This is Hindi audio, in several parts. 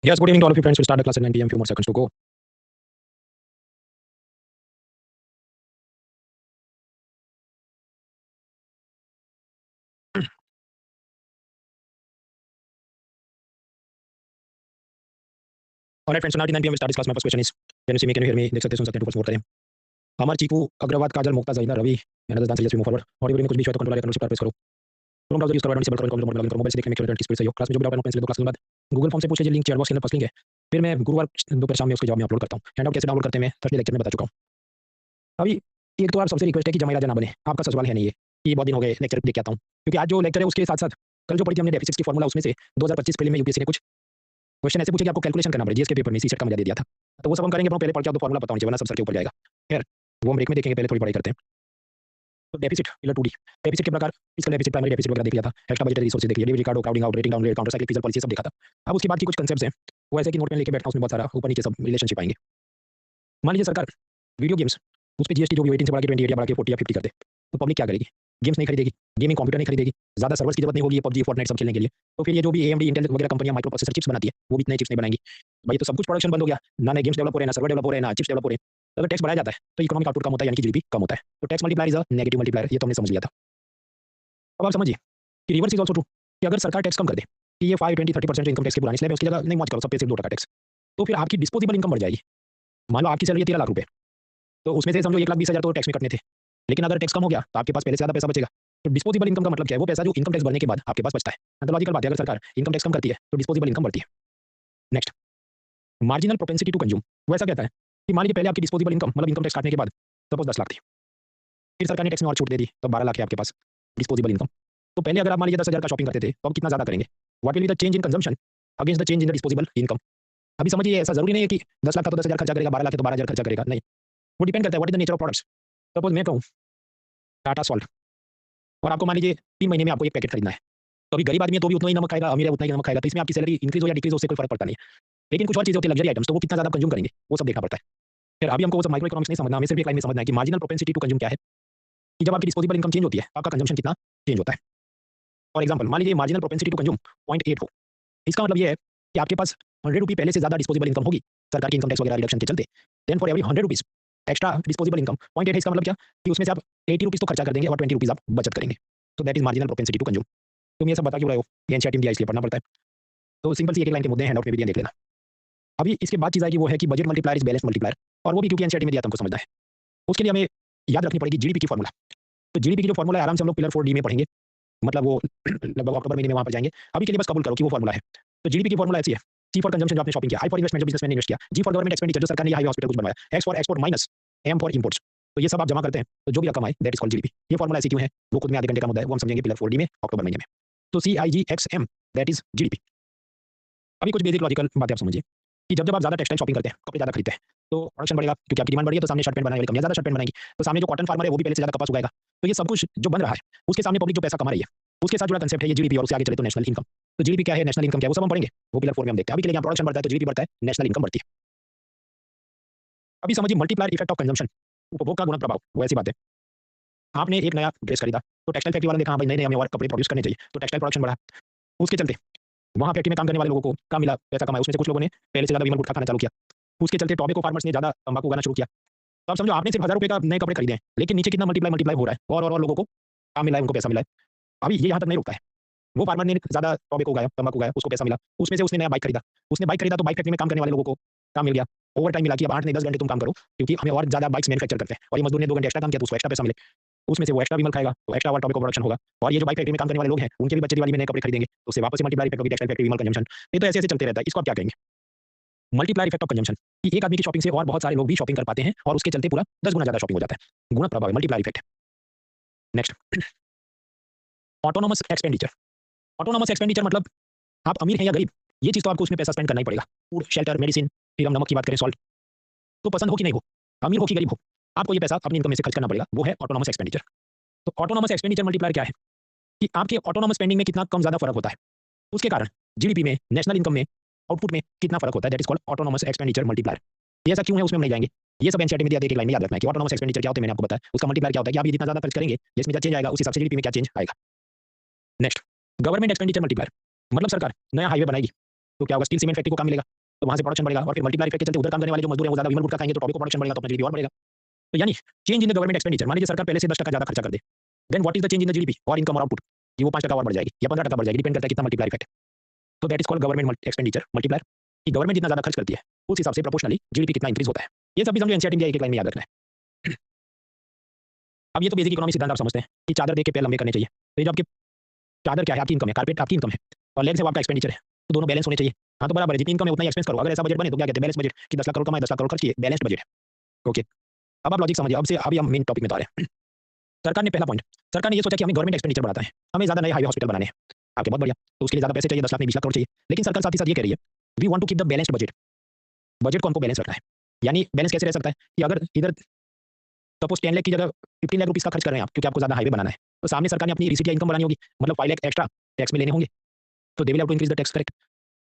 Yes, good evening to all of you friends. We'll start the class at 9 p.m. Few more seconds to go. All right, friends. So now at 9 p.m. we start this class. My first question is, can you see me? Can you hear me? देख सकते हैं, सुन सकते हैं, टू करें. अमर चीकू अग्रवाल काजल मुक्ता जहीना रवि मैंने 10 डांस मूव फॉरवर्ड ऑडियो में कुछ भी शो तो कंट्रोल कंट्रोल प्रेस करो. क्रोम ब्राउजर यूज करो, डिसेबल करो, कंट्रोल लॉगिन करो, मोबाइल से देखने में क्लियर की स्पीड सही हो. क्लास में जो भी डाउट है पेंसिल दो क्लास के बाद गूगल फॉर्म से पूछ लीजिए, लिंक चैट बॉक्स के अंदर फर्स्ट लिंक है. फिर मैं गुरुवार दोपहर शाम में उसके जवाब में अपलोड करता हूं. हैंडआउट कैसे डाउनलोड करते हैं मैं थर्सडे लेक्चर में बता चुका हूं. अभी एक तो आप सबसे रिक्वेस्ट है कि जमाई राजा ना बने. आपका सवाल है नहीं ये बहुत दिन हो गए लेक्चर देख के आता हूं, क्योंकि आज जो लेक्चर है उसके साथ साथ कल जो पढ़ी थी हमने डेफिसिट्स की फॉर्मूला, उसमें से 2025 प्रीलिम में यूपीएससी ने कुछ क्वेश्चन ऐसे पूछे कि आपको कैलकुलेशन करना पड़े. जीएस के पेपर में सीसेट का मजा दे दिया था, तो वो सब हम करेंगे. पहले पढ़ के आपको फॉर्मूला पता होना चाहिए, वरना सब सर के ऊपर जाएगा. खैर वो हम ब्रेक में देखेंगे, पहले थोड़ी पढ़ाई करते हैं. तो डेफिसिट पिलर 2D डेफिसिट के प्रकार, फिस्कल डेफिसिट, प्राइमरी डेफिसिट वगैरह देख लिया था. एक्स्ट्रा बजटरी रिसोर्सेज देख लिया, debit card, crowding out, rating down, rate counter cyclic physical policy सब देखा था. अब उसके बाद की कुछ कंसेप्ट्स हैं वो ऐसे कि नोट में लेके बैठा, उसमें बहुत सारा ऊपर नीचे सब रिलेशनशिप आएंगे. मान लीजिए सरकार वीडियो गेम्स उस पर जीएसटी जो भी 18 से बढ़ा के 28 या बढ़ा के 40 या 50 कर दे, तो पब्लिक क्या करेगी? गेम्स नहीं खरीदेगी, गेमिंग कंप्यूटर नहीं खरीदेगी, ज़्यादा सर्वर्स की जरूरत नहीं होगी पबजी फॉर्टनाइट सब खेलने के लिए. तो फिर ये जो भी AMD इंटेल वगैरह कंपनियां माइक्रो प्रोसेसर चिप्स बनाती है, वो भी इतने चिप्स नहीं बनाएंगी. भाई तो सब कुछ प्रोडक्शन बंद हो गया, ना नए गेम्स डेवलप हो रहे हैं, ना सर्वर डेवलप हो रहे हैं, ना चिप्स डेवलप हो रहे हैं. तो अगर टैक्स बढ़ाया जाता है तो इकोनॉमिक आउटपुट कम होता है, यानी कि जीडीपी कम होता है. तो tax multiplier is a negative multiplier, ये तो हमने समझ लिया था. अब आप समझिए कि रिवर्स इज ऑल्सो ट्रू, कि अगर सरकार टैक्स कम कर दे कि ये 5 20 30% जो इनकम टैक्स के पुराने स्लैब है उसकी जगह नहीं मौज करो, सब पे सिर्फ 2% टैक्स, तो फिर आपकी डिस्पोजेबल इनकम बढ़ जाएगी. मान लो आपकी सैलरी है 13 लाख रुपए, तो उसमें से समझो 1,20,000 तो टैक्स में कटने थे. लेकिन अगर टैक्स कम हो गया तो आपके पास पहले से ज़्यादा पैसा बचेगा. तो डिस्पोजेबल इनकम का मतलब क्या है? वो पैसा जो इनकम टैक्स भरने के बाद आपके पास बचता है. लॉजिकल बात है, अगर सरकार इनकम टैक्स कम करती है तो डिस्पोजेबल इनकम बढ़ती है. Next, marginal propensity to consume. वो ऐसा कहता है कि मान लीजिए पहले आपकी डिस्पोजेबल इनकम मतलब इनकम टैक्स काटने के बाद सपोज 10 लाख थी, फिर सरकार ने टैक्स में और छूट दे दी तो 12 लाख है आपके पास डिस्पोजेबल इनकम. तो पहले अगर आप मान लीजिए 10,000 का शॉपिंग करते थे तो अब कितना ज़्यादा करेंगे? What will be the change in consumption against the change in the disposable income. अभी समझिए, ऐसा जरूरी नहीं है कि 10 लाख था तो 10,000 खर्चा करेगा, 12 लाख है तो 12,000 खर्चा करेगा. नहीं, वो डिपेंड करता है what is the nature of products. Suppose मैं कहूँ टाटा सॉल्ट, और आपको मान लीजिए 3 महीने में आपको एक पैकेट खरीदना है, तो अभी गरीब आदमी है तो भी उतना ही नमक खाएगा, अमीर है उतना ही नमक खाएगा. तो इसमें आपकी सैलरी इंक्रीज हो या डिक्रीज हो उससे कोई फर्क पड़ता नहीं है. लेकिन कुछ और चीज़ें होती है लग्जरी आइटम्स, तो वो कितना ज़्यादा कंज्यूम करेंगे वो सब देखना पड़ता है. फिर अभी हमको वो सब माइक्रो इकोनॉमिक्स नहीं समझना, हमें सिर्फ एक लाइन में समझना है कि मार्जिनल प्रोपेंसिटी टू कंज्यूम क्या है, कि जब आपकी डिस्पोजेबल इनकम चेंज होती है आपका कंजम्पशन कितना चेंज होता है. फॉर एग्जाम्पल मान लीजिए मार्जिनल प्रोपेंसिटी टू कंज्यूम 0.8 हो, इसका मतलब ये है कि आपके पास 100 रुपये पहले से ज़्यादा डिस्पोजेबल इनकम होगी सरकार की इनकम टैक्स वगैरह रिडक्शन के चलते. Then for every 100 rupees extra disposable income 0.8 है, इसका मतलब क्या कि उसमें से आप 80 रुपीज़ तो खर्चा कर देंगे और 20 रुपीज़ आप बचत करेंगे. तो that is marginal propensity to consume. तुम ये सब बता क्यों रहे हो? ये एनसीईआरटी में दिया इसलिए पढ़ना पड़ता है. तो सिंपल सी एक लाइन के मुद्दे हैं, हैंडआउट में भी दिए, देख लेना. अभी इसके बाद चीज़ आएगी वो है कि budget multiplier is balance multiplier, और वो भी क्योंकि एनसीईआरटी में दिया तुमको समझना है. उसके लिए हमें याद रखनी पड़ेगी जीडीपी की फॉर्मूला. तो जीडीपी की जो फॉर्मूला है आराम से हम लोग पिलर 4D में पढ़ेंगे, मतलब वो लगभग अक्टूबर महीने में वहाँ पर जाएंगे. अभी के लिए बस कबूल करो कि वो फॉर्मूला है. तो जीडीपी की फॉर्मूला ऐसी है: सी फॉर कंजम्पशन जो आपने शॉपिंग किया, आई फॉर इन्वेस्टमेंट जो बिजनेसमैन ने इन्वेस्ट किया, जी फॉर गवर्नमेंट एक्सपेंडिचर जो सरकार ने हाईवे हॉस्पिटल कुछ बनवाया, X for export minus M for imports. तो ये सब आप जमा करते हैं तो जो भी रकम आए दैट इज कॉल्ड जीडीपी. ये फॉर्मूला ऐसी क्यों है वो खुद में आधे घंटे का मुद्दा है, वो हम समझेंगे पिलर 4D में अक्टूबर महीने में. तो CIGXM दैट इज जीडीपी. अभी कुछ बेसिक लॉजिकल बातें आप समझिए कि जब जब आप ज़्यादा टेक्सटाइल शॉपिंग करते हैं, कपड़े ज़्यादा खरीदते हैं, तो प्रोडक्शन बढ़ेगा क्योंकि आपकी डिमांड बढ़ी है, तो सामने शर्ट पैंट बनाने वाली कंपनियां ज़्यादा शर्ट पैंट बनाएंगी. तो सामने जो कॉटन फार्मर है वो भी पहले से ज़्यादा कपास उगाएगा. तो ये सब कुछ जो बन रहा है उसके सामने पब्लिक जो पैसा कमा रही है उसके साथ जुड़ा कंसेप्ट है ये जीडीपी, और उससे आगे चले तो नेशनल इनकम. तो जीडीपी क्या है, नेशनल इनकम क्या है, वो सब हम पढ़ेंगे, वो पिलर 4 में हम देखते हैं. अभी के लिए प्रोडक्शन बढ़ता है तो जीडीपी बढ़ता है, नेशनल इनकम बढ़ती है. अभी समझिए मल्टीप्लायर इफेक्ट ऑफ कंजम्पशन, उपभोग का गुणक प्रभाव. वो ऐसी बात है, आपने एक नया ड्रेस खरीदा तो टेक्सटाइल फैक्ट्री वाले ने कहा भाई नए नए हमें और कपड़े प्रोड्यूस करने चाहिए, तो टेक्सटाइल प्रोडक्शन बढ़ा. उसके चलते वहाँ फैक्ट्री में काम करने वाले लोगों को काम मिला, पैसा कमाया. उसमें से कुछ लोगों ने पहले से ज़्यादा विमल गुटखा खाना चालू किया. उसके चलते टॉबैको फार्मर्स ने ज़्यादा तंबाकू उगाना शुरू किया. तो आप समझो आपने सिर्फ 1000 रुपये का नए कपड़े खरीदे हैं, लेकिन नीचे कितना मल्टीप्लाई मल्टीप्लाई हो रहा है, और लोगों को काम मिला है, उनको पैसा मिला है. अभी ये यहाँ तक नहीं रुकता है. वो फार्मर ने ज़्यादा टॉबैको उगाया, तंबाकू उगाया, उसको पैसा मिला. उसमें से उसने नया बाइक खरीदा. उसने बाइक खरीदा तो बाइक फैक्ट्री में काम करने वाले लोगों को काम मिल गया. ओवर टाइम मिला कि अब 8 नहीं 10 घंटे तुम काम करो, क्योंकि हमें और ज़्यादा बाइक्स मैन्युफैक्चर करते हैं, और ये मजदूर ने 2 घंटे एक्स्ट्रा काम किया तो उसको एक्स्ट्रा पैसा मिले. उसमें से वो एक्स्ट्रा विमल खाएगा तो एक्स्ट्रा और टॉबैको प्रोडक्शन होगा. और ये जो बाइक फैक्ट्री में काम करने वाले लोग हैं उनके भी बच्चे दिवाली में नए कपड़े खरीदेंगे, तो उससे वापस से मल्टीप्लाई इफेक्ट होगी, टेक्सटाइल फैक्ट्री, विमल कंजम्पशन. ये तो ऐसे ऐसे चलते रहता है. इसको आप क्या कहेंगे? मल्टीप्लायर इफेक्ट ऑफ कंजम्पशन, कि एक आदमी की शॉपिंग से और बहुत सारे लोग भी शॉपिंग कर पाते हैं और उसके चलते पूरा 10 गुना ज़्यादा शॉपिंग हो जाता है. गुणक प्रभाव, multiplier effect. Next, autonomous expenditure. Autonomous expenditure मतलब आप अमीर हैं या गरीब, ये चीज़ तो आपको उसमें पैसा स्पेंड करना ही पड़ेगा. फूड, शेल्टर, मेडिसिन, फिर हम नमक की बात करें सॉल्ट, तो पसंद हो कि नहीं हो, अमीर हो कि गरीब हो, आपको ये पैसा अपनी इनकम में से खर्च करना पड़ेगा. वो है ऑटोनोमस एक्सपेंडिचर. तो ऑटोनोमस एक्सपेंडिचर मल्टीप्लायर क्या है कि आपके ऑटोनोमस स्पेंडिंग में कितना कम ज़्यादा फर्क होता है, उसके कारण जीडीपी में, नेशनल इनकम में, आउटपुट में कितना फर्क होता है. That is called autonomous expenditure multiplier. ये ऐसा क्यों है उसमें हम नहीं जाएंगे, ये सब एनसीईआरटी में दिया, एक लाइन में याद रखना है कि ऑटोनोमस एक्सपेंडिचर क्या होता है. मैंने आपको बताया उसका मल्टीप्लायर क्या होता है कि आप ये जितना ज़्यादा खर्च करेंगे जिसमें क्या चेंज आएगा उस हिसाब से जीडीपी में क्या चेंज आएगा. नेक्स्ट, गवर्नमेंट एक्सपेंडिचर मल्टीप्लायर, मतलब सरकार नया हाईवे बनाएगी तो क्या होगा, स्टील सीमेंट फैक्ट्री को काम मिलेगा. तो वहाँ से प्रोडक्शन बढ़ेगा और फिर मल्टीप्लाई इफेक्ट के चलते उधर काम करने वाले जो मजदूर हैं वो ज़्यादा विमल गुटखा खाएंगे तो टॉपिक प्रोडक्शन बढ़ेगा तो अपना जीडीपी और बढ़ेगा। तो यानी change in the government expenditure, मान लीजिए सरकार पहले से 10% ज़्यादा खर्चा कर दे, then what is the change in the GDP और इनकम और आउटपुट, कि वो 5% और बढ़ जाएगी या 15% बढ़ जाएगी, डिपेंड करता है कितना मल्टीप्लाई इफेक्ट। तो that is called government expenditure multiplier, कि गवर्नमेंट जितना ज़्यादा खर्च करती है उस हिसाब से प्रोपोर्शनली जीडीपी कितना इंक्रीज होता है। ये सब भी समझो एनसीईआरटी इंडिया एक लाइन में याद रखना है। अब ये तो बेसिक इकोनॉमिक सिद्धांत आप समझते हैं कि चादर देख के पैर लंबे करने चाहिए। तो ये जो आपके चादर क्या है, आपकी इनकम है, कारपेट आपकी इनकम है और लेग्स है वो आपका एक्सपेंडिचर है, तो दोनों बैलेंस होने चाहिए। हाँ तो बराबर है, जितनी इनकम है उतना ही एक्सपेंस करो। अगर ऐसा बजट बने तो क्या कहते हैं, बैलेंस बजट, कि 10 लाख करोड़ कमाए 10 लाख करोड़ खर्च किए, बैलेंस्ड बजट है। ओके, अब आप लॉजिक समझिए। अब से अभी हम मेन टॉपिक में तो आ रहे हैं। सरकार ने पहला पॉइंट, सरकार ने ये सोचा कि हमें गवर्नमेंट एक्सपेंडिचर बढ़ाता है, हमें ज़्यादा नए हाईवे हॉस्पिटल बनाने हैं। आपके बहुत बढ़िया, तो उसके लिए ज़्यादा पैसे चाहिए, 10 लाख नहीं 20 लाख करोड़ चाहिए। लेकिन सरकार साथ ही साथ ये कह रही है we want to keep the balanced budget, budget को हमको बैलेंस रखना है। यानी बैलेंस कैसे रह सकता है कि अगर इधर सपोज 10 लाख की जगह 15 लाख रुपीस का खर्च कर रहे हैं आप, क्योंकि आपको ज़्यादा हाईवे बनाना है, तो सामने सरकार ने अपनी रिसीट या इनकम बढ़ानी होगी, मतलब 5 लाख एक्स्ट्रा टैक्स में लेने होंगे, तो they will have to increase the tax, correct.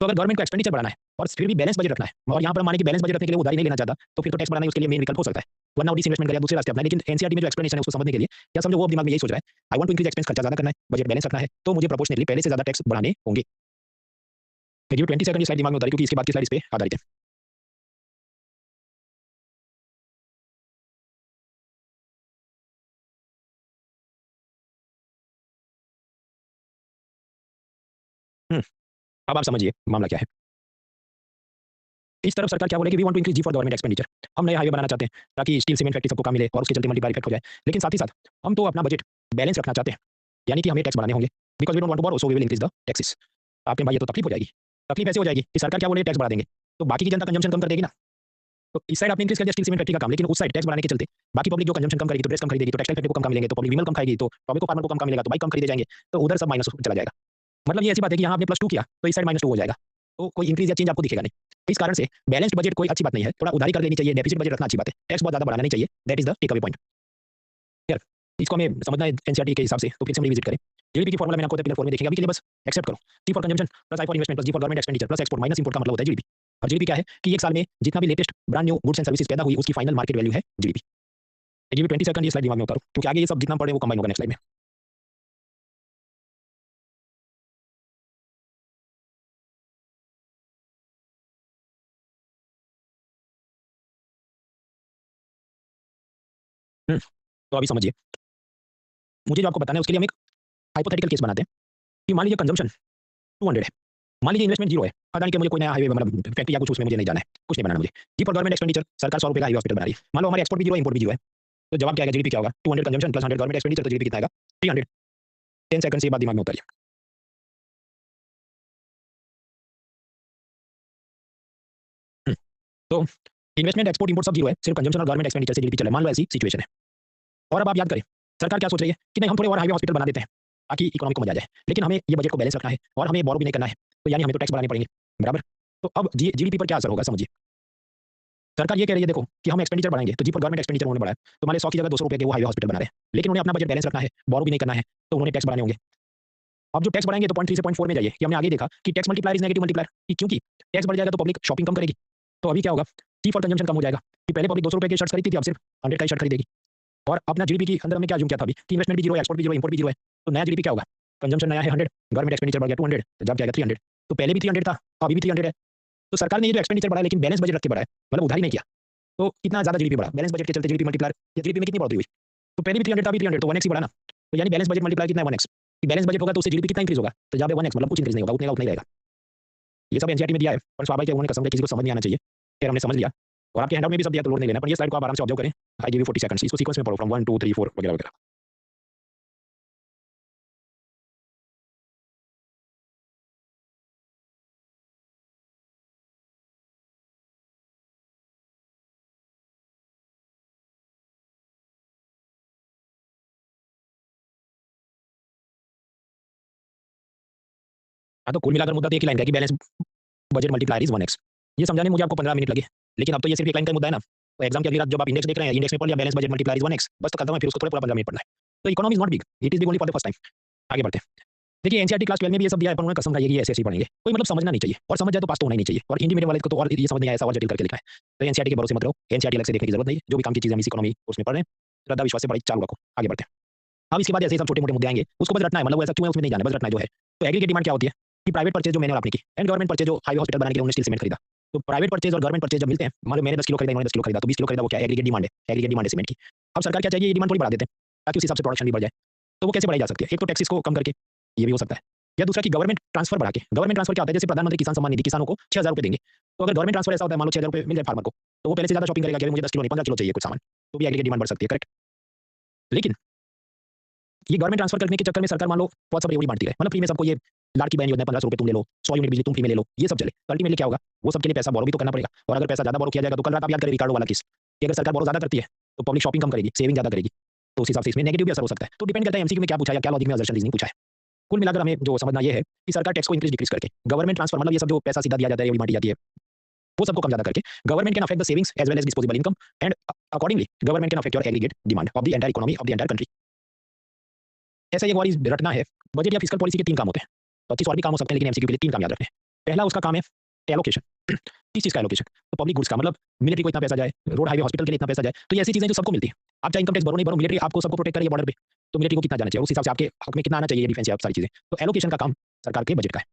तो अगर गवर्नमेंट को एक्सपेंडिचर बढ़ाना है और फिर भी बैलेंस बजट रखना है, और यहाँ पर माने कि बैलेंस बजट रखने के लिए उधारी नहीं लेना चाहता, तो फिर तो टैक्स बढ़ाना ही उसके लिए मेन विकल्प हो सकता है, वरना वो डिसइन्वेस्टमेंट करेगा, दूसरे रास्ते अपना। लेकिन एनसीईआरटी में जो एक्सप्लेनेशन है उसको समझने के लिए क्या समझो, वो दिमाग में यही सोच रहा है, I want to increase expense, खर्चा ज़्यादा करना है, बजट बैलेंस रखना है, तो मुझे प्रोपोर्शनली पहले से ज़्यादा टैक्स बढ़ाने होंगे। गिव 20 सेकंड, ये स्लाइड दिमाग में उतारी क्योंकि इसके बाद की स्लाइड इस पे आधारित है। अब आप समझिए मामला क्या है। इस तरफ सरकार क्या बोलेगी, we want to increase G for government expenditure, हम नए हाईवे बनाना चाहते हैं ताकि स्टील सीमेंट फैक्ट्री सबको काम मिले और उसके चलते मल्टीप्लाई इफेक्ट हो जाए। लेकिन साथ ही साथ हम तो अपना बजट बैलेंस रखना चाहते हैं, यानी कि हमें टैक्स बढ़ाने होंगे, because we don't want to borrow so we will increase the taxes. आपके भाई ये तो तकलीफ हो जाएगी। तकलीफ ऐसे हो जाएगी कि सरकार क्या बोले, टैक्स बढ़ा देंगे, तो बाकी की जनता कंजम्पशन कम कर देगी ना। तो इस साइड आपने इंक्रीज कर दिया स्टील सीमेंट फैक्ट्री का काम, लेकिन उस साइड टैक्स बढ़ाने के चलते बाकी पब्लिक जो कंजम्पशन कम करेगी, तो ड्रेस कम खरीदेगी, तो टेक्सटाइल फैक्ट्री को कम काम मिलेंगे, तो पब्लिक विमल कम खाएगी, तो टॉबैको फार्मर को कम मिलेगा, तो बाइक कम खरीदे जाएंगे, तो उधर सब माइनस चला जाएगा। मतलब ये ऐसी बात है कि यहाँ आपने +2 किया तो इस साइड -2 हो जाएगा, तो कोई इंक्रीज या चेंज आपको दिखेगा नहीं। इस कारण से बैलेंस्ड बजट कोई अच्छी बात नहीं है, थोड़ा उधारी कर लेनी चाहिए, डेफिसिट बजट रखना अच्छी बात है, टैक्स बहुत ज़्यादा बढ़ाना नहीं चाहिए, that is the take away point. Clear, इसको हमें समझना है एनसीईआरटी के हिसाब से, तो फिर से हम रिविजिट करें। जीडीपी की फॉर्मूला मैंने आपको पिलर 4 में देखेंगे, अभी के लिए बस एक्सेप्ट करो, T for consumption plus I for investment plus G for government expenditure plus export minus import का मतलब होता है जीडीपी। और जीडीपी क्या है कि एक साल में जितना भी latest brand new goods and services पैदा हुई उसकी फाइनल मार्केट वैल्यू है जीडीपी। गिव 20 सेकंड, ये स्लाइड दिमाग में उतारो क्योंकि आगे ये सब जितना पढ़े वो कंबाइन होगा नेक्स्ट स्लाइड में। तो अभी समझिए, मुझे जो आपको बताना है उसके लिए हम एक हाइपोथेटिकल केस बनाते हैं कि मान लीजिए कंजम्पशन 200 है, मान लीजिए इन्वेस्टमेंट 0 है, पता नहीं कि मुझे कोई नया हाईवे मतलब फैक्ट्री या कुछ उसमें मुझे नहीं जाना है, कुछ नहीं बनाना मुझे। जी फॉर गवर्नमेंट एक्सपेंडिचर, सरकार 100 रुपए का हाईवे हॉस्पिटल बना रही है, मान लो हमारे एक्सपोर्ट भी 0 है, इंपोर्ट भी 0 है, तो जवाब क्या आएगा, जीडीपी क्या होगा, 200 कंजम्पशन प्लस 100 गवर्नमेंट एक्सपेंडिचर, तो जीडीपी कितना आएगा, 300। 10 सेकंड से ये बात दिमाग में उतारिए। तो इन्वेस्टमेंट एक्सपोर्ट इंपोर्ट सब 0 है, सिर्फ कंजम्पशन और गवर्नमेंट एक्सपेंडिचर से जीडीपी चले, मान लो ऐसी सिचुएशन है। और अब आप याद करें, सरकार क्या सोच रही है कि नहीं हम थोड़े और हाईवे हॉस्पिटल बना देते हैं ताकि इकोनॉमी को मजा आ जाए, लेकिन हमें ये बजट को बैलेंस रखना है और हमें बोरो भी नहीं करना है, तो यानी हमें तो टैक्स बढ़ाने पड़ेंगे, बराबर। तो अब जीडीपी पर क्या असर होगा समझिए। सरकार ये कह रही है देखो कि हम एक्सपेंडिचर बढ़ाएंगे, तो जी फॉर गवर्नमेंट एक्सपेंडिचर उन्होंने बढ़ाया, तो मान लो 100 की जगह 200 रुपए के वो हाईवे हॉस्पिटल बना रहे हैं, लेकिन उन्हें अपना बजट बैलेंस रखना है, बोरो भी नहीं करना है, तो उन्होंने टैक्स बढ़ाने होंगे। अब जो टैक्स बढ़ाएंगे तो 0.3 से 0.4 में जाइए, कि हमने आगे देखा कि tax multiplier is negative multiplier, कि क्योंकि टैक्स बढ़ जाएगा तो पब्लिक शॉपिंग कम करेगी, तो अभी क्या होगा, जी फॉर कंजम्पशन कम हो जाएगा, कि पहले पब्लिक 200 रुपए की शर्ट खरीदती थी, अब सिर्फ 100 का ही शर्ट खरीदेगी। और अपना जीडीपी के अंदर हमने क्या जूम किया था अभी कि इन्वेस्टमेंट भी 0 है, एक्सपोर्ट भी 0 है, इंपोर्ट भी 0 है, तो नया जीडीपी क्या होगा, कंजम्पशन नया है 100, गवर्नमेंट एक्सपेंडिचर बढ़ गया 200, तो जब क्या आएगा 300। तो पहले भी 300 था, अभी भी 300 है। तो सरकार ने ये जो एक्सपेंडिचर बढ़ाया लेकिन बैलेंस बजट रख के बढ़ाया, मतलब उधारी नहीं किया, तो कितना ज्यादा जीडीपी बढ़ा, बैलेंस बजट के चलते जीडीपी मल्टीप्लायर, जीडीपी में कितनी बढ़ोतरी हुई, तो पहले भी 300 था, अभी 300, तो 1x ही बढ़ा ना। तो यानी बैलेंस बजट मल्टीप्लायर कितना है, 1x। बैलेंस बजट होगा तो उससे जीडीपी कितना इंक्रीज होगा, तो जहाँ पे 1x मतलब कुछ इंक्रीज नहीं होगा, उतने का उतना ही रहेगा। ये सब एनसीईआरटी में दिया है, पर स्वाभाविक है उन्होंने कसम किसी को समझ नहीं आना चाहिए, फिर हमने समझ लिया। और आपके हैंडआउट में भी सब दिया तो लोड नहीं लेना, पर ये स्लाइड को आप आराम से ऑब्जर्व करें। आई गिव यू 40 सेकंड्स, इसको सीक्वेंस में पढ़ो, फ्रॉम 1 2 3 4 वगैरह वगैरह। हाँ, तो कुल मिलाकर मुद्दा तो एक ही लाइन का है कि balance budget multiplier is 1x। ये समझाने में मुझे आपको 15 मिनट लगे, लेकिन अब तो ये सिर्फ एक लाइन का मुद्दा है ना। तो एग्जाम की अगली रात जब आप इंडेक्स देख रहे हैं, इंडेक्स में पढ़ लिया balance budget multiplier is 1x, बस तो खत्म है, फिर उसको थोड़ा पूरा 15 मिनट पढ़ना है। तो economy is not big, it is big only for the first time. आगे बढ़ते हैं। देखिए एनसीईआरटी क्लास 12 में भी ये सब दिया है, पर उन्होंने कसम खाई है कि ऐसे ऐसे ही पढ़ेंगे, कोई मतलब समझना नहीं चाहिए, और समझ जाए तो पास तो होना ही नहीं चाहिए। और हिंदी मीडियम वाले को तो और ये समझ नहीं आया, ऐसा और जटिल करके लिखा है। तो एनसीईआरटी के भरोसे मत रहो, एनसीईआरटी अलग से देखने की जरूरत नहीं है, जो भी काम की चीजें हम इस इकोनॉमी उसमें पढ़ रहे हैं, श्रद्धा विश्वास से पढ़ाई चालू रखो। आगे बढ़ते हैं। अब इसके बाद ऐसे ही सब छोटे मोटे मुद्दे आएंगे, उसको बस रटना है, मतलब ऐसा क्यों है उसमें नहीं जाना, बस रटना है जो है। तो एग्रीगेट डिमांड क्या होती है कि प्राइवेट परचेज जो मैंने आपने की, एंड गवर्नमेंट परचेज जो हाईवे हॉस्पिटल बनाने के लिए उन्होंने स्टील सीमेंट खरीदा, तो प्राइवेट परचेज और गवर्नमेंट परचेज जब मिलते हैं, मान लो मैंने 10 किलो खरीदा, इन्होंने 10 किलो खरीदा, तो 20 किलो खरीदा, वो क्या है, एग्रीगेट डिमांड है, एग्रीगेट डिमांड है सीमेंट की। अब सरकार क्या चाहिए, ये डिमांड थोड़ी बढ़ा देते हैं ताकि उस हिसाब से प्रोडक्शन भी बढ़ जाए। तो वो कैसे बढ़ाई जा सकती है? एक तो टैक्सेस को कम करके, ये भी हो सकता है, या दूसरा कि गवर्नमेंट ट्रांसफर बढ़ा के। गवर्नमेंट ट्रांसफर क्या होता है, जैसे प्रधानमंत्री किसान सम्मान निधि किसानों को 6,000 रुपए देंगे, तो अगर गवर्नमेंट ट्रांसफर ऐसा होता है, मान लो 6,000 रुपए मिल जाए फार्मर को, तो वो पहले से ज्यादा शॉपिंग करेगा कि मुझे 10 किलो नहीं 15 किलो चाहिए कुछ सामान, तो भी एग्रीगेट डिमांड बढ़ सकती है, करेक्ट। लेकिन ये गवर्नमेंट ट्रांसफर करने के चक्कर में सरकार मान लो बहुत सब रेवड़ी बांटती है, मतलब फ्री में सबको ये लाड़की बहन योजना 1500 रुपए तुम ले लो, 100 यूनिट बिजली तुम फ्री में ले लो, ये सब चले, तो अल्टीमेटली क्या होगा, वो सबके लिए पैसा बोरो भी तो करना पड़ेगा, और अगर पैसा ज्यादा बोरो किया जाएगा तो कल रात आप याद करें रिकार्डो वाला केस, कि अगर सरकार बोरो ज्यादा करती है तो पब्लिक शॉपिंग कम करेगी, सेविंग ज्यादा करेगी, तो उस हिसाब से इसमें नेगेटिव भी असर हो सकता है। तो डिपेंड करता है एमसीक्यू में क्या पूछा है, क्या लॉजिक में असर्शन रीजनिंग पूछा है। कुल मिलाकर हमें जो समझना ये है कि सरकार टैक्स को इंक्रीज डिक्रीज करके, गवर्नमेंट ट्रांसफर मतलब ये सब जो पैसा सीधा दिया जाता है, ये बांटी जाती है, वो सबको कम ज्यादा करके, government can affect the savings as well as disposable income, and accordingly government can affect your aggregate demand of the entire economy of the entire country. ऐसा ये वाली रटना है। बजट या फिस्कल पॉलिसी के 3 काम होते हैं, 25 और भी काम हो सकते हैं, लेकिन एमसीक्यू के लिए 3 काम याद रखने हैं। पहला उसका काम है एलोकेशन। किस चीज का एलोकेशन? तो पब्लिक गुड्स का, मतलब मिलिट्री को इतना पैसा जाए, रोड हाईवे हॉस्पिटल के लिए इतना पैसा जाए, तो ये ऐसी चीजें जो सबको मिलती है। आप चाहे इनकम टैक्स भरो नहीं भरो, मिलिट्री आपको सबको प्रोटेक्ट करे बॉर्डर पे, तो मिलिट्री को कितना जाना चाहिए, उस हिसाब से आपके हक में कितना आना चाहिए, डिफेंस या सारी चीजें। तो एलोकेशन का काम सरकार के बजट का है।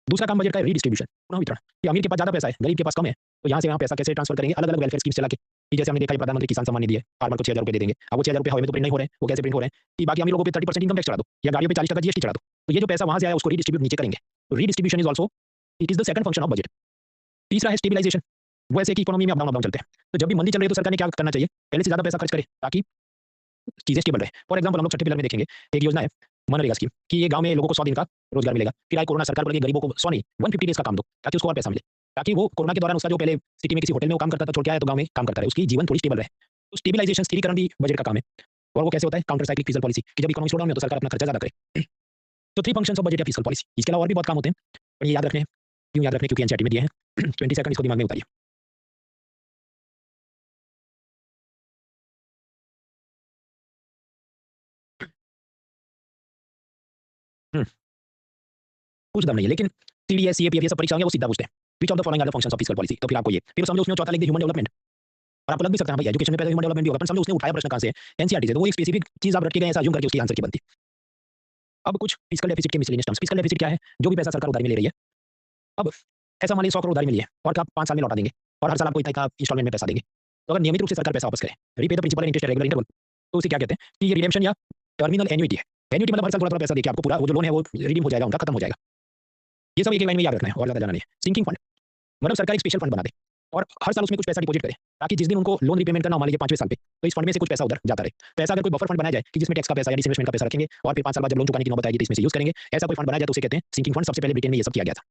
दूसरा काम बजट का है रीडिस्ट्रीब्यूशन, पुनः वितरण, कि अमीर के पास ज्यादा पैसा है, गरीब के पास कम है, तो यहाँ से वहाँ पैसा कैसे ट्रांसफर करेंगे, अलग अलग वेलफेयर स्कीम्स चला के, कि जैसे हमने देखा है प्रधानमंत्री किसान सम्मान निधि है, फार्मर को 6,000 रुपए दे देंगे। अब वो 6,000 रुपए हवा में तो प्रिंट नहीं हो रहे हैं, वो कैसे प्रिंट हो रहे हैं कि बाकी अमीर लोगों पे 30% इनकम टैक्स चढ़ा दो, या गाड़ियों पे 40% जीएसटी चढ़ा दो, तो ये जो पैसा वहाँ से आया उसको रीडिस्ट्रीब्यूट नीचे करेंगे। तो redistribution is also, it is the second function of budget. तीसरा है स्टेबिलाइजेशन, वैसे कि इकोनॉमी में अप डाउन चलते हैं, तो जब भी मंदी चल रही है तो सरकार ने क्या करना चाहिए, पहले से ज्यादा पैसा खर्च करे ताकि चीजें स्टेबल रहे। फॉर एग्जांपल हम लोग छठे पिलर में देखेंगे एक योजना है मनरेगा स्कीम, कि ये गांव में लोगों को 100 दिन का रोजगार मिलेगा। फिर आई कोरोना, सरकार बोलेगी गरीबों को 100 नहीं 150 डेज का काम दो, ताकि उसको और पैसा मिले, ताकि वो कोरोना के दौरान उसका जो पहले सिटी में किसी होटल में वो काम करता था, छोड़ के आया तो गांव में काम करता रहे, उसकी जीवन थोड़ी स्टेबल रहे। तो स्टेबिलाइजेशन, स्थिरीकरण भी बजट का काम है। और वो कैसे होता है, काउंटर साइक्लिक फिस्कल पॉलिसी, कि जब इकोनॉमी स्लो डाउन में तो सरकार अपना खर्चा ज्यादा करे। तो 3 फंक्शंस ऑफ बजट या फिस्कल पॉलिसी। इसके अलावा और भी बहुत काम होते हैं, पर ये याद रखने, क्यों याद रखने, क्योंकि एनसीईआरटी में दिए हैं। 20 सेकंड इसको दिमाग में उतारिए। हम्म, कुछ दम नहीं है, लेकिन सीडीएस सीएपीएफ ये सब परीक्षा होंगे वो सीधा पूछते हैं, which of the following are the functions of fiscal policy, तो फिर आपको ये, फिर समझो उसमें चौथा लिख दे ह्यूमन डेवलपमेंट, और आपको लग भी सकता है भाई एजुकेशन में पहले ह्यूमन डेवलपमेंट भी होगा, पर समझो उसने उठाया प्रश्न कहां से है, एनसीईआरटी से, तो वो एक स्पेसिफिक चीज आप रट के गए, ऐसा अज्यूम करके उसकी आंसर की बनती। अब कुछ फिस्कल डेफिसिट के मिसलेनियस टर्म्स। फिस्कल डेफिसिट क्या है, जो भी पैसा सरकार उधारी में ले रही है। अब ऐसा मान लीजिए 100 करोड़ उधारी में लिए और आप 5 साल में लौटा देंगे, और हर साल आपको इतना इंस्टॉलमेंट में पैसा देंगे, तो अगर नियमित रूप से सरकार पैसा वापस करे, repay the principal and interest regular interval, तो उसे क्या कहते हैं कि ये रिडेम्पशन या टर्मिनल एन्युइटी है। एन्युइटी मतलब हर साल थोड़ा थोड़ा पैसा देके आपको पूरा वो जो लोन है वो रिडीम हो जाएगा, उनका खत्म हो जाएगा। ये सब एक लाइन में याद रखना है और ज्यादा जाना नहीं है। सिंकिंग फंड मतलब सरकार एक स्पेशल फंड बना दे और हर साल उसमें कुछ पैसा डिपॉजिट करे, ताकि जिस दिन उनको लोन रिपेमेंट करना हो मान लीजिए 5वें साल पे, तो इस फंड में से कुछ पैसा उधर जाता रहे। पैसा अगर कोई बफर फंड बनाया जाए कि जिसमें टैक्स का पैसा या डिसइन्वेस्टमेंट का पैसा रखेंगे, और फिर 5 साल बाद जब लोन चुकाने की नौबत आएगी तो इसमें से यूज करेंगे, ऐसा कोई फंड बनाया जाए तो उसे कहते हैं सिंकिंग फंड। सबसे पहले ब्रिटेन में ये सब किया गया था।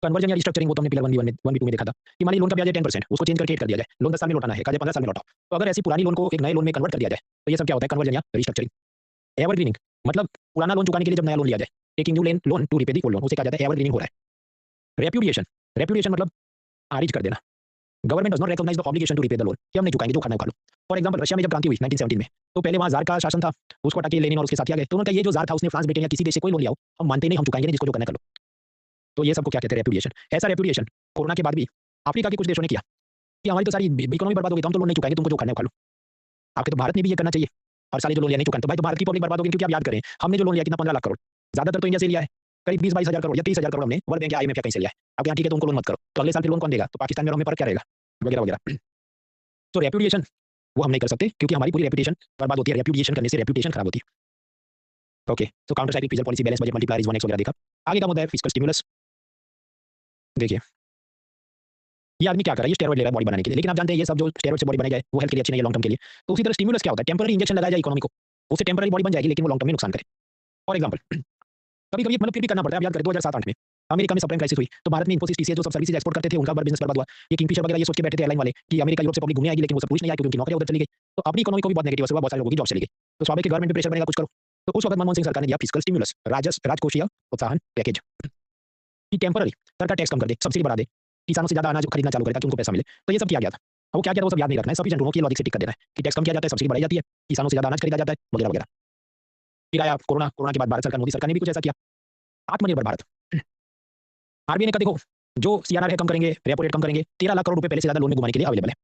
कन्वर्जन या रिस्ट्रक्चरिंग वो तो हमने पिलर 1B1 में देखा था कि मान लीजिए लोन का ब्याज है 10%, उसको चेंज करके 8 कर दिया जाए, लोन 10 साल में लौटाना है, कहा जाए 15 साल में लौटाओ, तो अगर ऐसी पुरानी लोन को एक नए लोन में कन्वर्ट कर दिया जाए, तो ये सब क्या होता है, कन्वर्जन या रिस्ट्रक्चरिंग। एवरग्रीनिंग मतलब पुराना लोन चुकाने के लिए जब नया लोन लिया जाए, taking new loan to repay the old loan, उसे कहा जाता है एवरग्रीनिंग हो रहा है। रेप्यूडिएशन, रेप्यूडिएशन मतलब खारिज कर देना। Government does not recognise the obligation to repay the loan, कि हम नहीं चुकाएंगे, जो खाना है खा लो। फॉर एग्जांपल रशिया में जब क्रांति हुई 1917 में, तो पहले वहां जार का शासन था, उसको हटा के लेनिन और उसके साथ आ गए, तो उन्होंने कहा ये जो जार था उसने फ्रांस ब्रिटेन या किसी देश से कोई लोन लिया हो, हम मानते नहीं, हम चुकाएंगे नहीं, जिसको जो करना कर लो। तो ये सबको क्या कहते हैं, रेप्यूडिएशन। ऐसा रेप्यूडिएशन कोरोना के बाद भी अफ्रीका के कुछ देशों ने किया कि हमारी तो सारी इकोनॉमी बर्बाद हो गई, तो हम तो लोन नहीं चुकाएंगे, तुमको जो खाना है खा लो। आपके तो भारत ने भी ये करना चाहिए, और सारे जो लोन लिया नहीं चुकाए, तो भाई तो भारत की पब्लिक बर्बाद हो गई, क्योंकि आप याद करें हमने जो लोन लिया कितना 15 लाख करोड़, ज्यादातर तो इंडिया से लिया है, करीब 20-22 हजार करोड़ या 30 हजार करोड़ हमने वर्ल्ड बैंक या आईएमएफ या कहीं से लिया है। अब यहाँ ठीक है तो उनको लोन मत करो, तो अगले साल फिर लोन कौन देगा, तो पाकिस्तान में हमें पर क्या रहेगा, वगैरह वगैरह। तो रेप्यूडिएशन वो हम नहीं कर सकते, क्योंकि हमारी पूरी रेप्यूटेशन बर्बाद होती है, रेप्यूडिएशन करने से रेप्यूटेशन खराब होती है। ओके, तो counter cyclic fiscal policy, balance budget, multiplier is 1x वगैरह देखा। आगे का मुद्दा है फिस्कल स्टिमुलस। देखिए ये आदमी क्या कर रहा है, ये स्टेरॉइड ले रहा है बॉडी बनाने के लिए, लेकिन आप जानते हैं ये सब जो स्टेरॉइड से बॉडी बनाई जाए वो हेल्थ के लिए अच्छी नहीं है लॉन्ग टर्म के लिए। तो उसी तरह स्टिमुलस क्या होता है, टेम्पररी इंजेक्शन लगाया जाए इकोनॉमी को, उससे टेम्पररी बॉडी बन जाएगी, लेकिन वो लॉन्ग टर्म में नुकसान करे। फॉर एग्जांपल कभी कभी मतलब फिर भी करना पड़ता है। आप याद करें 2007-8 में अमेरिका में सबप्राइम क्राइसिस हुई, तो भारत में इन्फोसिस टीसीएस जो सब सर्विसेज एक्सपोर्ट करते थे उनका बिजनेस बर्बाद हुआ। ये किंगफिशर वगैरह ये सोच के बैठे थे एयरलाइन वाले कि अमेरिका यूरोप से पब्लिक घूमने आएगी, लेकिन वो सब कुछ नहीं आया, क्योंकि उनकी नौकरी उधर चली गई। तो अपनी इकोनॉमी को भी बहुत नेगेटिव असर हुआ, बहुत सारे लोगों की जॉब चली गई। तो स्वाभाविक गवर्नमेंट पे प्रेशर बनेगा, कुछ करो। तो उस वक्त मनमोहन सिंह सरकार ने दिया फिस्कल स्टिमुलस, राजकोषीय प्रोत्साहन पैकेज, कि टेम्पररी सरकार टैक्स कम कर दे, सब्सिडी बढ़ा दे, किसानों से ज्यादा अनाज खरीदना चालू करे ताकि उनको पैसा मिले। तो ये सब किया गया था। अब वो क्या किया था वो सब याद नहीं रखना है, सफिशिएंट रूपों की लॉजिक से टिक कर देना है कि टैक्स कम किया जाता है, सब्सिडी बढ़ाई जाती है, किसानों से ज्यादा अनाज खरीदा जाता है, वगैरह वगैरह। फिर आया कोरोना, कोरोना के बाद भारत सरकार, मोदी सरकार ने भी कुछ ऐसा किया, आत्मनिर्भर भारत। आरबीआई ने कहा देखो जो सीआरआर है कम करेंगे, रेपो रेट कम करेंगे, 13 लाख करोड़ रुपए पहले से ज्यादा लोन में घुमाने के लिए अवेलेबल है।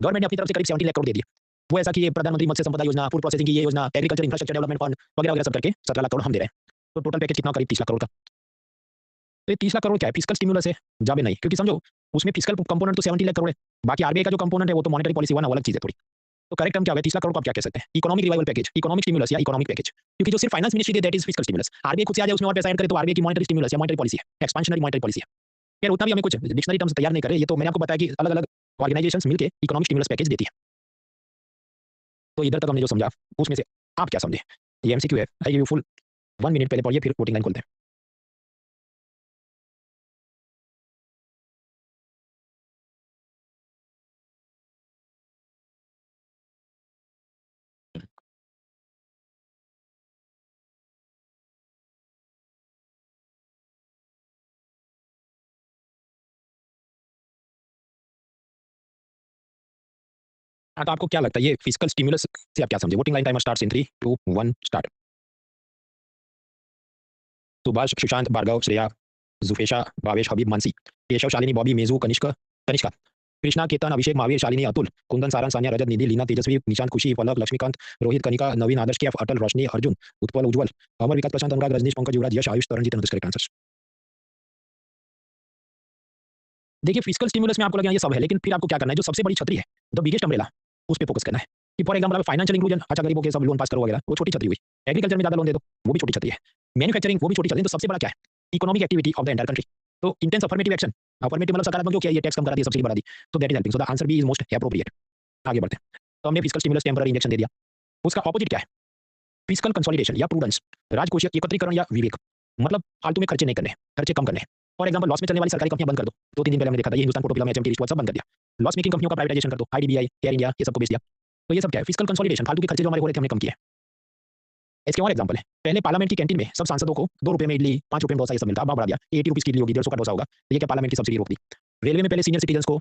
गवर्नमेंट ने अपनी तरफ से करीब 70 लाख करोड़ दे दिए। वो ऐसा कि ये प्रधानमंत्री मत्स्य संपदा योजना, फूड प्रोसेसिंग की ये योजना, एग्रीकल्चर इंफ्रास्ट्रक्चर डेवलपमेंट फंड वगैरह वगैरह सब करके 17 लाख करोड़ हम दे रहे हैं। तो टोटल पैकेज कितना, करीब 30 लाख करोड़ का। तो ये 30 लाख करोड़ क्या है, फिस्कल स्टिमुलस है, जाबे नहीं, क्योंकि समझो उसमें फिस्कल कंपोनेंट तो 70 लाख करोड़ है, बाकी आरबीआई का जो कंपोनेंट है वो तो मॉनेटरी पॉलिसी हुआ ना, वो अलग चीज है थोड़ी। तो करेक्ट टर्म क्या होगा 30 लाख करोड़ को आप क्या कह सकते हैं, economic revival package, economic stimulus या इकोनॉमिक पैकेज, क्योंकि जो सिर्फ finance ministry they that is fiscal stimulus, RBI खुद से आ जाए उसमें और पैसा ऐड करे तो आरबीआई की मॉनेटरी स्टिमुलस या मॉनेटरी पॉलिसी है, एक्सपेंशनरी मॉनेटरी पॉलिसी है। यार उतना भी हमें कुछ डिक्शनरी टर्म्स तैयार नहीं कर रहे, ये तो मैंने आपको बताया कि अलग अलग ऑर्गेनाइजेशंस मिलकर इकोनॉमिक स्टिमुलस पैकेज देती है। तो इधर तक हमने जो समझा उसमें से आप क्या समझे, ये एमसीक्यू है, I give you full 1 minute पहले पढ़िए फिर वोटिंग लाइन खोलते हैं। हाँ तो आपको क्या लगता है ये फिस्कल स्टिमुलस से आप क्या समझे, voting line timer starts in 3 2 1 start. Subhash, Sushant, Bhargav, Shreya, Jufesha, Bhavesh, Habib, Mansi, Keshav, Shalini, Bobby, Meju, Kanishka, Tanishka, Krishna, Ketan, Abhishek, Mahavir, Shalini, Atul, Kundan, Sarang, Sania, Rajat, Nidhi, Leena, Tejaswi, Nishant, Khushi, Palak, Laxmikant, Rohit, Kanika, Naveen, Adarsh, Kef, Atal, Roshni, Arjun, Utpal, Ujjwal, Amar, Vikas, Prashant, Anurag, Rajnish, Pankaj, Yuvraj, Yash, Ayush, Taranjeet, correct answers. देखिए फिस्कल स्टिमुलस में आपको लगे ये सब है, लेकिन फिर आपको क्या करना है, जो सबसे बड़ी छतरी है, द बिगेस्ट अम्ब्रेला, उस पर फोकस करना है। कि फॉर एग्जाम्पल फाइनेंशियल इंक्लूजन, अच्छा गरीबों के सब लोन पास करो वगैरह, वो छोटी छतरी हुई। एग्रीकल्चर में ज्यादा लोन दे दो, वो भी छोटी छतरी है। मैन्युफैक्चरिंग वो भी छोटी छतरी, तो सबसे बड़ा क्या है, economic activity of the entire country. तो इंटेंस अफर्मेटिव एक्शन, अफर्मेटिव मतलब सकारात्मक जो किया, ये टैक्स कम करा दिया, सब्सिडी बढ़ा दी, तो that is helping, so the answer B is most appropriate. आगे बढ़ते हैं, तो हमने फिस्कल स्टिमुलस टेम्पररी इंजेक्शन दे दिया, उसका ऑपोजिट क्या है, फिस्कल कंसोलिडेशन या प्रूडेंस, राजकोषीय एकत्रीकरण या विवेक, मतलब फालतू में खर्चे नहीं करने, खर्चे कम करने। फॉर एग्जाम्पल लॉस में चलने वाली सरकारी कंपनियां बंद कर दो, 2-3 दिन पहले हमने देखा था, ये हिंदुस्तान फोटोफिल्म, एचएमटी, रिश्वत सब बंद कर दिया। लॉस मेकिंग कंपनियों का प्राइवेटाइजेशन कर दो, आईडीबीआई, एयर इंडिया, ये सबको बेच दिया। तो ये सब क्या है, फिस्कल कंसोलिडेशन, फालतू के खर्चे जो हमारे हो रहे थे हमने कम किए। इसके और एग्जाम्पल है, पहले पार्लियामेंट की कैंटीन में सब सांसदों को 2 रुपए में इडली, 5 रुपए में डोसा ये सब मिलता, अब बढ़ा दिया, 80 रुपीज की इडली होगी, 150 का डोसा होगा। तो ये क्या पार्लियामेंट की सब्सिडी रोक दी। रेलवे में पहले सीनियर सिटीजन को,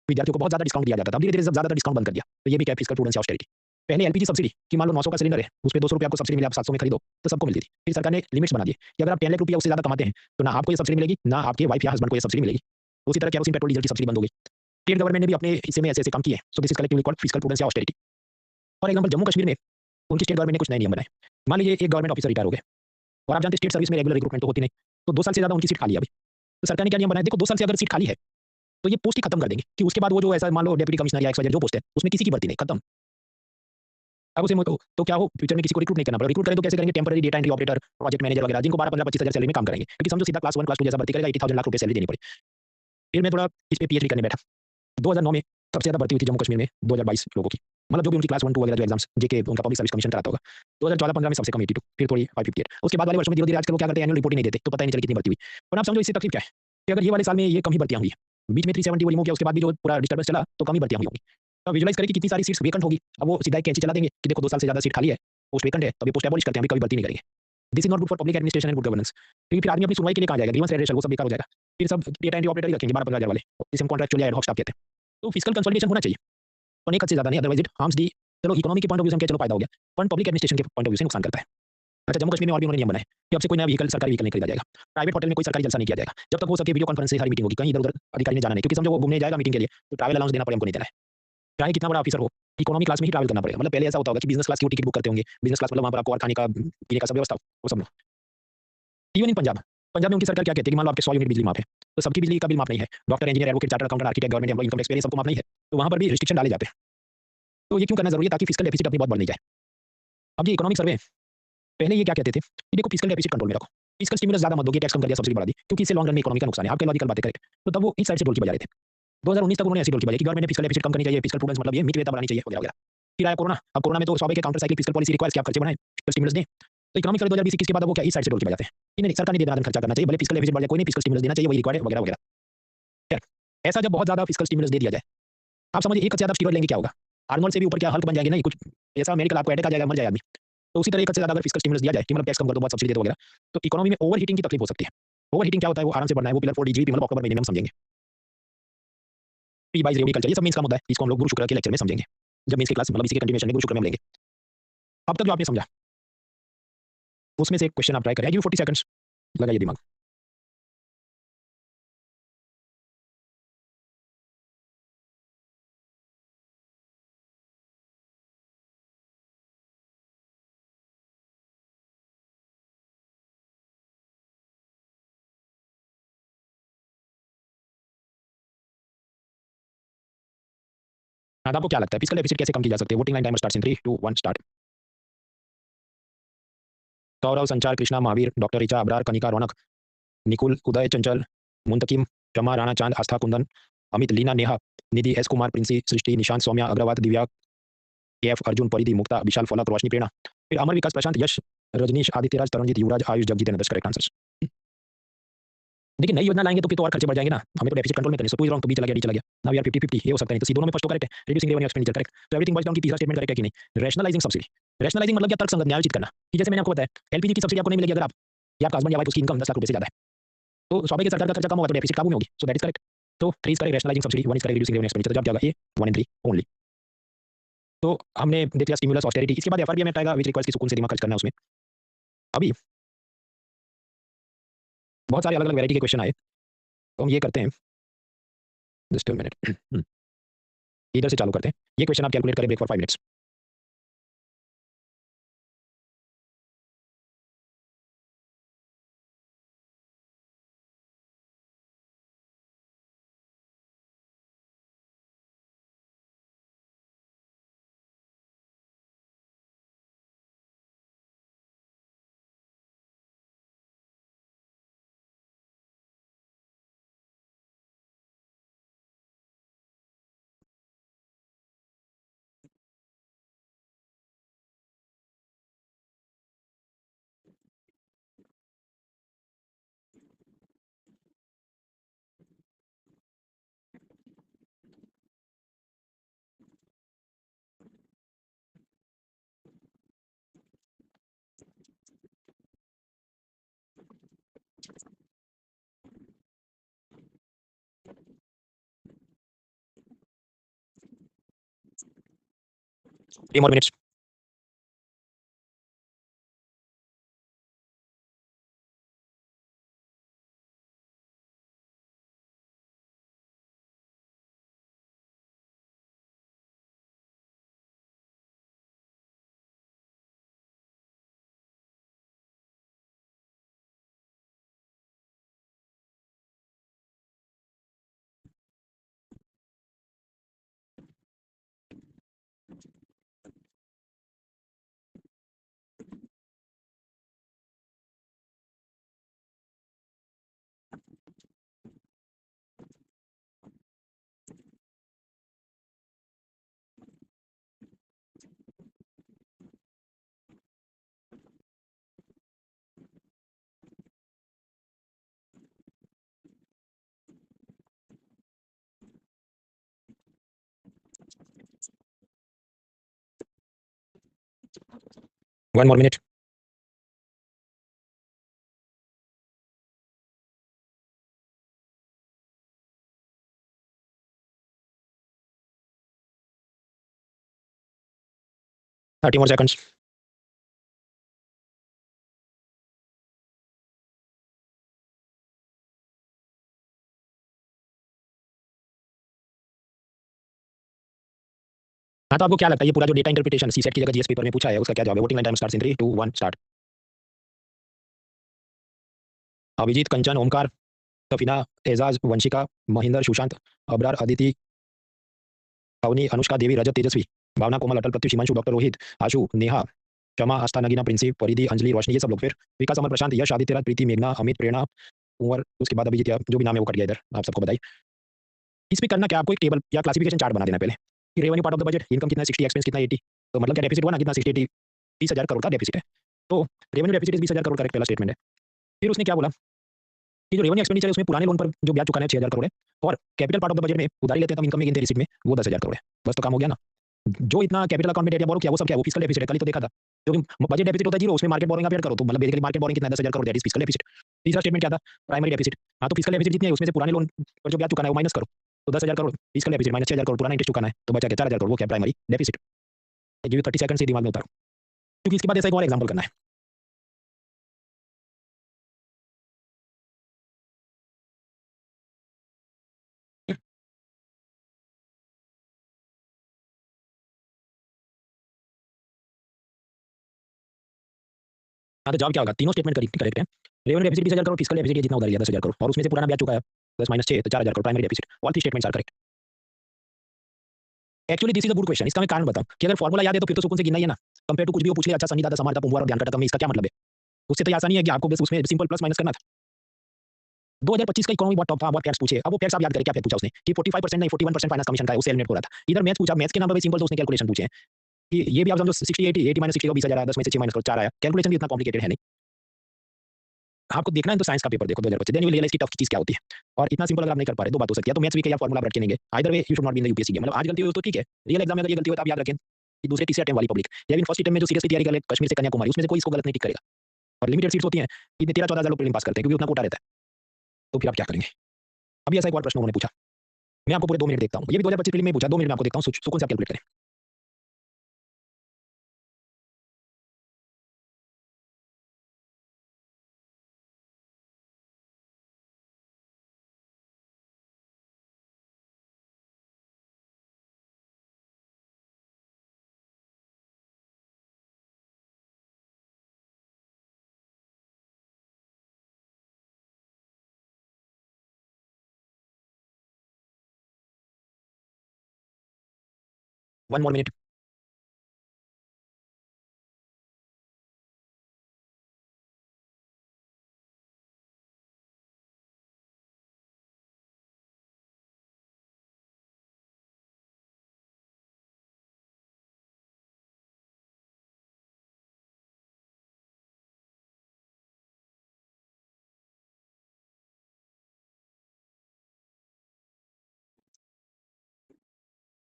विद्यार्थियों को बहुत ज्यादा डिस्काउंट दिया जाता था, अब धीरे धीरे ज्यादा डिस्काउंट बंद कर दिया। तो ये भी क्या फिस्कल प्रूडेंस या ऑस्टेरिटी। पहले एलपीजी सब्सिडी कि मान लो 900 का सिलेंडर है, उस पे 200 रुपए आपको सब्सिडी मिला, आप 700 में खरीदो, तो सबको मिलती थी। फिर सरकार ने लिमिट्स बना दिए कि अगर आप 10 लाख रुपया उससे ज्यादा कमाते हैं तो ना आपको ये सब्सिडी मिलेगी, ना आपके वाइफ या हस्बैंड को ये सब्सिडी मिलेगी। उसी तरह केरोसिन, पेट्रोल, डीजल की सब्सिडी बंद हो गई। स्टेट गवर्नमेंट ने भी अपने हिस्से में ऐसे ऐसे काम किए, so this is collectively called fiscal prudence या austerity. For example Jammu Kashmir में उनकी स्टेट गवर्नमेंट ने कुछ नए नियम बनाए। मान लीजिए एक गवर्नमेंट ऑफिसर रिटायर हो गए, और आप जानते हैं स्टेट सर्विस में रेगुलर रिक्रूटमेंट तो होती नहीं, तो 2 साल से ज्यादा उनकी सीट खाली है अभी। तो सरकार ने क्या नियम बनाया, देखो 2 साल से अगर सीट खाली है तो ये पोस्ट ही खत्म कर देंगे, कि उसके बाद वो जो ऐसा मान लो डेप्यूटी कमिश्नर या एक्स जो पोस्ट है उसमें किसी की भर्ती नहीं, खत्म। अब उसे तो क्या हो, फ्यूचर में किसी को रिक्रूट नहीं करना पड़ेगा, रिक्रूट करें तो कैसे करेंगे, temporary data entry operator, project manager वगैरह, जिनको 12-15-25 हजार सैलरी में काम करेंगे, क्योंकि समझो सीधा क्लास 1 क्लास 2 जैसा भर्ती करेगा, 80,000 लाख रुपए सैलरी देनी पड़े। फिर मैं थोड़ा इस पे पीएचडी करने बैठा, 2009 में सबसे ज्यादा भर्ती हुई थी जम्मू कश्मीर में 2022 लोगों की, मतलब जो भी उनकी क्लास 1 2 वगैरह जो एग्जाम्स जेके उनका पब्लिक सर्विस कमीशन कराता होगा। 2014-15 में सबसे कम 82, फिर थोड़ी 558, उसके बाद वाले वर्षों में धीरे धीरे आजकल वो क्या करते हैं, एनुअल रिपोर्ट ही नहीं देते, तो पता ही नहीं चली कितनी भर्ती हुई। और आप समझो इससे तकलीफ क्या है, कि अगर ये वाले साल में ये कम ही भर्तियां हुई, बीच में 370 वो रिमूव किया, उसके बाद भी जो पूरा डिस्टर्बेंस चला तो कम ही भर्तियां हुई होंगी। तो विजुलाइज करें कि कितनी सारी सीट्स वेकेंट होगी, अब वो सीधा एक कैंची चला देंगे कि देखो 2 साल से ज्यादा सीट खाली है, पोस्ट वेकेंट है, तभी पोस्ट एबॉलिश करते हैं, अभी कभी भर्ती नहीं करेंगे। This is not good for public administration and good governance, क्योंकि फिर आदमी अपनी सुनवाई के लिए कहाँ जाएगा, ग्रीवेंस रेडिएशन वो सब बेकार हो जाएगा, फिर सब डेटा एंट्री ऑपरेटर ही रखेंगे 12-15 हजार वाले, जिसे हम कॉन्ट्रैक्चुअल या एड हॉक स्टाफ कहते हैं। तो फिस्कल कंसोलिडेशन होना चाहिए, और एक हद से ज्यादा नहीं, अदरवाइज इट हार्म्स दी, चलो इकोनॉमी के पॉइंट ऑफ व्यू से हम क्या, चलो फायदा हो गया, पर पब्लिक एडमिनिस्ट्रेशन के पॉइंट ऑफ व्यू से नुकसान करता है। अच्छा जम्मू कश्मीर में और भी उन्होंने नियम बनाए कि अब से कोई नया व्हीकल, सरकारी व्हीकल नहीं खरीदा जाएगा, प्राइवेट होटल में कोई सरकारी जलसा नहीं किया जाएगा, जब तक हो सके वीडियो कॉन्फ्रेंस से सारी मीटिंग होगी, कहीं इधर उधर अधिकारी ने जाना नहीं, क्योंकि समझो वो घूमने जाएगा मीटिंग के लिए तो ट्रैवल अलाउंस देना पड़े, हमको नहीं देना है, चाहे कितना बड़ा ऑफिसर हो, इकोनॉमी क्लास में ही ट्रैवल करना पड़ेगा। मतलब पहले ऐसा होता होगा कि बिजनेस क्लास की टिकट बुक करते होंगे, बिजनेस क्लास मतलब वहां पर आपको और खाने का पीने का सब व्यवस्था वो सब। इवन इन पंजाब, पंजाब में उनकी सरकार क्या कहती है कि मान लो आपके 100 यूनिट बिजली माफ है, तो सबकी बिजली का बिल माफ नहीं है, doctor, engineer, advocate, chartered accountant, architect, government employ, income tax payer सबको माफ नहीं है, तो वहां पर भी रिस्ट्रिक्शन डाले जाते हैं। तो ये क्यों करना जरूरी है, ताकि फिस्कल डेफिसिट अपनी बहुत बढ़ नहीं जाए। अब ये इकोनॉमिक सर्वे पहले ये क्या कहते थे कि देखो फिस्कल डेफिसिट कंट्रोल में रखो, फिस्कल स्टिमुलस ज्यादा मत दो, टैक्स कम कर दिया, सब्सिडी बढ़ा दी, क्योंकि इससे लॉन्ग रन में इकोनॉमी का नुकसान है, आपके लॉजिकल बातें करेक्ट। तो तब वो इस साइड से ढोल की बजा रहे थे। 2019 तक उन्होंने ऐसी ढोल की बजाई कि गवर्नमेंट ने फिस्कल डेफिसिट कम करनी चाहिए, फिस्कल प्रूडेंस मतलब ये मितव्ययता बढ़ानी चाहिए वगैरह वगैरह। फिर आया कोरोना, अब कोरोना में तो स्वाभाविक counter cyclic fiscal policy requires कि आप खर्चे बढ़ाएं, फिस्कल स्टिमुलस दें। तो इकोनॉमिक सर्वे 2020-21 के बाद वो क्या इस साइड से ढोल की बजाते हैं कि नहीं सरकार ने देना खर्चा करना चाहिए, भले फिस्कल डेफिसिट बढ़ जाए कोई नहीं, फिस्कल स्टिमुलस देना चाहिए, वही रिक्वायर्ड है वगैरह वगैरह। खैर, ऐसा जब बहुत ज्यादा फिस्कल स्टिमुलस दे दिया जाए, आप समझिए एक से ज्यादा स्टीरॉइड लेंगे क्या होगा, हार्मोन से भी ऊपर क्या हल्क बन जाएंगे, नहीं कुछ ऐसा मेडिकल आपको अटैक आ जाएगा, मर जाएगा आदमी। तो उसी तरह एक से ज्यादा अगर फिस्कल स्टिमुलस दिया जाए कि मतलब टैक्स कम कर दो, बहुत सब्सिडी दे दो वगैरह, तो इकोनॉमी में ओवर हीटिंग की तकलीफ हो सकती है। ओवर हीटिंग क्या होता है, वो आराम से बढ़ना है, वो पिलर 4 डीजीपी मतलब अक्टूबर महीने में हम समझेंगे। पी बाइज रेडिकल्चर ये सब मींस का मुद्दा है, इसको हम लोग गुरु शुक्र के लेक्चर में समझेंगे, जब मींस की क्लास मतलब इसी के कंटिन्यूएशन में गुरु शुक्र में हम लेंगे। अब तक जो आपने समझा उसमें से एक क्वेश्चन आप ट्राई करें, 40 सेकंड्स लगाइए दिमाग। हाँ, तो आपको क्या लगता है फिजिकल डेफिसिट कैसे कम की जा सकती है? Voting line timer starts in 3 2 1 start. Saurav, Sanchar, Krishna, Mahavir, doctor Richa, Abrar, Kanika, Raunak, Nikul, Uday, Chanchal, Muntakim, Rama, Rana, Chand, Astha, Kundan, Amit, Leena, Neha, Nidhi, S Kumar, Princy, Srishti, Nishant, Saumya, Agarwal, Divya, KF, Arjun, Paridhi, Mukta, Vishal, Falak, Roshni, Prerna, फिर Amar, Vikas, Prashant, Yash, Rajnish, Adityaraj, Taranjeet, Yuvraj, Ayush, Jagjeet and correct answers. देखिए नई योजना लाएंगे तो और खर्चे बढ़ जाएंगे ना, हमें तो डेफिसिट कंट्रोल में करनी है। सो रॉन्ग तो बी चला गया डी चला गया, नाउ वी आर 50-50 ये हो सकता है। तो सी दोनों में फर्स्ट तो करेक्ट है, रिड्यूसिंग रेवेन्यू एक्सपेंडिचर करेक्ट, तो एवरीथिंग बॉइज डाउन की तीसरा स्टेटमेंट करेक्ट है कि नहीं। रैशनलाइजिंग सब्सिडी, रैशनलाइजिंग मतलब क्या, तर्कसंगत न्यायोचित करना, कि जैसे मैंने आपको बताया एलपीजी की सब्सिडी आपको नहीं मिलेगी अगर आप या आपका हस्बैंड या वाइफ उसकी इनकम 10 लाख रुपए से ज्यादा है, तो स्वाभाविक सरकार का खर्चा कम होगा तो डेफिसिट काबू में होगी। So that is correct. तो 3 is correct, rationalising subsidy, 1 is correct, reducing revenue expenditure. जब जाएगा ए 1 एंड 3 ओनली। तो हमने देख लिया स्टिमुलस ऑस्टेरिटी, इसके बाद एफआरबीएम में आएगा विच रिक्वायर्स की सुकून से दिमाग खर्च करना है उसमें। अभी बहुत सारे अलग अलग वैरायटी के क्वेश्चन आए, तो हम ये करते हैं, जस्ट अ मिनट, इधर से चालू करते हैं। ये क्वेश्चन आप कैलकुलेट करें, break for 5 minutes. Three more minutes. One more minute. Thirty more seconds. हाँ, तो आपको क्या लगता है ये पूरा जो डेटा इंटरप्रिटेशन सी सेट की जगह जीएस पेपर में पूछा है उसका क्या जवाब है? Voting line time starts in 3 2 1 start. Abhijeet, Kanchan, Omkar, Safina, Ejaz, Vanshika, Mahendra, Sushant, Abrar, Aditi, Avni, Anushka, Devi, Rajat, Tejaswi, Bhavna, Komal, Atal, Pratyush, Himanshu, doctor Rohit, Ashu, Neha, Kshama, Astha, Nagina, Princy, परिधि, अंजलि, रोशनी, ये सब लोग। फिर विकास, अमर, प्रशांत, यश, आदित्यराज, प्रीति, मेघना, अमित, प्रेरणा, कुंवर, उसके बाद अभिजीत, या जो भी नाम है वो कट गया इधर, आप सबको बताइए। इसमें करना क्या, आपको एक टेबल या क्लासिफिकेशन चार्ट बना देना पहले कि revenue part of the budget, income कितना 60, एक्सपेंस कितना 80, तो मतलब क्या डेफिसिट हुआ ना, कितना 60 80, 20,000 करोड़ का डेफिसिट है। तो रेवेन्यू डेफिसिट 20,000 करोड़, करेक्ट पहला स्टेटमेंट है। फिर उसने क्या बोला कि जो रेवेन्यू एक्सपेंडिचर है उसमें पुराने लोन पर जो ब्याज चुकाना है 6,000 करोड़ है, और capital part of the budget में उधारी लेते हैं तब इनकम में गिनते रिसिप्ट में वो 10,000 करोड़ है। बस तो काम हो गया ना। जो इतना कैपिटल अकाउंट में डेट या बोरो किया वो सब क्या, वो फिस्कल डेफिसिट है, कल ही तो देखा था। क्योंकि बजट डेफिसिट होता है जीरो, उसमें मार्केट बोरिंग आप ऐड करो तो मतलब बेसिकली मार्केट बोरिंग कितना है 10,000 crore, that is fiscal deficit. तीसरा स्टेटमेंट क्या था, प्राइमरी डेफिसिट। हाँ, तो फिस्कल डेफिसिट जितनी है उसमें से पुराने लोन पर जो ब्याज चुकाना है वो माइनस करो, तो 10,000 crore fiscal deficit minus 6,000 crore पुराना इंटरेस्ट चुकाना है, तो बचा क्या 4,000 करोड़, वो क्या primary deficit. Give you 30 second से दिमाग में उतारो, क्योंकि इसके बाद ऐसा एक और एग्जांपल करना है। हाँ, तो जवाब क्या होगा, तीनों स्टेटमेंट करेक्ट है। Revenue deficit 20,000 crore, fiscal deficit जितना उधार लिया 10,000 करोड़, और उसमें से पुराना ब्याज चुका है 10 माइनस 6 तो 4,000 crore primary deficit. All three statements are correct. Actually this is a good question. इसका मैं कारण बताऊं कि अगर फॉर्मूला याद है तो फिर तो सुकून से गिनना ही है ना। कंपेयर टू कुछ भी वो पूछ ले, अच्छा संधि दाता समानता पुंगवार और ध्यान कटा, तो इसका क्या मतलब है? उससे तो ये आसानी है कि आपको बस उसमें सिंपल प्लस माइनस करना था। 2025 का इकोनॉमी बहुत टॉप था, बहुत फैक्ट्स पूछे। अब वो फैक्ट्स आप याद करें क्या पूछा उसने कि 45% नहीं 41% फाइनेंस कमीशन का है, उससे एलिमिनेट हो रहा था। इधर मैथ्स पूछा, मैथ्स के नाम पर सिंपल तो उसने कैलकुलेशन पूछे हैं कि ये भी आप समझो 60 80 80 माइनस 60 का 20,000 आया, 10 में से 6 माइनस करो 4 आया। कैलकुलेशन भी इतना कॉम्प्लिकेटेड है नहीं। आपको देखना है तो साइंस का पेपर देखो 2025, देन यू रियलाइज की टफ चीज क्या होती है। और इतना सिंपल अगर आप नहीं कर पा रहे, दो बात हो सकती है, तो मैथ्स वीक है या फॉर्मूला आप रट के नहीं गए। Either way you should not be in the UPSC game. मतलब आज गलती हुई तो ठीक है, रियल एग्जाम में अगर ये गलती हो तो आप याद रखें कि दूसरे तीसरे अटेम्प्ट वाली पब्लिक या फिर फर्स्ट अटेम्प्ट में जो सीरियसली तैयारी कर ले कश्मीर से कन्याकुमारी, उसमें से कोई इसको गलत नहीं टिक करेगा। और लिमिटेड सीट्स होती हैं, इतने 13-14 हज़ार लोग प्रीलिम पास करते हैं क्योंकि उतना कोटा रहता है। तो फिर आप क्या करेंगे? अभी ऐसा एक और प्रश्न उन्होंने पूछा, मैं आपको पूरे 2 मिनट देखता हूँ। ये भी 2025 प्रीलिम में पूछा, 2 मिनट में आपको देखता हूँ, सुकून से आप कैलकुलेट करें। One more minute.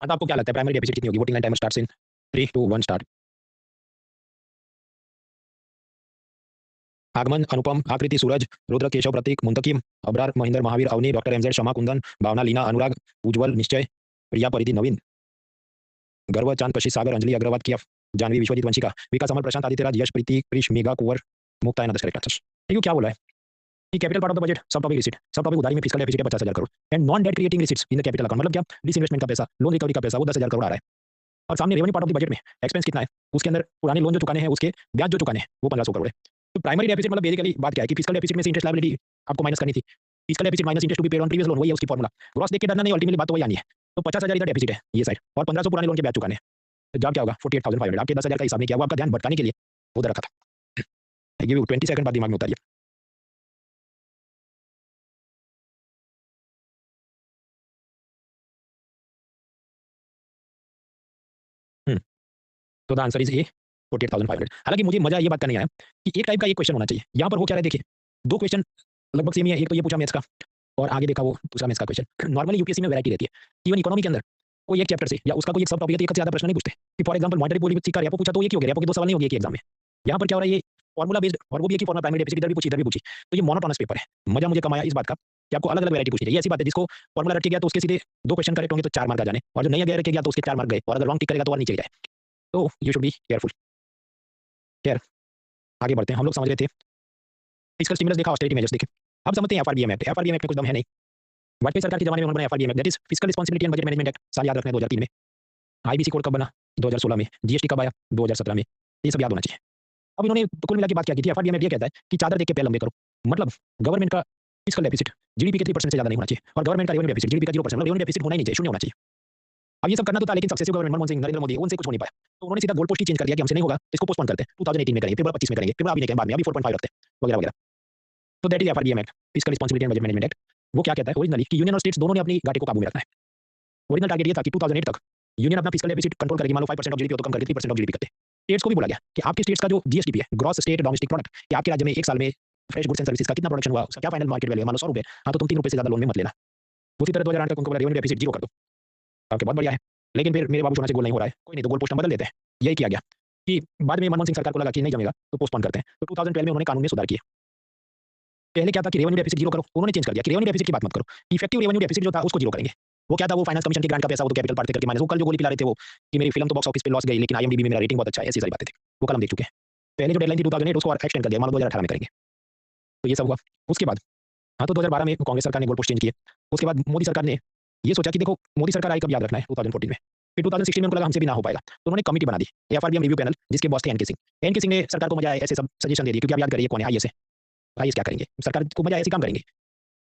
हाँ, तो आपको क्या लगता है प्राइमरी डेफिसिट कितनी होगी? Voting line timer starts in 3 2 1 start. आगमन, अनुपम, आकृति, सूरज, रुद्र, केशव, प्रतीक, मुंतकिम, अबरार, महेंद्र, महावीर, अवनी, डॉक्टर एमजेड, शमा, कुंदन, भावना, लीना, अनुराग, उज्जवल, निश्चय, प्रिया, परिधि, नवीन, गर्व, चांद, कशिश, सागर, अंजलि, अग्रवाल, किया, जानवी, विश्वजीत, वंशिका, विकास, अमल, प्रशांत, आदित्यराज, यश, प्रीति, कृष, मेघा, कुंवर, मुक्ता एंड अदर्स करेक्ट आंसर्स। देखिए क्या बोला है कि capital part of the budget सब टॉपिक रिसीट, सब टॉपिक उधारी में फिस्कल डेफिसिट है 50,000 crore and non debt creating receipts in the capital account, मतलब क्या? डिसइन्वेस्टमेंट का पैसा, लोन रिकवरी का पैसा, वो 10,000 करोड़ आ रहा है। और सामने revenue part of the budget में एक्सपेंस कितना है, उसके अंदर पुराने लोन जो चुकाने हैं उसके ब्याज जो चुकाने हैं वो 1500 करोड़ है। तो प्राइमरी डेफिसिट मतलब बेसिकली बात क्या है कि फिस्कल डेफिसिट में से इंटरेस्ट लायबिलिटी आपको माइनस करनी थी। Fiscal deficit minus interest to be paid on previous loan, वही है उसकी फॉर्मूला। ग्रॉस देख के डरना नहीं, अल्टीमेटली बात तो वही आनी है। तो 50,000 इधर डेफिसिट है ये साइड और 1500 पुराने लोन के ब्याज चुकाने हैं। तो जवाब क्या होगा? 48,500। आपके 10,000 का हिसाब नहीं किया, वो आपका ध्यान भटकाने के लिए उधर रखा था। ये 20 सेकंड बाद दिमाग में उतारिए। हम्म, तो द आंसर इज ए 48,500। हालांकि मुझे मजा ये बात का नहीं आया कि एक टाइप का एक क्वेश्चन होना चाहिए। यहाँ पर हो क्या रहा है देखिए, दो क्वेश्चन लगभग सेम ही है। एक तो ये पूछा मैथ्स का और आगे देखा वो दूसरा मैथ्स का क्वेश्चन। नॉर्मली यूपीएससी में वैरायटी रहती है, इवन इकोनॉमी के अंदर कोई एक चैप्टर से या उसका कोई एक सब टॉपिक है तो एक से ज्यादा प्रश्न नहीं पूछते कि फॉर एग्जांपल मॉनेटरी पॉलिसी का रेपो पूछा तो ये क्यों हो गया? रेपो के दो सवाल नहीं हो गए एक एग्जाम में। यहाँ पर क्या हो रहा है, ये फॉर्मूला बेस्ड और वो भी एक ही फॉर्मूला प्राइमरी डेफिसिट इधर भी पूछी इधर भी पूछी। तो ये मोनोटोनस पेपर है। मजा मुझे कमाया इस बात का कि आपको अलग अलग वैरायटी पूछनी है। ये ऐसी बात है जिसको फॉर्मूला रट के गया तो उसके सीधे दो क्वेश्चन करेक्ट होंगे तो 4 मार्क आ जाने, और जो नहीं गया रखे गया तो उसके 4 मार्क गए, और अगर रॉन्ग टिक करेगा तो और नीचे जाए। तो यू शुड बी केयरफुल। खैर आगे बढ़ते हैं। हम लोग समझ रहे थे फिस्कल स्टिमुलस देखा, ऑस्टेरिटी मेजर्स देखे। अब समझते हैं एफआरबीएम एक्ट। एफआरबीएम एक्ट में कुछ दम है नहीं। वाजपेयी सरकार के जमाने में उन्होंने बनाया FRBM act, that is fiscal responsibility and budget management act. साल याद रखना है 2003 में। आईबीसी कोड कब बना? 2016 में। जीएसटी कब आया? 2017 में। ये सब याद होना चाहिए। अब इन्होंने तो कुल मिला के बात क्या की थी? एफआरबीएम एक्ट ये कहता है कि चादर देख के पैर लंबे करो। मतलब गवर्नमेंट का फिस्कल डेफिसिट जीडीपी के 3% से ज्यादा नहीं होना चाहिए, और गवर्नमेंट का रेवेन्यू डेफिसिट जीडीपी का 0%, मतलब रेवेन्यू डेफिसिट होना ही नहीं चाहिए, शून्य होना चाहिए। अब ये सब करना तो था, लेकिन सक्सेसिव गवर्नमेंट मनमोहन सिंह, नरेंद्र मोदी, उनसे कुछ हो नहीं पाया। तो उन्होंने सीधा गोल पोस्ट ही चेंज कर दिया कि हमसे नहीं होगा, इसको पोस्टपोन करते हैं, 2018 में करेंगे, फिर 25 में करेंगे, फिर अभी नहीं करेंगे, बाद में अभी 4.5 रखते हैं, वगैरह वगैरह। तो that is FRBM act, fiscal responsibility and budget management act. वो क्या कहता है ओरिजिनली कि यूनियन और स्टेट्स दोनों ने अपनी घाटे को काबू में रखना है। ओरिजिनल टारगेट ये था कि 2008 तक यूनियन अपना फिस्कल डेफिसिट कंट्रोल करेगी। मान लो 5% ऑफ जीडीपी हो तो कम करके 3% ऑफ जीडीपी करते। स्टेट्स को भी बोला गया कि आपके स्टेट्स का जो जीएसडीपी है, ग्रॉस स्टेट डोमेस्टिक प्रोडक्ट, कि आपके राज्य में एक साल में फ्रेश गुड्स एंड सर्विसेज का कितना प्रोडक्शन हुआ, उसका क्या फाइनल मार्केट वैल्यू है, मान लो 100 रुपए, हाँ तो तुम 3 रुपए से ज्यादा लोन में मत लेना। उसी तरह 2008 तक उनको बोला रेवेन्यू डेफिसिट जीरो कर दो। आपके बहुत बढ़िया है, लेकिन फिर मेरे बाबू सोना से गोल नहीं हो रहा है, कोई नहीं तो गोल पोस्ट हम बदल देते हैं। यही किया गया कि बाद में मनमोहन सिंह सरकार को लगा कि नहीं जमेगा तो पोस्टपोन करते हैं। तो 2012 में उन्होंने कानून में सुधार किए। पहले क्या था कि रेवेन्यू डेफिसिट जीरो करो, उन्होंने चेंज कर दिया कि रेवेन्यू डेफिसिट की बात मत करो, इफेक्टिव रेवेन्यू डेफिसिट जो था उसको जीरो करेंगे। वो क्या था? वो फाइनेंस कमीशन के ग्रांट का पैसा, वो तो कैपिटल पार्ट से करके माइनस। वो कल जो गोली पिला रहे थे वो कि मेरी फिल्म तो बॉक्स ऑफिस पे लॉस गई लेकिन आईएमडीबी में मेरा रेटिंग बहुत अच्छा है, ऐसी सारी बातें थी। वो कल हम देख चुके हैं। पहले जो डेडलाइन थी 2008 उसको और एक्सटेंड कर दिया, मान लो 2018 में करेंगे। तो ये सब हुआ। उसके बाद हाँ तो 2012 में कांग्रेस सरकार ने गोल पोस्ट चेंज किए। उसके बाद मोदी सरकार ने ये सोचा कि देखो मोदी सरकार आई कब याद रखना है, 2014 में। फिर 2016 में उनको लगा हमसे भी ना हो पाएगा, तो उन्होंने कमेटी बना दी, एफआरबीएम रिव्यू पैनल, जिसके बॉस थे एनके सिंह। एनके सिंह ने सरकार को मजा आया ऐसे सब सजेशन दे दिए, क्योंकि आप याद करिए कौन है आईएस है। आईएस क्या करेंगे? सरकार को मजा आया ऐसे काम करेंगे,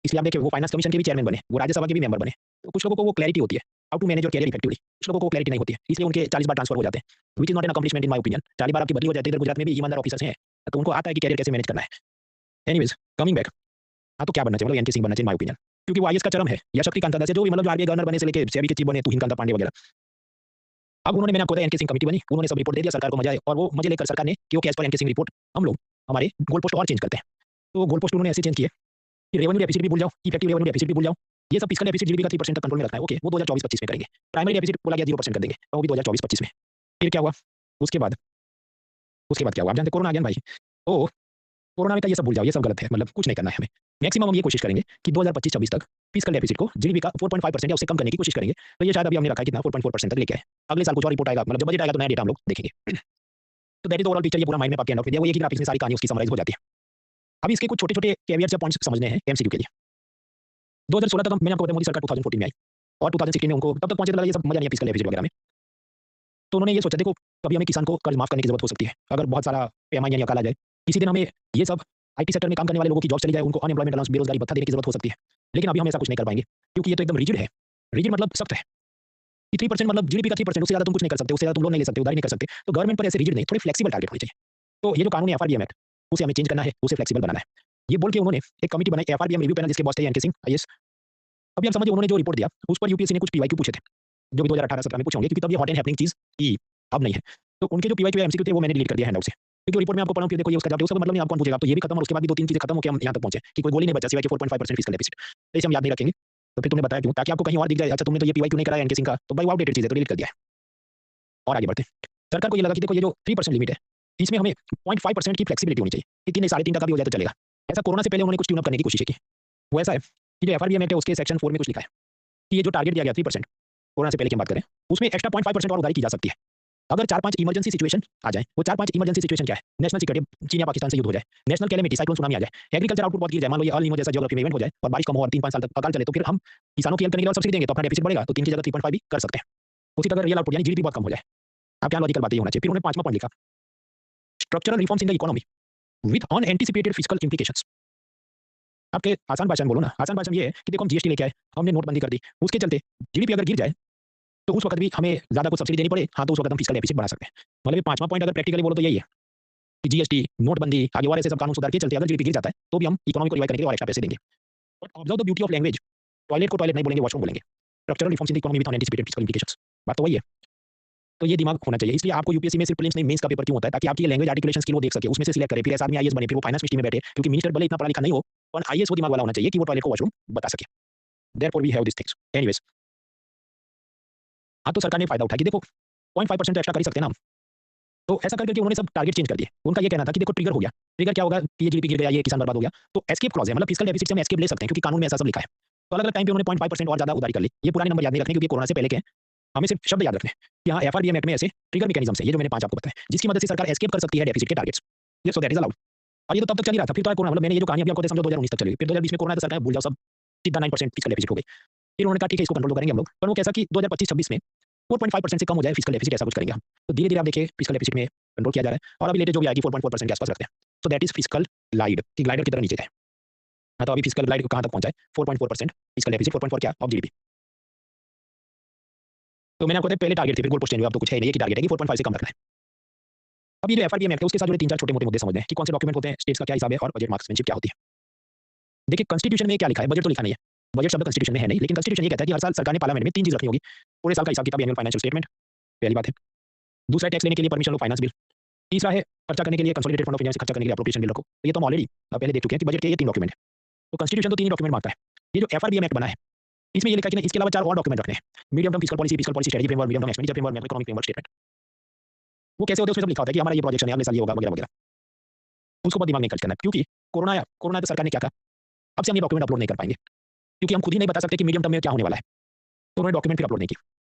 इसलिए आप देखिए वो फाइनेंस कमीशन के भी चेयरमैन बने, वो राज्यसभा के भी मेंबर बने। तो कुछ लोगों को वो क्लैरिटी होती है how to manage your career effectively. कुछ लोगों को क्लैरिटी नहीं होती है, इसलिए उनके 40 बार ट्रांसफर हो जाते हैं, which is not an accomplishment in my opinion. 40 बार आपकी बदली हो जाती है। इधर गुजरात में भी ईमानदार ऑफिसर्स हैं, तो उनको आता है कि कैरियर कैसे मैनेज करना है। एनीवेज, कमिंग बैक, हाँ तो क्या बनना चाहिए, मतलब एनके सिंह बनना चाहिए माय ओपिनियन, क्योंकि वो आईएएस का चरम है, या शक्तिकांत दास है जो भी मतलब आरबीआई गवर्नर बने से लेके सेबी के चीफ बने, तुहिन कांता पांडे वगैरह। अब उन्होंने, मैंने आपको बताया एनके सिंह कमेटी बनी, उन्होंने सब रिपोर्ट दे दिया, सरकार को मजा आए, और वो मजे लेकर सरकार ने कि okay as per NK Singh report हम लोग हमारे गोल पोस्ट और चेंज करते हैं। तो गोल पोस्ट उन्होंने ऐसे चेंज किए कि रेवेन्यू डेफिसिट भी भूल जाओ, इफेक्टिव रेवेन्यू डेफिसिट भी भूल जाओ, ये सब फिस्कल डेफिसिट जीडीपी का 3% तक कंट्रोल में रखना है। ओके, वो 2024-25 में करेंगे। प्राइमरी डेफिसिट बोला गया 0% कर देंगे, तो वो भी 2024-25 में। फिर क्या हुआ उसके बाद, क्या हुआ आप जानते, कोरोना आ गया ना भाई। तो कोरोना में का ये सब भूल जाओ, ये सब गलत है, मतलब कुछ नहीं करना है हमें। मैक्सिमम हम ये कोशिश करेंगे कि 2025-26 तक फिस्कल डेफिसिट को जीडीपी का 4.5% या उससे कम करने की कोशिश करेंगे। तो ये शायद अभी हमने रखा है कितना, 4.4% तक लेके आए। अगले साल कुछ और रिपोर्ट आएगा, मतलब जब बजट आएगा तो नया डेटा हम लोग देखेंगे। तो दैट इज ओवरऑल पिक्चर, ये पूरा माइंड में आपके एंड आउट कर दिया। वो ये कि ग्राफिक्स में सारी कहानी उसकी समराइज हो जाती है। अभी इसके कुछ छोटे-छोटे कैवियट्स या पॉइंट्स समझने हैं एमसीक्यू के लिए। 2016 तक मैंने आपको बताया मोदी सरकार 2014 में आई, और 2016 में उनको तब तक पहुंचे तो लगा ये सब मजा नहीं है फिस्कल डेफिसिट वगैरह में। तो उन्होंने ये सोचा, देखो कभी हमें किसान को कर्ज माफ करने की जरूरत हो सकती है, अगर बहुत सारा पैमाना या काला जाए, किसी दिन हमें ये सब आईटी सेक्टर में काम करने वाले लोगों की जॉब चली जाए, उनको अनएम्प्लॉयमेंट अलाउंस, बेरोजगारी भत्ता देने की जरूरत हो सकती है। लेकिन अभी हम ऐसा कुछ नहीं कर पाएंगे, क्योंकि ये तो एकदम रिजिड है। रिजिड मतलब सख्त है कि 3% मतलब जीडीपी का 3%, उससे ज्यादा तुम कुछ नहीं कर सकते, उससे ज्यादा तुम लोन नहीं ले सकते, उधारी नहीं कर सकते। तो गवर्नमेंट पर ऐसे रिजिड नहीं, थोड़े फ्लेक्सिबल टारगेट होने चाहिए। तो ये जो कानून है एफआरबीएम एक्ट, उसे हमें चेंज करना है, उसे फ्लेक्सिबल बनाना है। ये बोल के उन्होंने एक कमिटी बनाई, एफआरबीएम रिव्यू पैनल, जिसके बॉस थे एनके सिंह आईएएस। अभी आप समझिए, उन्होंने जो रिपोर्ट दिया उस पर यूपीएससी ने कुछ पीवाईक्यू पूछे थे, जो भी 2018-17 में पूछे होंगे, क्योंकि तब ये हॉट एंड हैपनिंग चीज थी, अब नहीं है। तो उनके जो पीवाईक्यू एमसीक्यू थे वो मैंने डिलीट कर दिया हैंडआउट से, क्योंकि रिपोर्ट में आपको पढ़ा हूं कि देखो ये उसका जवाब दे, उसका मतलब नहीं, आपको कौन पूछेगा। तो ये भी खत्म, और उसके बाद भी 2-3 चीजें खत्म होकर हम यहां तक पहुंचे कि कोई गोल ही नहीं बचा सिवाय कि 4.5% फिस्कल डेफिसिट। तो इसे हम याद नहीं रखेंगे। तो फिर तुमने बताया क्यों, ताकि आपको कहीं और दिख जाए, अच्छा तुमने तो ये पीवाईक्यू नहीं कराया एनके सिंह का, तो भाई वो आउटडेटेड चीज है, तो डिलीट कर दिया है। और आगे बढ़ते हैं। सरकार को ये लगा कि देखो ये जो 3% लिमिट है, इसमें हमें 0.5% की फ्लेक्सिबिलिटी होनी चाहिए कि 3 नहीं 3.5 का भी हो जाए तो चलेगा। ऐसा कोरोना से पहले उन्होंने कुछ ट्यून अप करने की कोशिश की। वो ऐसा है कि जो एफआरबीएम एक्ट है उसके सेक्शन 4 में कुछ लिखा है कि ये जो टारगेट दिया गया 3%, कोरोना से पहले की हम बात करें, उसमें एक्स्ट्रा 0.5% और उधारी की जा सकती है। अगर 4-5 इमरजेंसी सिचुएशन आ जाए। वो 4-5 इमरजेंसी सिचुएशन क्या है, नेशनल सिक्योरिटी, चीन या पाकिस्तान से युद्ध हो जाए, नेशनल कैलेमिटी, साइक्लोन सुनामी आ जाए, एग्रीकल्चर आउटपुट बहुत गिर जाए, मान लो ये अल नीनो जैसा ज्योग्राफी में इवेंट हो जाए और बारिश कम हो और 3-5 साल तक अकाल चले, तो फिर हम किसानों की हेल्प करने के लिए सब्सिडी देंगे, तो अपना डेफिसिट बढ़ेगा, तो 3 की जगह 3.5 भी कर सकते हैं। उसी तरह रियल आउटपुट यानी जीडीपी बहुत कम हो जाए, आप क्या लॉजिकल बात ये होना चाहिए। फिर उन्होंने 5वां पॉइंट लिखा, structural reforms in the economy with unanticipated fiscal implications. आपके आसान भाषा में बोलो ना, आसान भाषा में ये है कि देखो हम जीएसटी लेके आए, हमने नोटबंदी कर दी, उसके चलते जीडीपी अगर गिर जाए तो उस वक्त भी हमें ज्यादा कुछ सब्सिडी देनी पड़े, हाँ तो उस वक्त हम फिस्कल डेफिसिट बढ़ा सकते हैं। मतलब ये 5वां पॉइंट अगर प्रैक्टिकली बोलो तो यही है कि जीएसटी, नोटबंदी, आगे और ऐसे सब कानून सुधार के चलते अगर जीडीपी गिर जाता है तो भी हम इकोनॉमी को रिवाइव करने के लिए और एक्स्ट्रा पैसे देंगे। But observe the beauty of language, toilet को टॉयलेट नहीं बोलेंगे, वॉशरूम बोलेंगे। Structural reforms in the economy with unanticipated fiscal implications, बात तो वही है। तो ये दिमाग होना चाहिए, इसलिए आपको यूपीएससी में सिर्फ प्रीलिम्स नहीं मेंस का पेपर क्यों होता है, ताकि आपकी लैंग्वेज आर्टिकुलेशन स्किल वो देख सके, उसमें से सिलेक्ट करे, फिर ऐसा आदमी आईएएस बने, फिर वो फाइनेंस मिनिस्ट्री में बैठे, क्योंकि मिनिस्टर भले इतना पढ़ा लिखा नहीं हो, पर आईएएस वो दिमाग वाला होना चाहिए कि वो टॉयलेट को वॉशरूम बता सके। Therefore we have this things. Anyways, हाँ तो सरकार ने फायदा उठाया कि देखो 0.5% एक्स्ट्रा कर ही सकते हैं ना हम। तो ऐसा करके उन्होंने सब टारगेट चेंज कर दिए। उनका ये कहना था कि देखो ट्रिगर हो गया, ट्रिगर क्या होगा कि ये जीडीपी गिर गया, ये किसान बर्बाद हो गया, तो एस्केप क्लॉज है, मतलब फिस्कल डेफिसिट से हम एस्केप ले सकते हैं, क्योंकि कानून में ऐसा सब लिखा है। तो अलग अलग टाइम पे उन्होंने 0.5% और ज्यादा उधारी कर ली। ये पुराने नंबर याद नहीं रखने, क्योंकि कोरोना से पहले के हैं, हमें सिर्फ शब्द याद रखने हैं कि हाँ एफआरबीएम एक्ट में ऐसे ट्रिगर मैकेनिज्म है, ये जो मैंने 5 आपको बताया, जिसकी मदद से सरकार एस्केप कर सकती है डेफिसिट के टारगेट्स। ये सो दैट इज अलाउड। और ये तो तब तक चल ही रहा था, फिर तो कोरोना, मतलब मैंने ये जो कहानी अभी आपको समझो 2019 तक चली, फिर 2020 में कोरोना तो सरकार भूल जाओ सब, सीधा 9% फिस्कल डेफिसिट हो गई। फिर उन्होंने कहा ठीक है इसको कंट्रोल करेंगे हम लोग, पर वो कैसा कि 2025-26 में 4.5% से कम हो जाए फिस्कल डेफिसिट, ऐसा कुछ करेंगे हम। तो धीरे धीरे आप देखिए फिस्कल डेफिसिट में कंट्रोल किया जा रहा है, और अभी लेटेस्ट जो भी आएगी 4.4% के आसपास रखते हैं। So that is fiscal glide, कि ग्लाइडर की तरह नीचे जाए। हाँ तो अभी फिस्कल ग्लाइड कहाँ तक पहुंचा है, 4.4% फिस्कल डेफिसिट, 4.4 क्या ऑफ जीडीपी। तो मैंने आपको बताया पहले टारगेट थे, फिर गोल पोस्ट चेंज हुआ, अब तो कुछ है नहीं, एक ही टारगेट है कि 4.5 से कम रखना है। अब ये जो एफआरबीएम एक्ट है उसके साथ जुड़े 3-4 छोटे-मोटे मुद्दे समझते हैं कि कौन से डॉक्यूमेंट होते हैं, स्टेट्स का क्या हिसाब है, और बजट मार्क्समैनशिप क्या होती है। देखिए कॉन्स्टिट्यूशन में क्या लिखा है, बजट तो लिखा नहीं है, बजट शब्द कॉन्स्टिट्यूशन में है नहीं, लेकिन कॉन्स्टिट्यूशन ये कहता है कि हर साल सरकार ने पार्लियामेंट में 3 चीज रखनी होगी। पूरे साल का हिसाब किताब, एनुअल फाइनेंशियल स्टेटमेंट, पहली बात है। दूसरा टैक्स लेने के लिए परमिशन लो, फाइनेंस बिल। तीसरा है खर्चा करने के लिए कंसोलिडेटेड फंड ऑफ इंडिया से खर्चा करने के लिए एप्रोप्रिएशन बिल रखो। तो ये तो हम ऑलरेडी पहले देख चुके हैं कि बजट के ये 3 डॉक्यूमेंट है। तो कॉन्स्टिट्यूशन तो 3 ही डॉक्यूमेंट मांगता है। ये जो एफआरबीएम एक्ट बना है इसमें ये लिखा है कि इसके अलावा 4 और डॉक्यूमेंट रखने हैं, medium term fiscal policy, strategy framework, medium term expenditure framework, macro economic framework statement. वो कैसे होते हैं उसमें सब लिखा होता है कि हमारा ये प्रोजेक्शन है, अगले साल ये होगा वगैरह वगैरह। उसको बहुत दिमाग नहीं खर्च करना है, क्योंकि कोरोना आया, कोरोना तो सरकार ने क्या कहा, अब से हम ये डॉक्यूमेंट अपलोड नहीं कर पाएंगे, क्योंकि हम खुद ही नहीं बता सकते कि मीडियम टर्म में क्या होने वाला है। तो उन्होंने डॉक्यूमेंट फिर अपलोड नहीं किया।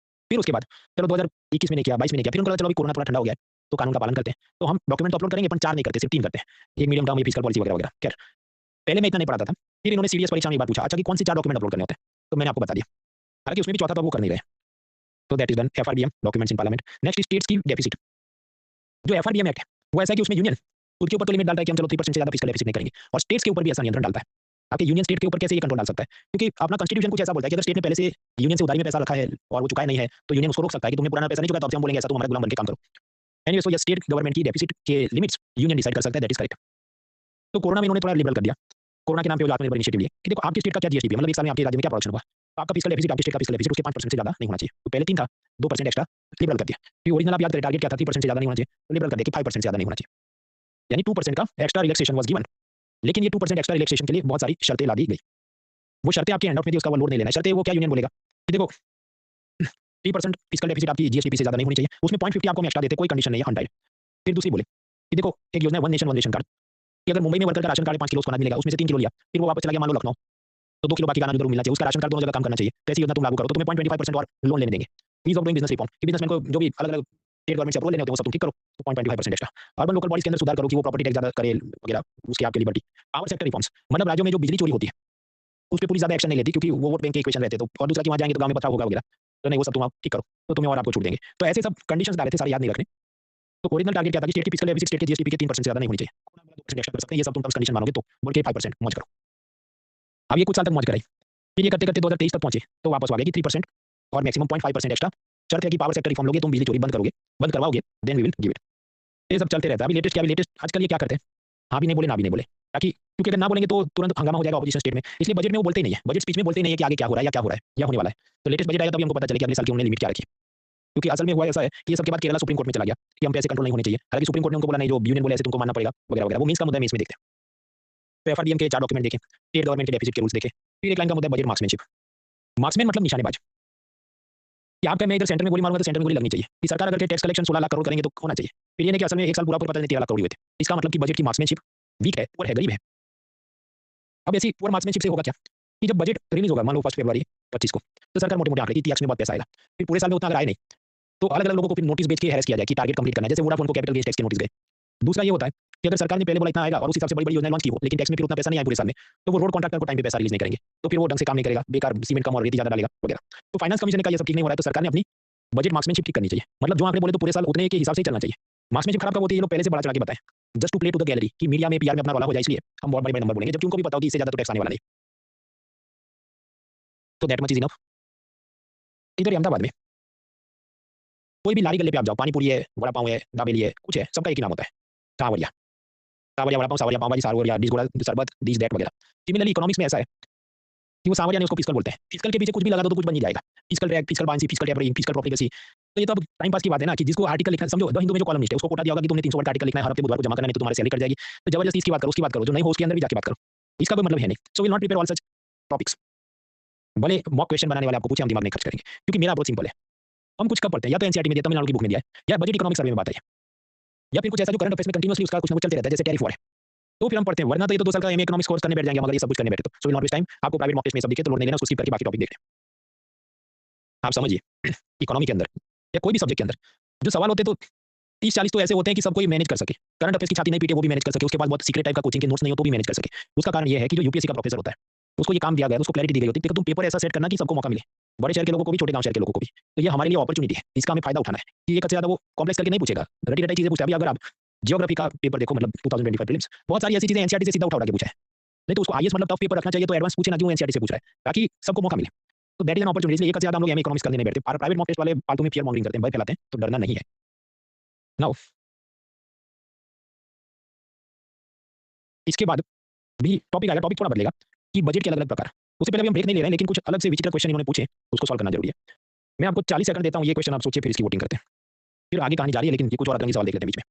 फिर उसके बाद चलो 2021 में नहीं किया, 22 में नहीं किया, फिर उनको लगा चलो अभी कोरोना थोड़ा ठंडा हो गया है तो कानून का पालन करते हैं, तो हम डॉक्यूमेंट तो अपलोड करेंगे, पर 4 नहीं करते, सिर्फ 3 करते हैं, एक मीडियम टर्म, ये फिस्कल पॉलिसी वगैरह वगैरह। खैर पहले मैं इतना नहीं पढ़ाता था, फिर इन्होंने सीडीएस परीक्षा में एक बार पूछा, अच्छा कि कौन से 4 डॉक्यूमेंट अपलोड करने होते हैं, तो मैंने आपको बता दिया। हालांकि उसमें भी चौथा तो वो कर नहीं रहे। तो that is done, FRBM documents in parliament. Next states की डेफिसिट। जो एफआरबीएम एक्ट है वो ऐसा है कि उसमें यूनियन खुद के ऊपर तो लिमिट डालता है कि हम चलो 3% से ज्यादा फिस्कल डेफिसिट नहीं करेंगे, और स्टेट्स के ऊपर भी ऐसा नियंत्रण डालता है आपके यूनियन स्टेट के ऊपर कैसे ये कंट्रोल डाल सकता है? क्योंकि अपना कॉन्स्टिट्यूशन कुछ ऐसा बोलता है कि अगर स्टेट ने पहले से यूनियन से उधारी में पैसा रखा है और वो चुकाया नहीं है, तो यूनियन उसको रोक सकता है कि तुमने पुराना पैसा नहीं चुकाया, तो अब से हम बोलेंगे ऐसा, तुम हमारा गुलाम बन के काम करो। एनीवे, सो ये स्टेट गवर्नमेंट की डेफिसिट के लिमिट्स यूनियन डिसाइड कर सकता है, दैट इज करेक्ट। तो कोरोना में इन्होंने थोड़ा लिबरल कर दिया। कोरोना के नाम पे वो आत्मनिर्भर इनिशिएटिव लिए कि देखो आपकी स्टेट का क्या जीएसटी है, मतलब एक साल में आपके राज्य में क्या प्रोडक्शन हुआ, तो आपका फिस्कल डेफिसिट, आपकी स्टेट का फिस्कल डेफिसिट उसके 5% से ज्यादा नहीं होना चाहिए। तो पहले 3 था, 2% एक्स्ट्रा लिबरल कर दिया। कि ओरिजिनल आप याद करें टारगेट क्या था, 3% से ज्यादा नहीं होना चाहिए, तो लिबरल कर दिया कि 5% से ज्यादा नहीं होना चाहिए। यानी 2% का एक्स्ट्रा रिलैक्सेशन वाज गिवन। लेकिन ये 2% एक्स्ट्रा रिलैक्सेशन के लिए बहुत सारी शर्तें ला दी गई। वो शर्तें आपके एंड ऑफ में थी, उसका वो लोड नहीं लेना है। शर्तें वो क्या यूनियन बोलेगा कि देखो 3% फिस्कल डेफिसिट आपकी जीएसटी से ज्यादा नहीं होनी चाहिए, उसमें 0.50 आपको हम एक्स्ट्रा देते, कोई कंडीशन नहीं है, अनटाइड। फिर दूसरी बोले कि देखो एक योजना है one nation one ration card, कि अगर मुंबई में वर्कर का राशन कार्ड 5 किलो उसको अनाज मिलेगा, उसमें से 3 किलो लिया, फिर वो वापस चला गया मान लो लखनऊ, तो 2 किलो बाकी का अनाज उधर मिलना चाहिए, उसका राशन कार्ड दोनों जगह काम करना चाहिए। तो ऐसी योजना तुम लागू करो तो तुम्हें 0.25% और लोन लेने देंगे। Ease of doing business reform, कि बिजनेसमैन को जो भी अलग-अलग स्टेट गवर्नमेंट से अप्रूवल लेने होते हैं वो सब तुम ठीक करो, तो 0.25% एक्स्ट्रा। अर्बन लोकल बॉडीज के अंदर सुधार करो कि वो प्रॉपर्टी टैक्स ज्यादा करे वगैरह, उसकी आपकी लिबर्टी। पावर सेक्टर रिफॉर्म्स, मतलब राज्यों में जो बिजली चोरी होती है उस पे पूरी ज्यादा एक्शन नहीं लेती, क्योंकि वो वोट बैंक के इक्वेशन रहते हैं, तो और दूसरा कि वहां जाएंगे तो गांव में पथराव होगा वगैरह, तो नहीं वो सब तुम आप ठीक करो, तो तुम्हें और आपको छूट देंगे। तो ऐसे सब कंडीशंस डाले थे, सारे याद नहीं रखने। तो ओरिजिनल टारगेट क्या था कि स्टेट की फिस्कल डेफिसिट स्टेट के जीएसटी के 3% से ज्यादा नहीं होनी चाहिए, 2% एक्स्ट्रा कर सकते हैं, ये सब तुम टर्म्स कंडीशन मानोगे तो बोल के 5% मौज करो। अब ये कुछ साल तक मौज कराई, फिर ये करते करते 2023 तक पहुंचे, तो वापस आ गए कि 3% और मैक्सिमम 0.5% एक्स्ट्रा। शर्त है कि पावर सेक्टर रिफॉर्म लोगे, तुम बिजली चोरी बंद करोगे, बंद करवाओगे, then we will give it. ये सब चलते रहता है। अभी लेटेस्ट क्या, अभी लेटेस्ट आजकल ये क्या करते हैं, हाँ भी नहीं बोले ना भी नहीं बोले, ताकि क्योंकि अगर ना बोलेंगे तो तुरंत हंगामा हो जाएगा ऑपोजिशन स्टेट में, इसलिए बजट में वो बोलते ही नहीं है, बजट स्पीच में बोलते ही नहीं है कि आगे क्या हो रहा है या क्या हो रहा है या होने वाला है। तो लेटेस्ट बजट आएगा तभी हमको पता चले कि अगले साल की उन्होंने लिमिट क्या रखी, क्योंकि असल में हुआ ऐसा है कि ये सबके बाद केरला सुप्रीम कोर्ट में चला गया कि हम पे ऐसे कंट्रोल नहीं होने चाहिए। हालांकि सुप्रीम कोर्ट ने उनको बोला नहीं, जो यूनियन बोले ऐसे तुमको मानना पड़ेगा वगैरह वगैरह, वो मीन्स का मुद्दा है, मीन्स में देखते हैं। तो एफआरडीएम के 4 डॉक्यूमेंट देखे, स्टेट गवर्नमेंट के डेफिसिट के रूल्स देखे, फिर एक लाइन का मुद्दा है बजट मार्क्समैनशिप। मार्क्समैन मतलब निशानेबाज, कि आपका मैं इधर सेंटर में गोली मारूंगा तो सेंटर में गोली लगनी चाहिए, कि सरकार अगर टैक्स कलेक्शन 16 लाख करोड़ करेंगे तो होना चाहिए। फिर ये नहीं कि असल में एक साल पूरा पूरा पता नहीं 13 लाख करोड़ हुए थे, इसका मतलब कि बजट की मार्क्समैनशिप वीक है, और है, गरीब है। अब ऐसी पुअर मार्क्समैनशिप से होगा क्या कि जब बजट रिलीज होगा मान लो 1 फरवरी 25 को, तो सरकार मोटे मोटे आंकड़े की टैक्स में बहुत पैसा आएगा, फिर पूरे साल में उतना अगर आए नहीं, तो अलग अलग लोगों को फिर नोटिस भेज के हैरेस किया जाए कि टारगेट कंप्लीट करना है, जैसे वोडाफोन को कैपिटल गेन्स टैक्स के नोटिस गए। दूसरा ये होता है कि अगर सरकार ने पहले बोला इतना आएगा और उस हिसाब से बड़ी बड़ी योजना लॉन्च की हो, लेकिन टैक्स में फिर उतना पैसा नहीं आया पूरे साल में, तो वो रोड कॉन्ट्रैक्टर को टाइम पे पैसा रिलीज नहीं करेंगे, तो फिर वो ढंग से काम नहीं करेगा, बेकार सीमेंट कम और रेती ज्यादा डालेगा वगैरह। तो फाइनेंस कमीशन ने कहा ये सब ठीक नहीं हो रहा है, तो सरकार ने अपनी बजट मार्क्समैनशिप ठीक करनी चाहिए, मतलब जो आंकड़े बोले तो पूरे साल उतने के हिसाब से ही चलना चाहिए। मार्क्समैनशिप खराब कब होती है, ये लोग पहले से बड़ा चढ़ा के बताएं, just to play to the gallery, कि मीडिया में पीआर में अपना रोला हो जाए, इसलिए हम बहुत बड़े बड़े नंबर बोलेंगे, जबकि उनको भी पता होगी इससे ज्यादा तो टैक्स आने वाला नहीं। तो दैट मच इज इनफ। इधर अहमदाबाद में कोई भी लारी गल्ले पे आप जाओ, पानी पूरी है, वड़ा पाव है, दाबेली है, कुछ है, सबका एक ही नाम होता है, सावरिया। सावरिया वड़ा पाव, सावरिया पाव भाजी, सावरिया डिश गोला शरबत, डिश दैट वगैरह। सिमिलरली इकोनॉमिक्स में ऐसा है कि वो सावरिया ने उसको फिस्कल बोलते हैं, फिस्कल के पीछे कुछ भी लगा दो तो कुछ बन ही जाएगा, फिस्कल रैग, फिस्कल बांसी, फिस्कल टेपरिंग, फिस्कल प्रोफिकेसी। तो ये तो अब टाइम पास की बात है ना, कि जिसको आर्टिकल लिखना, समझो द हिंदू में जो कॉलमनिस्ट है उसको कोटा दिया होगा कि तुमने 300 वर्ड का आर्टिकल लिखना है, हर हफ्ते बुधवार को जमा करना, नहीं तो तुम्हारी सैलरी कट जाएगी। तो जबरदस्ती इसकी बात करो, उसकी बात करो, जो नहीं हो उसके अंदर भी जाके बात करो, इसका कोई मतलब है नहीं। सो will not prepare all such topics. भले मॉक क्वेश्चन बनाने वाले आपको पूछे, हम दिमाग नहीं खर्च करेंगे, क्योंकि मेरा अप्रोच सिंपल है। हम कुछ कब पढ़ते हैं, या तो एनसीईआरटी में दिया, तमिलनाडु की बुक में दिया है, या बजट इकोनॉमिक सर्वे में बात है, या फिर कुछ ऐसा जो करंट अफेयर्स में कंटीन्यूअसली उसका कुछ ना कुछ चलते रहता है, जैसे टैरिफ वॉर है, तो फिर हम पढ़ते हैं। वरना तो ये तो 2 साल का एमए इकोनॉमिक्स कोर्स करने बैठ जाएंगे, मगर ये सब कुछ करने बैठे तो so will not waste time. आपको प्राइवेट मॉक टेस्ट में सब दिखे तो लोड नहीं लेना, उसको स्किप करके बाकी टॉपिक देखते हैं। आप समझिए इकोनॉमी के अंदर या कोई भी सब्जेक्ट के अंदर जो सवाल होते हैं, तो 30-40 तो ऐसे होते हैं कि सब कोई मैनेज कर सके, करंट अफेयर्स की छाती नहीं पीटे वो भी मैनेज कर सके, उसके बाद बहुत सीक्रेट टाइप का कोचिंग के नोट्स नहीं हो तो भी मैनेज कर सके। उसका कारण ये है कि जो यूपीएससी का प्रोफेसर होता है उसको ये काम दिया गया है, उसको क्लैरिटी दी गई होती है कि तुम पेपर ऐसा सेट करना कि सबको मौका मिले, बड़े शहर के लोगों को भी, छोटे गांव शहर के लोगों को भी। तो ये हमारे लिए अपॉर्चुनिटी है, इसका हमें फायदा उठाना है कि एक से ज्यादा वो कॉम्प्लेक्स करके नहीं पूछेगा, रटी रटाई चीजें पूछता है। अभी अगर आप जियोग्राफी का पेपर देखो, मतलब 2025 प्रीलिम्स, बहुत सारी ऐसी चीजें एनसीईआरटी से सीधा उठा के पूछा है। नहीं तो उसको आईएएस मतलब टफ पेपर रखना चाहिए, तो एडवांस पूछे ना, क्यों एनसीईआरटी से पूछ रहा है, ताकि सबको मौका मिले। तो दैट इज एन अपॉर्चुनिटी। इसलिए एक से ज्यादा हम लोग एमए इकोनॉमिक्स करने नहीं बैठते, प्राइवेट मॉक टेस्ट वाले फालतू में फियर मॉन्गरिंग करते हैं, भय फैलाते हैं, तो डरना नहीं है। नाउ इसके बाद भी टॉपिक आएगा, टॉपिक थोड़ा बदलेगा कि बजट के अलग अलग प्रकार। उससे पहले अभी हम ब्रेक नहीं ले रहे हैं, लेकिन कुछ अलग से विचित्र क्वेश्चन इन्होंने पूछे, उसको सॉल्व करना जरूरी है। मैं आपको 40 सेकंड देता हूँ, ये क्वेश्चन आप सोचिए, फिर इसकी वोटिंग करते हैं। फिर आगे कहानी जारी है, लेकिन ये कुछ और अतरंगी सवाल देख लेते हैं बीच में।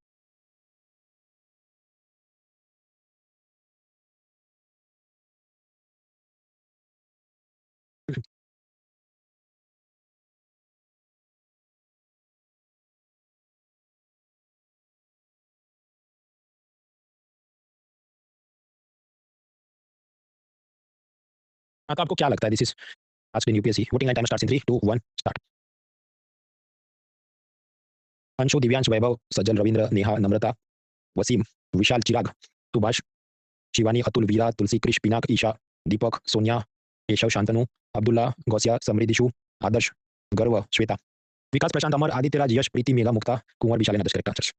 हाँ, तो आपको क्या लगता है, this is asked in UPSC, voting time starts in 3 2 1 start. Anshu, Divyansh, Vaibhav, Sajjal, Ravindra, Neha, Namrata, Wasim, Vishal, Chirag, Subhash, Shivani, Atul, Veera, Tulsi, Krish, Pinak, Isha, Deepak, Sonia, Keshav, Shantanu, Abdullah, Gausia, Samriddhishu, Adarsh, Garv, Shweta, Vikas, Prashant, Amar, Aditya Raj, Yash, Preeti, Megha, Mukta, Kunwar, Vishal, Adarsh. Correct answers.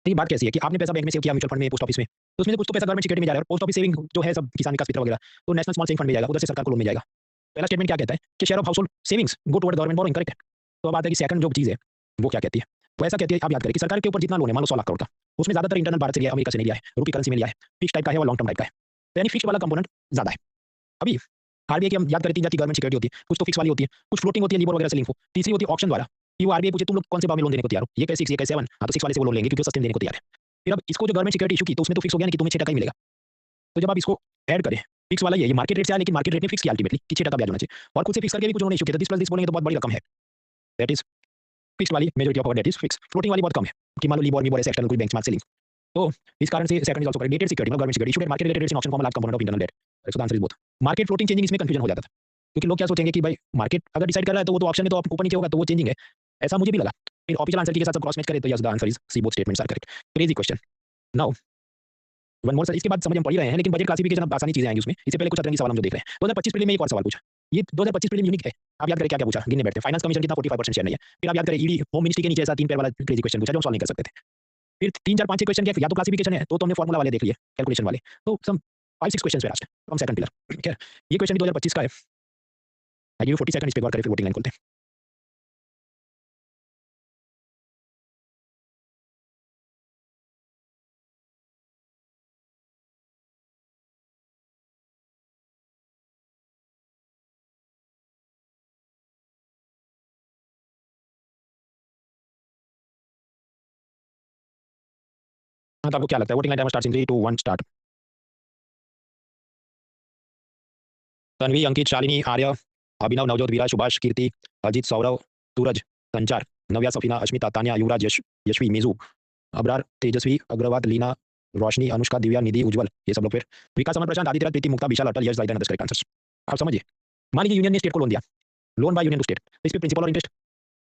देखिए बात कैसी है कि आपने पैसा बैंक में सेव किया, म्यूचुअल फंड में, पोस्ट ऑफिस में, तो उसमें से कुछ तो पैसा गवर्नमेंट सिक्योरिटी में जा रहा है, और पोस्ट ऑफिस सेविंग जो है सब किसान विकास मित्र वगैरह, तो नेशनल स्मॉल सेविंग फंड में जाएगा, उधर से सरकार को लोन मिल जाएगा। पहला स्टेटमेंट क्या कहता है कि share of household savings go toward government borrowing, correct है। तो अब बात है कि सेकंड जो चीज़ है वो क्या कहती है, वो ऐसा कहती है, आप याद करें कि सरकार के ऊपर जितना लोन है मान लो 100 लाख करोड़ का, उसमें ज्यादातर इंटरनल भारत से लिया है, अमेरिका से नहीं लिया है, रूपी करेंसी में लिया है, फिक्स टाइप का है और लॉन्ग टर्म टाइप का है, तो यानी फिक्स वाला कंपोनेंट ज्यादा है। अभी आरबीआई की हम याद करें 3 जात की गवर्नमेंट सिक्योरिटी होती है, कुछ तो फिक्स वाली होती है, कुछ फ्लोटिंग होती है, लिबोर वगैरह से लिंक हो, तीसरी होती है ऑप्शन द्वारा, कि वो आरबीआई पूछे तुम लोग कौन से भाव में लोन देने को तैयार हो, ये कहे 6 ये कहे 7, हाँ तो 6 वाले से वो लोन लेंगे क्योंकि वो सस्ते में देने को तैयार है। फिर अब इसको जो गवर्नमेंट सिक्योरिटी इशू की तो उसमें तो फिक्स हो गया ना कि तुम्हें 6% ही मिलेगा। तो जब आप इसको ऐड करें, फिक्स वाला ये मार्केट रेट से आया, लेकिन मार्केट रेट ने फिक्स किया अल्टीमेटली कि 6% ब्याज होना चाहिए, और खुद से फिक्स करके भी कुछ उन्होंने इशू किया, तो 10 + 10 बोलेंगे तो बहुत बड़ी रकम है, दैट इज फिक्स्ड वाली majority of debt is fix, floating वाली बहुत कम है कि मान लो लिबोर मिबोर ऐसे एक्सटर्नल कोई बेंचमार्क से लिंक। तो इस कारण से second is also dated security मतलब government security issued at market related in option form large component of internal debt, so the answer is both. Market floating changing इसमें कंफ्यूजन हो जाता था, क्योंकि लोग क्या सोचेंगे कि भाई मार्केट अगर डिसाइड कर रहा है तो वो तो ऑप्शन है, तो ऊपर नीचे होगा तो वो चेंजिंग है, ऐसा मुझे भी लगा। फिर ऑफिशियल आंसर के साथ सब क्रॉस मैच करें तो yes the answer is C, both statements are correct. Crazy question. Now one more sir, इसके बाद समझ हम पढ़ ही रहे हैं, लेकिन बजट क्लासिफिकेशन अब आसानी चीजें आएंगी उसमें, इससे पहले कुछ अतरंगी सवाल हम जो देख रहे हैं। 2025 प्रीलिम में एक और सवाल पूछा, ये 2025 प्रीलिम यूनिक है। आप याद करें क्या क्या पूछा, गिनने बैठते हैं, फाइनेंस कमीशन कितना 45% शेयर नहीं है। फिर आप याद करें ईडी होम मिनिस्ट्री के नीचे ऐसा 3 पैर वाला क्रेजी क्वेश्चन पूछा जो हम सॉल्व नहीं कर सकते थे। फिर 3 4 5 6 क्वेश्चन क्या, या तो क्लासिफिकेशन है तो हमने फॉर्मूला वाले देख लिए कैलकुलेशन वाले, तो सम 5 6 क्वेश्चन पे लास्ट फ्रॉम सेकंड पिलर। खैर ये क्वेश्चन भी 2025 का है। आई गिव यू 40 सेकंड, इस पे गौर करें फिर वोटिंग लाइन खोलते हैं। हाँ, तो आपको क्या लगता है voting line timer starts in 3 2 1 start. Tanvi, Ankit, Shalini, Arya, Abhinav, Navjot, Veera, Subhash, Kirti, Ajit, Saurav, Suraj, Sanchar, Navya, Safina, Ashmita, Tanya, युवराज, यशवी, मेजू, अबरार, तेजस्वी, अग्रवाल, लीना, रोशनी, अनुष्का, दिव्या, निधि, उज्जवल, ये सब लोग। फिर विकास, अमन, प्रशांत, आदित्य, प्रीति, मुक्ता, विशाल, अटल, यश, जायदन, अदर्स करेक्ट आंसर्स। आप समझिए, मान लीजिए यूनियन ने स्टेट को लोन दिया, loan by union to state, तो इस पे प्रिंसिपल और इंटरेस्ट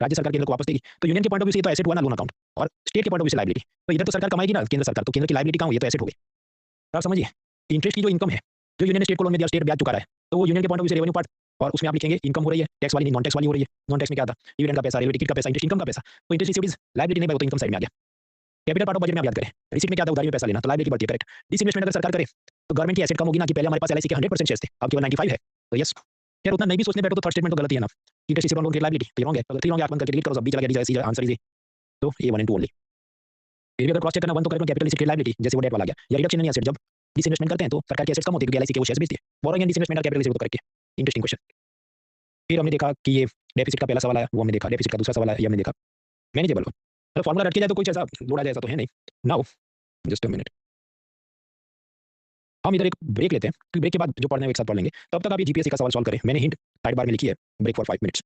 राज्य सरकार केंद्र को वापस देगी। तो यूनियन के पॉइंट ऑफ व्यू से ये तो एसेट हुआ ना लोन अकाउंट, और स्टेट के पॉइंट ऑफ व्यू से लाइबिलिटी। तो इधर तो सरकार कमाएगी ना केंद्र सरकार, तो केंद्र की लाइबिलिटी कहाँ हुई, ये तो एसेट हो गई। तो आप समझिए, इंटरेस्ट की जो इनकम है, जो यूनियन ने स्टेट को लोन में दिया, स्टेट ब्याज चुका रहा है, तो वो यूनियन के पॉइंट ऑफ व्यू से रेवेन्यू पार्ट, और उसमें आप लिखेंगे इनकम हो रही है, टैक्स वाली नहीं नॉन टैक्स वाली हो रही है। नॉन टैक्स में क्या था, डिविडेंड का पैसा, रेलवे टिकट का पैसा, इंटरेस्ट इनकम का पैसा, तो इंटरेस्ट रिसीव्ड इज लायबिलिटी नहीं भाई, वो तो इनकम साइड में आ गया। कैपिटल पार्ट ऑफ बजट में आप याद करें, रिसीट में क्या था, उधारी में पैसा लेना, तो लायबिलिटी बढ़ती है, करेक्ट। डिसइन्वेस्टमेंट अगर सरकार करे तो गवर्नमेंट की एसेट कम होगी ना, कि पहले हमारे पास एलआईसी के 100% शेयर्स थे, अब केवल 95 है, तो यस। यार उतना नहीं भी सोचने बैठो तो थर्ड स्टेटमेंट तो गलत ही है ना, इंटरेस्ट रिसीव्ड ऑन लोन की लायबिलिटी तो रॉन्ग है। अगर 3 रॉन्ग है, आप बंद करके डिलीट करो, सब बी चला गया, डी आंसर इज ए, तो ये 1 एंड 2 ओनली। फिर भी अगर क्रॉस चेक करना 1 तो करें, कैपिटल रिसीट लायबिलिटी जैसे वो डेट वाला गया, या रिडक्शन नहीं एसेट, जब डिसइन्वेस्टमेंट करते हैं तो सरकार की एसेट्स कम होती है क्योंकि एलआईसी के वो शेयर्स बेचती है। बोरोइंग एंड डिसइन्वेस्टमेंट और कैपिटल रिसीट तो करेक्ट है, इंटरेस्टिंग क्वेश्चन। फिर हमने देखा कि ये डेफिसिट का पहला सवाल आया, वो हमने देखा, डेफिसिट का दूसरा सवाल आया, ये हमने देखा। मैनेजेबल हो, अगर फॉर्मूला रट के जाए तो कुछ ऐसा जोड़ा जाए ऐसा तो है नहीं। नाउ जस्ट अ मिनट, हम इधर एक ब्रेक लेते हैं, क्योंकि ब्रेक के बाद जो पढ़ना है वो एक साथ पढ़ लेंगे, तब तक आप ये जीपीएससी का सवाल सॉल्व करें। मैंने हिंट साइड बार में लिखी है, break for 5 minutes.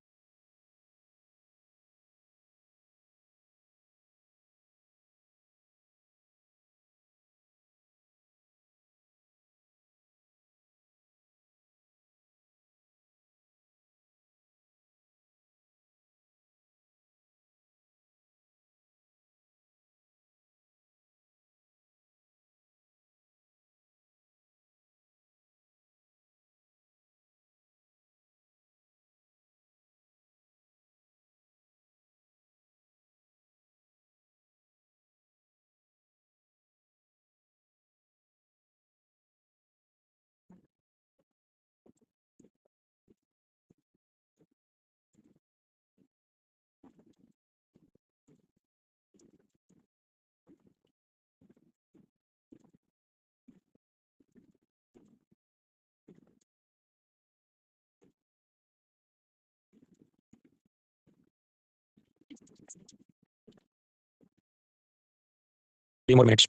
Three more minutes.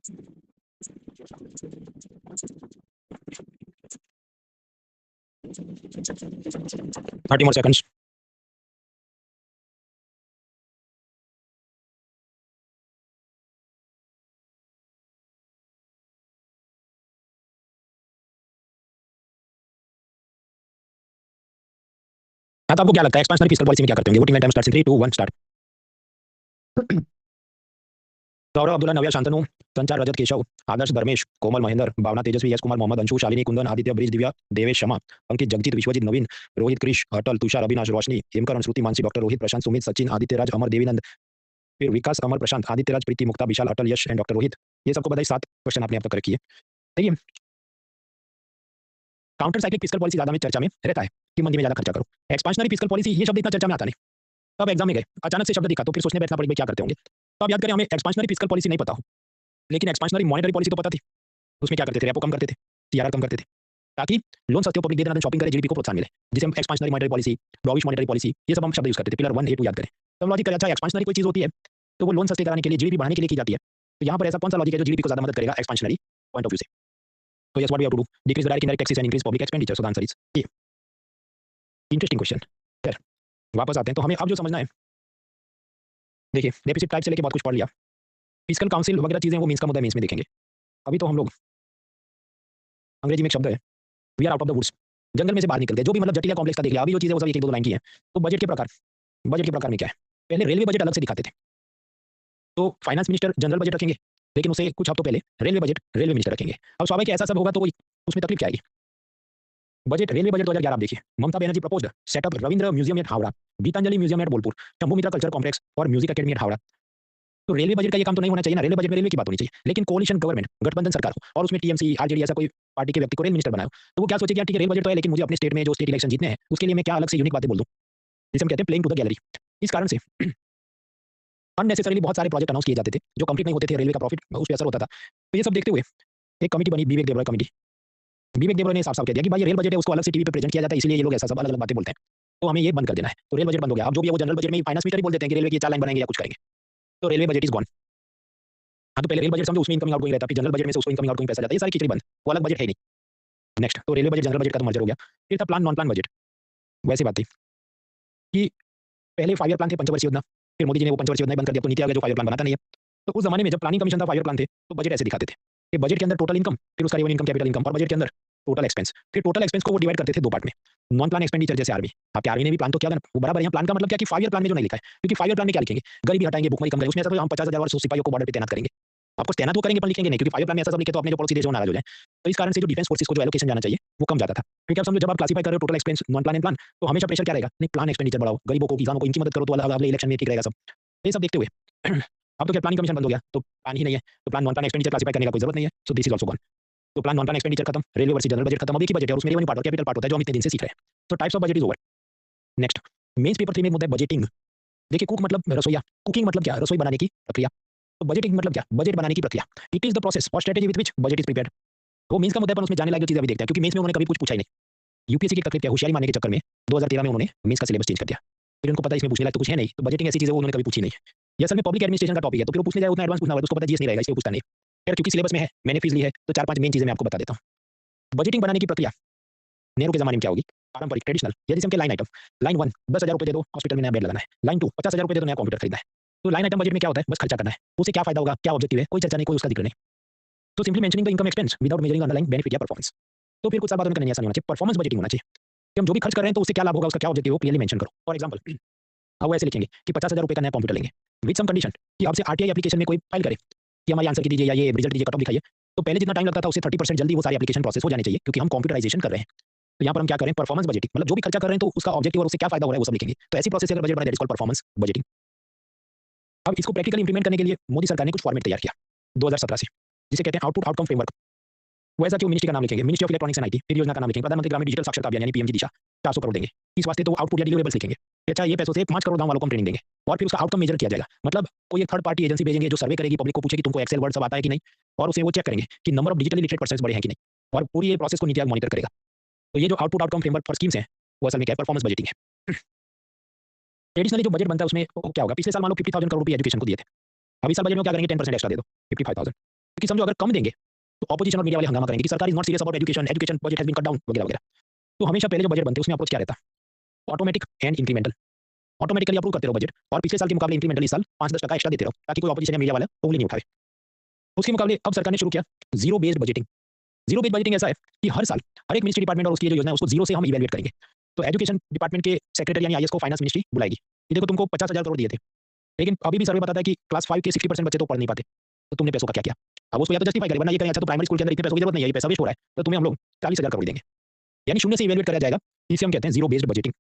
30 more seconds. हाँ, तो आपको क्या लगता है एक्सपेंशनरी फिस्कल पॉलिसी में क्या करते होंगे? Voting time starts in 3 2 1 start. Saurabh, Abdullah, Navya, Shantanu, Sanchar, Rajat, Keshav, Adarsh, Dharmesh, Komal, Mahendra, Bhavna, Tejaswi, Yash Kumar, Mohammad, Anshu, Shalini, Kundan, Aditya, Brij, Divya, Devesh, Shama, Ankit, Jagjeet, Vishwajeet, Naveen, Rohit, Krish, Atal, Tushar, Avinash, Roshni, Hemkaran, Shruti, Mansi, doctor Rohit, Prashant, Sumit, Sachin, Aditya Raj, Amar, Devinand, फिर विकास, अमर, प्रशांत, आदित्य राज, प्रीति, मुक्ता, विशाल, अटल, यश एंड डॉक्टर रोहित। ये सबको बताइए 7 क्वेश्चन आपने अब तक रखी है। सही है। काउंटर साइक्लिक फिस्कल पॉलिसी ज्यादा में चर्चा में रहता है कि मंदी में ज्यादा खर्चा करो। एक्सपांशनरी फिस्कल पॉलिसी ये शब्द इतना चर्चा में आता नहीं। तब एग्जाम में गए अचानक से शब्द दिखा तो फिर सोचने बैठना पड़ेगा क्या करते होंगे। तो अब याद करें हमें एक्सपांशनरी फिस्कल पॉलिसी नहीं पता हो, लेकिन एक्सपांशनरी मॉनेटरी पॉलिसी तो पता थी। उसमें क्या करते थे? रेपो कम करते थे, सीआरआर कम करते थे, ताकि लोन सस्ते पब्लिक दे देना, शॉपिंग करे, जीडीपी को प्रोत्साहन मिले, जिसे हम expansionary monetary policy, dovish monetary policy, ये सब हम शब्द यूज करते थे। पिलर 1 A 2 याद करें। तो लॉजिक अच्छा एक्सपांशनरी कोई चीज होती है तो वो लोन सस्ते कराने के लिए, जीडीपी बढ़ाने के लिए की जाती है। तो यहाँ पर ऐसा कौन सा लॉजिक है जो जीडीपी को ज्यादा मदद करेगा एक्सपांशनरी पॉइंट ऑफ व्यू से? तो yes, what we have to do? Decrease the direct indirect taxes and increase public expenditure. So the answer is A. Interesting question. फिर वापस आते हैं तो हमें अब जो समझना है, देखिए डेफिसिट टाइप से लेके बहुत कुछ पढ़ लिया, फिस्कल काउंसिल वगैरह चीजें वो मींस का मुद्दा मींस में देखेंगे। अभी तो हम लोग, अंग्रेजी में एक शब्द है, we are out of the woods, जंगल में से बाहर निकल गए। जो भी मतलब जटिल कॉम्प्लेक्स का देख लिया, अभी जो चीजें वो सब एक एक दो लाइन की है। तो बजट के प्रकार, बजट के प्रकार में क्या है? पहले रेलवे बजट अलग से दिखाते थे, तो फाइनेंस मिनिस्टर जनरल बजट रखेंगे, लेकिन उससे कुछ हफ्तों पहले रेलवे बजट रेलवे मिनिस्टर रखेंगे। अब स्वाभाविक ऐसा सब होगा तो कोई उसमें तकलीफ क्या आएगी? बजट रेलवे बजट 2011 आप देखिए, Mamata Banerjee proposed setup Rabindra museum at Howrah, Gitanjali museum at Bolpur, Shambhu Mitra culture complex और म्यूजिक अकेडमी एट हावड़ा। तो रेलवे बजट का ये काम तो नहीं होना चाहिए ना, रेलवे बजट में रेलवे की बात होनी चाहिए। लेकिन कोalition गवर्नमेंट, गठबंधन सरकार हो और उसमें टीएमसी आरजेडी ऐसा कोई पार्टी के व्यक्ति को रेल मिनिस्टर बनाओ, तो वो क्या सोचेगी, ठीक है रेल बजट तो है, लेकिन मुझे अपने स्टेट में जो स्टेट इलेक्शन जीतने हैं उसके लिए मैं क्या अलग से यूनिक बातें बोल दूं, जिसे हम कहते हैं प्लेइंग टू द गैलरी। इस कारण से अननेसेसरीली बहुत सारे प्रोजेक्ट अनाउंस किए जाते थे जो कंप्लीट नहीं होते थे, रेलवे का प्रॉफिट उस पर असर होता था। तो ये सब देखते हुए एक कमेटी बनी, विवेक देबरॉय कमेटी। विवेक देबरॉय ने साफ साफ कह दिया कि भाई ये रेल बजट है, उसको अलग से टीवी पे प्रेजेंट किया जाता है, इसलिए ये लोग ऐसा सब अलग अलग बातें बोलते हैं, तो हमें ये बंद कर देना है। तो रेल बजट बंद हो गया। अब जो भी है वो जनरल बजट में फाइनेंस मिनिस्टर ही बोल देते हैं कि रेलवे की 4 लाइन बनाएंगे या कुछ करेंगे, तो रेलवे बजट इज गॉन। हाँ, तो पहले रेल बजट समझो, उसमें इनकमिंग आउटगोइंग रहता है, फिर जनरल बजट में से उसको इनकमिंग आउटगोइंग पैसा जाता है, ये सारी खिचड़ी बंद, वो अलग बजट है ही नहीं। नेक्स्ट, तो रेलवे बजट जनरल बजट का तो मर्जर हो गया। फिर था प्लान नॉन प्लान बजट। वैसी बात थी कि पहले 5 ईयर प्लान थे, पंचवर्षीय योजना, फिर मोदी जी ने वो पंचवर्षीय योजना बंद कर दिया, तो नीति आयोग है जो 5 ईयर प्लान बनाता नहीं है। तो उस जमाने में जब प्लानिंग कमीशन था, 5 ईयर प्लान थे, तो बजट ऐसे दिखाते थे कि बजट के अंदर टोटल इनकम, फिर उसका रेवेन्यू इनकम, कैपिटल इनकम, और बजट के अंदर टोटल एक्सपेंस। फिर टोटल एक्सपेंस को वो डिवाइड करते थे 2 पार्ट में। नॉन प्लान एक्सपेंडिचर जैसे आर्मी, आपके आर्मी ने भी प्लान तो किया था ना, वो बराबर है। यहाँ प्लान का मतलब क्या कि 5 ईयर प्लान में जो नहीं लिखा है, क्योंकि 5 ईयर प्लान में क्या लिखेंगे, गरीबी हटाएंगे, भुखमरी कम करेंगे, उसमें ऐसा तो हम 50,000 और सिपाहियों को बॉर्डर पे तैनात करेंगे। आपको तैनात वो करेंगे पर लिखेंगे नहीं, क्योंकि 5 ईयर प्लान में ऐसा सब लिखे तो अपने जो पड़ोसी देश वो नाराज हो जाए। तो इस कारण से जो डिफेंस फोर्सेस को जो एलोकेशन जाना चाहिए वो कम जाता था। क्योंकि आप समझो जब आप क्लासिफाई कर रहे हो total expense non plan and plan, तो हमेशा प्रेशर क्या रहेगा, नहीं प्लान एक्सपेंडिचर बढ़ाओ, गरीबों को, किसानों को, इनकी मदद करो, तो अगले इलेक्शन में ठीक रहेगा सब। ये सब देखते हुए अब तो क्या प्लानिंग कमीशन बंद हो गया, तो प्लान ही नहीं है, तो plan non plan expenditure classify करने का कोई जरूरत नहीं है। सो दिस इज आल्सो गॉन। तो प्लान नॉन प्लान एक्सपेंडिचर खत्म, रेलवे वर्सेस जनरल बजट खत्म, अब एक ही बजट है और उसमें रेवेन्यू पार्ट और कैपिटल पार्ट होता है जो हम इतने दिन से सीख रहे हैं। तो types of budget is over. Next, mains paper 3 में मुद्दा है बजटिंग। देखिए कुक मतलब रसोईया, कुकिंग मतलब क्या, रसोई बनाने की प्रक्रिया। तो बजटिंग मतलब क्या, बजट बनाने की प्रक्रिया। इट इज द प्रोसेस और strategy with which budget is prepared. वो मेंस का मुद्दा है, पर उसमें जाने लायक चीज अभी देखते हैं, क्योंकि मेंस में उन्होंने कभी कुछ पूछा ही नहीं। यूपीएससी की तकलीफ क्या, होशियारी मारने के चक्कर में 2013 में उन्होंने मेंस का सिलेबस चेंज कर दिया। फिर उनको पता है इसमें पूछने लायक तो कुछ है नहीं, तो बजटिंग ऐसी चीज है वो उन्होंने कभी पूछी नहीं। ये असल में पब्लिक एडमिनिस्ट्रेशन का टॉपिक है, तो फिर वो पूछने जाए उतना एडवांस पूछना होगा, उसको पता जीएस नहीं रहेगा, इसलिए पूछता नहीं। फिर क्योंकि सिलेबस में है, मैंने फीस ली है, तो 4-5 मेन चीजें मैं आपको बता देता हूँ। बजटिंग बनाने की प्रक्रिया नेहरू के जमाने में क्या होगी, पारंपरिक ट्रेडिशनल, यदि हम के लाइन आइटम, लाइन 1 10,000 रुपए दे दो, हॉस्पिटल में नया बेड लगाना है। लाइन 2 50,000 रुपए दे दो, नया कंप्यूटर खरीदना है। तो लाइन आइटम बजट में क्या होता है, बस खर्चा करना है, उससे क्या फायदा होगा, क्या ऑब्जेक्टिव है, कोई चर्चा नहीं, कोई उसका जिक्र नहीं। तो simply mentioning the income expense without measuring underlying benefit या परफॉर्मेंस। तो फिर कुछ साल बाद उनका नहीं ऐसा नहीं होना चाहिए, परफॉर्मेंस बजटिंग होना चाहिए कि हम जो भी खर्च कर रहे हैं तो उससे क्या लाभ होगा, उसका क्या ऑब्जेक्टिव है, क्लियरली मेंशन करो। फॉर एग्जांपल अब वो ऐसे लिखेंगे कि 50,000 रुपए का नया कंप्यूटर लेंगे विद सम कंडीशन कि आपसे आरटीआई एप्लीकेशन में कोई फाइल करे कि हमारी आंसर की दीजिए या ये रिजल्ट दीजिए, कट ऑफ दिखाइए। तो पहले जितना टाइम लगता था उससे 30% जल्दी वो सारी एप्लीकेशन प्रोसेस हो जानी चाहिए, क्योंकि हम कंप्यूटराइजेशन कर रहे हैं। तो यहाँ पर हम क्या करें, परफॉर्मेंस बजटिंग, मतलब जो भी खर्चा कर रहे हैं तो उसका ऑब्जेक्टिव और उससे क्या फायदा हो रहा है वो सब लिखेंगे। तो ऐसी प्रोसेस अगर बजट बना, that is called performance budgeting. अब इसको प्रैक्टिकली इंप्लीमेंट करने के लिए मोदी सरकार ने कुछ फॉर्मेट तैयार किया 2017 से, जिसे कहते हैं आउटपुट आउटकम फ्रेमवर्क। वैसा क्यों, मिनिस्ट्री का नाम लिखेंगे, ministry of electronics and IT, फिर योजना का नाम लिखेंगे प्रधानमंत्री ग्रामीण डिजिटल साक्षरता अभियान यानी पीएम की दिशा, 400 करोड़ देंगे इस वास्ते। तो आउटपुट या डिलीवरेबल्स लिखेंगे, अच्छा ये पैसों से 5 करोड़ गांव वालों को हम ट्रेनिंग देंगे, और फिर उसका आउटकम मेजर किया जाएगा। मतलब कोई एक थर्ड पार्टी एजेंसी भेजेंगे जो सर्वे करेगी, पब्लिक को पूछेगी तुमको एक्सेल वर्ड सब आता है कि नहीं, और उसे वो चेक करेंगे कि number of digitally literate persons बढ़े हैं कि नहीं, और पूरी ये प्रोसेस को नीति आयोग मॉनिटर करेगा। तो ये जो output outcome framework for schemes है वो असल में क्या है, परफॉर्मेंस बजटिंग है। ट्रेडिशनली जो बजट बनता है उसमें क्या होगा, पिछले साल मान लो 50,000 करोड़ रुपए एजुकेशन को दिए थे, अब इस साल बजट में क्या करेंगे, 10% एक्स्ट्रा दे दो, 55,000। क्योंकि समझो अगर कम देंगे तो ऑपोजिशन और मीडिया वाले हंगामा करेंगे कि सरकार is not serious about education, education budget has been cut down वगैरह वगैरह। तो हमेशा पहले जो बजट बनते हैं उसमें अप्रोच क्या रहता है? Automatic and incremental. Automatically approve करते रहो बजट और पिछले साल के मुकाबले इंक्रीमेंटली इस साल 5-10% एक्स्ट्रा देते रहो ताकि कोई ऑपोजिशन या मीडिया वाला उंगली नहीं उठाए। उसके मुकाबले अब सरकार ने शुरू किया zero based budgeting. Zero based budgeting ऐसा है कि हर साल हर एक मिनिस्ट्री डिपार्टमेंट और उसकी जो योजना है उसको जीरो से हम इवैल्यूएट करेंगे। तो एजुकेशन डिपार्टमेंट के सेक्रेटरी यानी आईएएस को फाइनेंस मिनिस्ट्री बुलाएगी कि देखो तुमको 50,000 करोड़ दिए थे, लेकिन अभी भी सर्वे बताता है कि क्लास 5 के 60% बच्चे तो पढ़ नहीं पाते, तो तुमने पैसों का क्या किया? अब उसको या तो जस्टिफाई करें, वरना ये करें अच्छा तो प्राइमरी स्कूल के अंदर इतने पैसों की जरूरत नहीं है, ये पैसा वेस्ट हो रहा है, तो तुम्हें हम लोग 40,000 करोड़ देंगे। यानी शून्य से इवैल्यूएट करा जाएगा। इसे हम कहते हैं जीरो बेस्ड बजटिंग।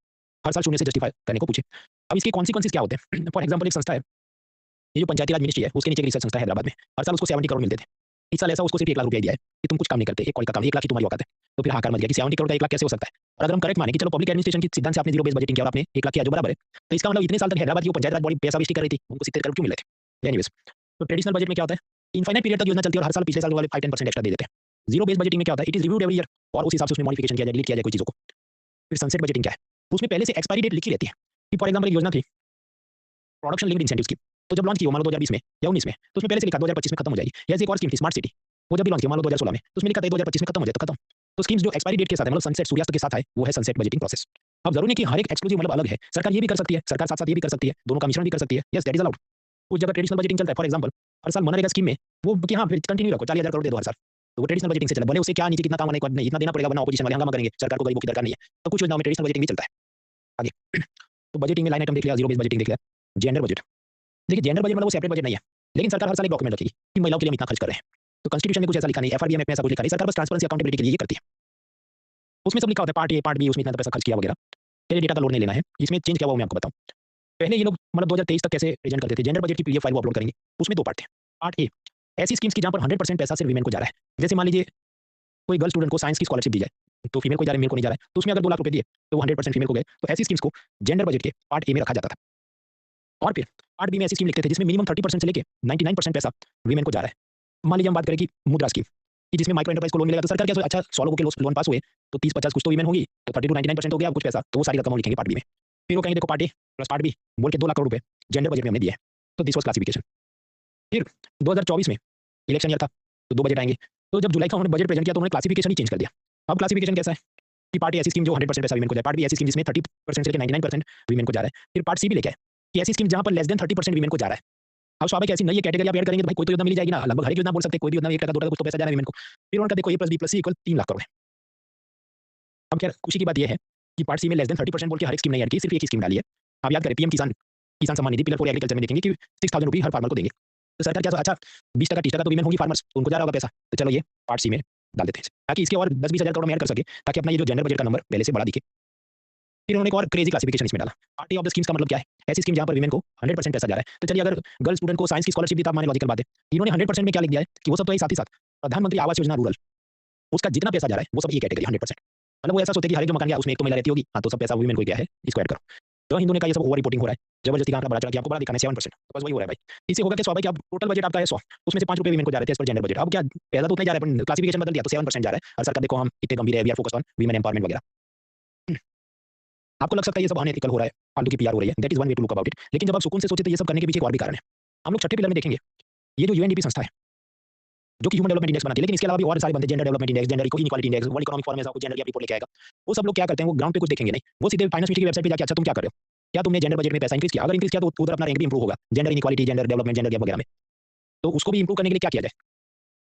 हर साल शून्य से जस्टिफाई करने को पूछे। अब इसके कॉन्सिक्वेंसेस क्या होते हैं? फॉर एग्जांपल एक संस्था है, ये जो पंचायती राज मिनिस्ट्री है उसके नीचे एक रिसर्च संस्था है हैदराबाद में, हर साल उसको 70 करोड़ मिलते थे। इस साल ऐसा उसको सिर्फ 1 लाख रुपया दिया है कि तुम कुछ काम नहीं करते, एक कौड़ी का काम, 1 लाख की तुम्हारी औकात है। तो फिर हाकार मच गया कि 70 करोड़ का 1 लाख कैसे हो सकता है? और अगर हम करेक्ट माने कि चलो पब्लिक एडमिनिस्ट्रेशन की सिद्धांत से आपने जीरो बेस्ड बजटिंग किया और आपने 1 लाख किया जो बराबर है, तो इसका मतलब इतने साल तक हैदराबाद की वो पंचायत राज बॉडी पैसा वेस्ट कर रही थी, उनको 70 करोड़ क्यों मिल रहे थे? एनीवेज, तो ट्रेडिशनल बजट में क्या होता है? इनफाइनाइट पीरियड तक योजना चलती है और हर साल पिछले साल वाले 5-10% एक्स्ट्रा दे देते हैं। जीरो बेस्ड बजटिंग में क्या होता है? It is reviewed every year और उस हिसाब से उसमें मॉडिफिकेशन किया जाए, डिलीट किया जाए कोई चीजों को। फिर सनसेट बजटिंग क्या है? उसमें पहले से एक्सपायरी डेट लिखी रहती है कि फॉर एग्जांपल एक योजना थी प्रोडक्शन लिंक्ड इंसेंटिव स्कीम, तो जब लॉन्च की वो मान लो 2020 में या 19 में, तो उसमें पहले से लिखा 2025 में खत्म हो जाएगी। जैसे एक और स्कीम थी स्मार्ट सिटी, वो जब भी लॉन्च की मान लो 2016 में, तो उसमें लिखा था 2025 में खत्म हो जाए तो खत्म। तो स्कीम्स जो एक्सपायरी डेट के साथ है, मतलब सनसेट सूर्यास्त के साथ है, वो है सनसेट बजटिंग प्रोसेस। अब जरूरी नहीं कि हर एक एक्सक्लूसिव मतलब अलग है, सरकार ये भी कर सकती है, सरकार साथ साथ ये भी कर सकती है, दोनों का मिश्रण भी कर सकती है। Yes that is allowed. कुछ जगह ट्रेडिशनल बजटिंग चलता है, फॉर एग्जांपल हर साल मनरेगा स्कीम में वो कि हाँ फिर कंटिन्यू रखो, 40,000 करोड़ दे दो हर साल, तो वो ट्रेडिशनल बजटिंग से चला, भले उसे क्या नीचे कितना काम होने को नहीं, इतना देना पड़ेगा वरना ऑपोजिशन वाले हंगामा करेंगे, सरकार को गरीबों की दरकार नहीं है। तो कुछ योजनाओं में ट्रेडिशनल बजटिंग भी चलता है। आगे तो बजटिंग में लाइन आइटम देख लिया, जीरो बेस्ड बजटिंग देख लिया। जेंडर बजट, देखिए जेंडर बजट मतलब वो सेपरेट बजट नहीं है, लेकिन सरकार हर साल एक डॉक्यूमेंट रखेगी कि महिलाओं के लिए हम इतना खर्च कर रहे हैं। तो कॉन्स्टिट्यूशन में कुछ ऐसा लिखा नहीं, एफआरबीएम में ऐसा कुछ लिखा नहीं, सरकार बस ट्रांसपेरेंसी अकाउंटेबिलिटी के लिए ये करती है। उसमें सब लिखा होता है पार्ट ए पार्ट बी, उसमें इतना पैसा खर्च किया वगैरह। पहले डेटा का लोड नहीं लेना है, इसमें चेंज क्या हुआ मैं आपको बताऊं। पहले ये लोग मतलब 2023 तक कैसे प्रेजेंट करते थे, जेंडर बजट की पीडीएफ फाइल वो अपलोड करेंगे, उसमें 2 पार्ट थे। पार्ट ए ऐसी स्कीम्स की जहां पर 100% पैसा सिर्फ वीमेन को जा रहा है, जैसे मान लीजिए कोई गर्ल स्टूडेंट को साइंस की स्कॉलरशिप दी जाए, तो फीमेल को जा रहा है, मेल को नहीं जा रहा है, तो उसमें अगर 2 लाख रुपए दिए तो वो 100% फीमेल को गए, तो ऐसी स्कीम्स को जेंडर बजट के पार्ट ए में रखा जाता था। और फिर पार्ट बी में ऐसी स्कीम लिखते थे जिसमें मिनिमम 30% से लेके 99% पैसा वीमेन को जा रहा है। मान लीजिए हम बात करें कि मुद्रा स्कीम कि जिसमें माइक्रो एंटरप्राइज को लोन मिलेगा, तो सरकार क्या सोचे, अच्छा 100 लोगों के लोन पास हुए तो 30-50 कुछ तो वीमेन होगी, तो 30 to 99% हो गया कुछ पैसा, तो वो सारी रकम हम लिखेंगे पार्ट बी में। फिर वो कहेंगे देखो part A plus part B बोल के 2 लाख करोड़ रुपए जेंडर बजट में हमने दिए हैं, तो दिस वाज क्लासिफिकेशन। फिर 2024 में इलेक्शन ईयर था, तो 2 बजट आएंगे, तो जब जुलाई का उन्होंने बजट प्रेजेंट किया तो उन्होंने क्लासिफिकेशन ही चेंज कर दिया। अब क्लासिफिकेशन कैसा है कि पार्ट ए ऐसी स्कीम जो 100% पैसा वीमेन को जाए, पार्ट बी ऐसी स्कीम जिसमें 30% से लेकर 99% वीमेन को जा रहा है, फिर पार्ट सी भी लेके आए कि ऐसी स्कीम जहां पर लेस देन 30% वीमेन को जा रहा है। अब स्वाभाविक ऐसी नई कैटेगरी आप ऐड करेंगे तो भाई कोई तो योजना मिल जाएगी ना, लगभग हर एक योजना बोल सकते हैं, कोई भी योजना में 1 टका 2 टका कुछ तो पैसा जा रहा है वीमेन को। फिर उन्होंने कहा देखो ए प्लस बी प्लस सी इक्वल 3 लाख करोड़ है। अब क्या खुशी की बात यह है कि पार्ट सी में लेस देन 30% बोल के हर एक स्कीम नहीं ऐड की, सिर्फ एक ही स्कीम डाली है। आप याद करें पीएम किसान किसान सम्मान निधि पिलर 4 एग्रीकल्चर में देखेंगे कि 6000 रुपये हर फार्मर को देंगे। तो सरकार क्या अच्छा 20 टका 30 टका तो वीमेन होगी फार्मर्स, तो उनको जा रहा होगा पैसा, तो चलो ये पार्ट सी में डाल देते हैं ताकि इसके और 10-20 हजार करोड़ में ऐड कर सके, ताकि अपना ये जो जेंडर बजट का नंबर पहले से बड़ा दिखे। फिर उन्होंने एक और क्रेजी क्लासिफिकेशन इसमें डाला, पार्टी ऑफ द स्कीम्स का मतलब क्या है, ऐसी स्कीम जहां पर वीमेन को 100% पैसा जा रहा है। तो चलिए अगर गर्ल स्टूडेंट को साइंस की स्कॉलरशिप दी, तो आप माने लॉजिकल बात है, इन्होंने 100% में क्या लिख दिया है कि वो सब तो है, साथ ही साथ प्रधानमंत्री आवास योजना रूरल उसका जितना पैसा जा रहा है वो सब ये कैटेगरी 100%, मतलब वो ऐसा सोचते कि हर एक जो मकान गया उसमें एक तो महिला रहती होगी, हाँ तो सब पैसा वीमेन को गया है, इसको ऐड करो। तो हिंदू ने कहा ये सब ओवर रिपोर्टिंग हो रहा है, जबरदस्ती का आंकड़ा बड़ा चढ़ा के आपको बड़ा दिखाना है 7%, तो बस वही हो रहा है भाई। इससे होगा कि स्वाभाविक आप टोटल बजट आपका है 100, उसमें से 5 रुपए वीमेन को जा रहे थे इस पर जेंडर बजट। अब क्या पैसा तो उतना ही जा रहा है, क्लासिफिकेशन बदल दिया तो 7% जा रहा है, और सरकार देखो हम इतने गंभीर है, we are focused on women empowerment वगैरह। आपको लग सकता है ये सब अनएथिकल हो रहा है, फालतू की पीआर हो रही है, that is one way to look about it. लेकिन जब आप सुकून से सोचे तो ये सब करने के पीछे एक और भी कारण है। हम लोग छठे पिलर में देखेंगे, ये जो यूएनडीपी संस्था है जो कि ह्यूमन डेवलपमेंट इंडेक्स बनाती है, लेकिन इसके अलावा भी और सारे बनते हैं, gender development index, gender equality index, world economic forum ऐसा कुछ जेंडर की रिपोर्ट लेके आएगा। वो सब लोग क्या करते हैं, वो ग्राउंड पे कुछ देखेंगे नहीं, वो सीधे फाइनेंस मिनिस्ट्री की वेबसाइट पे जाके अच्छा तुम क्या कर रहे हो, क्या तुमने जेंडर बजट में पैसा इंक्रीज किया, अगर इंक्रीज किया तो उधर अपना रैंक भी इंप्रूव होगा, gender inequality, gender development, gender gap वगैरह में। तो उसको भी इंप्रूव करने के लिए क्या किया जाए,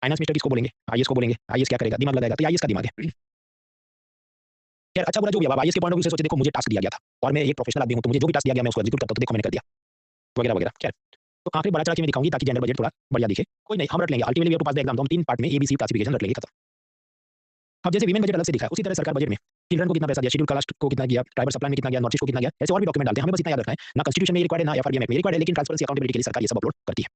फाइनेंस मिनिस्टर किसको बोलेंगे, आईएएस को बोलेंगे, आईएएस क्या करेगा, दिमाग लगाएगा, तो आईएएस का दिमाग है। यार अच्छा बुरा जो भी है, आईएएस के पॉइंट ऑफ व्यू से सोचे देखो मुझे टास्क दिया गया था और मैं एक प्रोफेशनल आदमी हूं, तो मुझे जो भी टास्क दिया गया मैं उसको एग्जीक्यूट करता हूं, तो देखो मैंने कर दिया वगैरह वगैरह। खैर तो आखिरी बड़ा चढ़ा के मैं दिखाऊंगी ताकि जेंडर बजट थोड़ा बढ़िया दिखे। कोई नहीं, हम रट लेंगे, ultimately we have to pass the exam, तो हम 3 पार्ट में एबीसी क्लासिफिकेशन रट लेंगे, खत्म। अब जैसे वीमेन बजट अलग से दिखा है, उसी तरह सरकार बजट में चिल्ड्रन को कितना पैसा दिया, शेड्यूल कास्ट को कितना दिया, ट्राइबल सप्लाई में कितना गया, नॉर्थ ईस्ट को कितना गया, ऐसे और भी डॉक्यूमेंट डालते हैं, हमें बस इतना याद रखना है, ना कॉन्स्टिट्यूशन में रिक्वायर्ड है ना एफआरबीएम में रिक्वायर्ड है, लेकिन ट्रांसपेरेंसी अकाउंटेबिलिटी के लिए सरकार ये सब अपलोड करती है।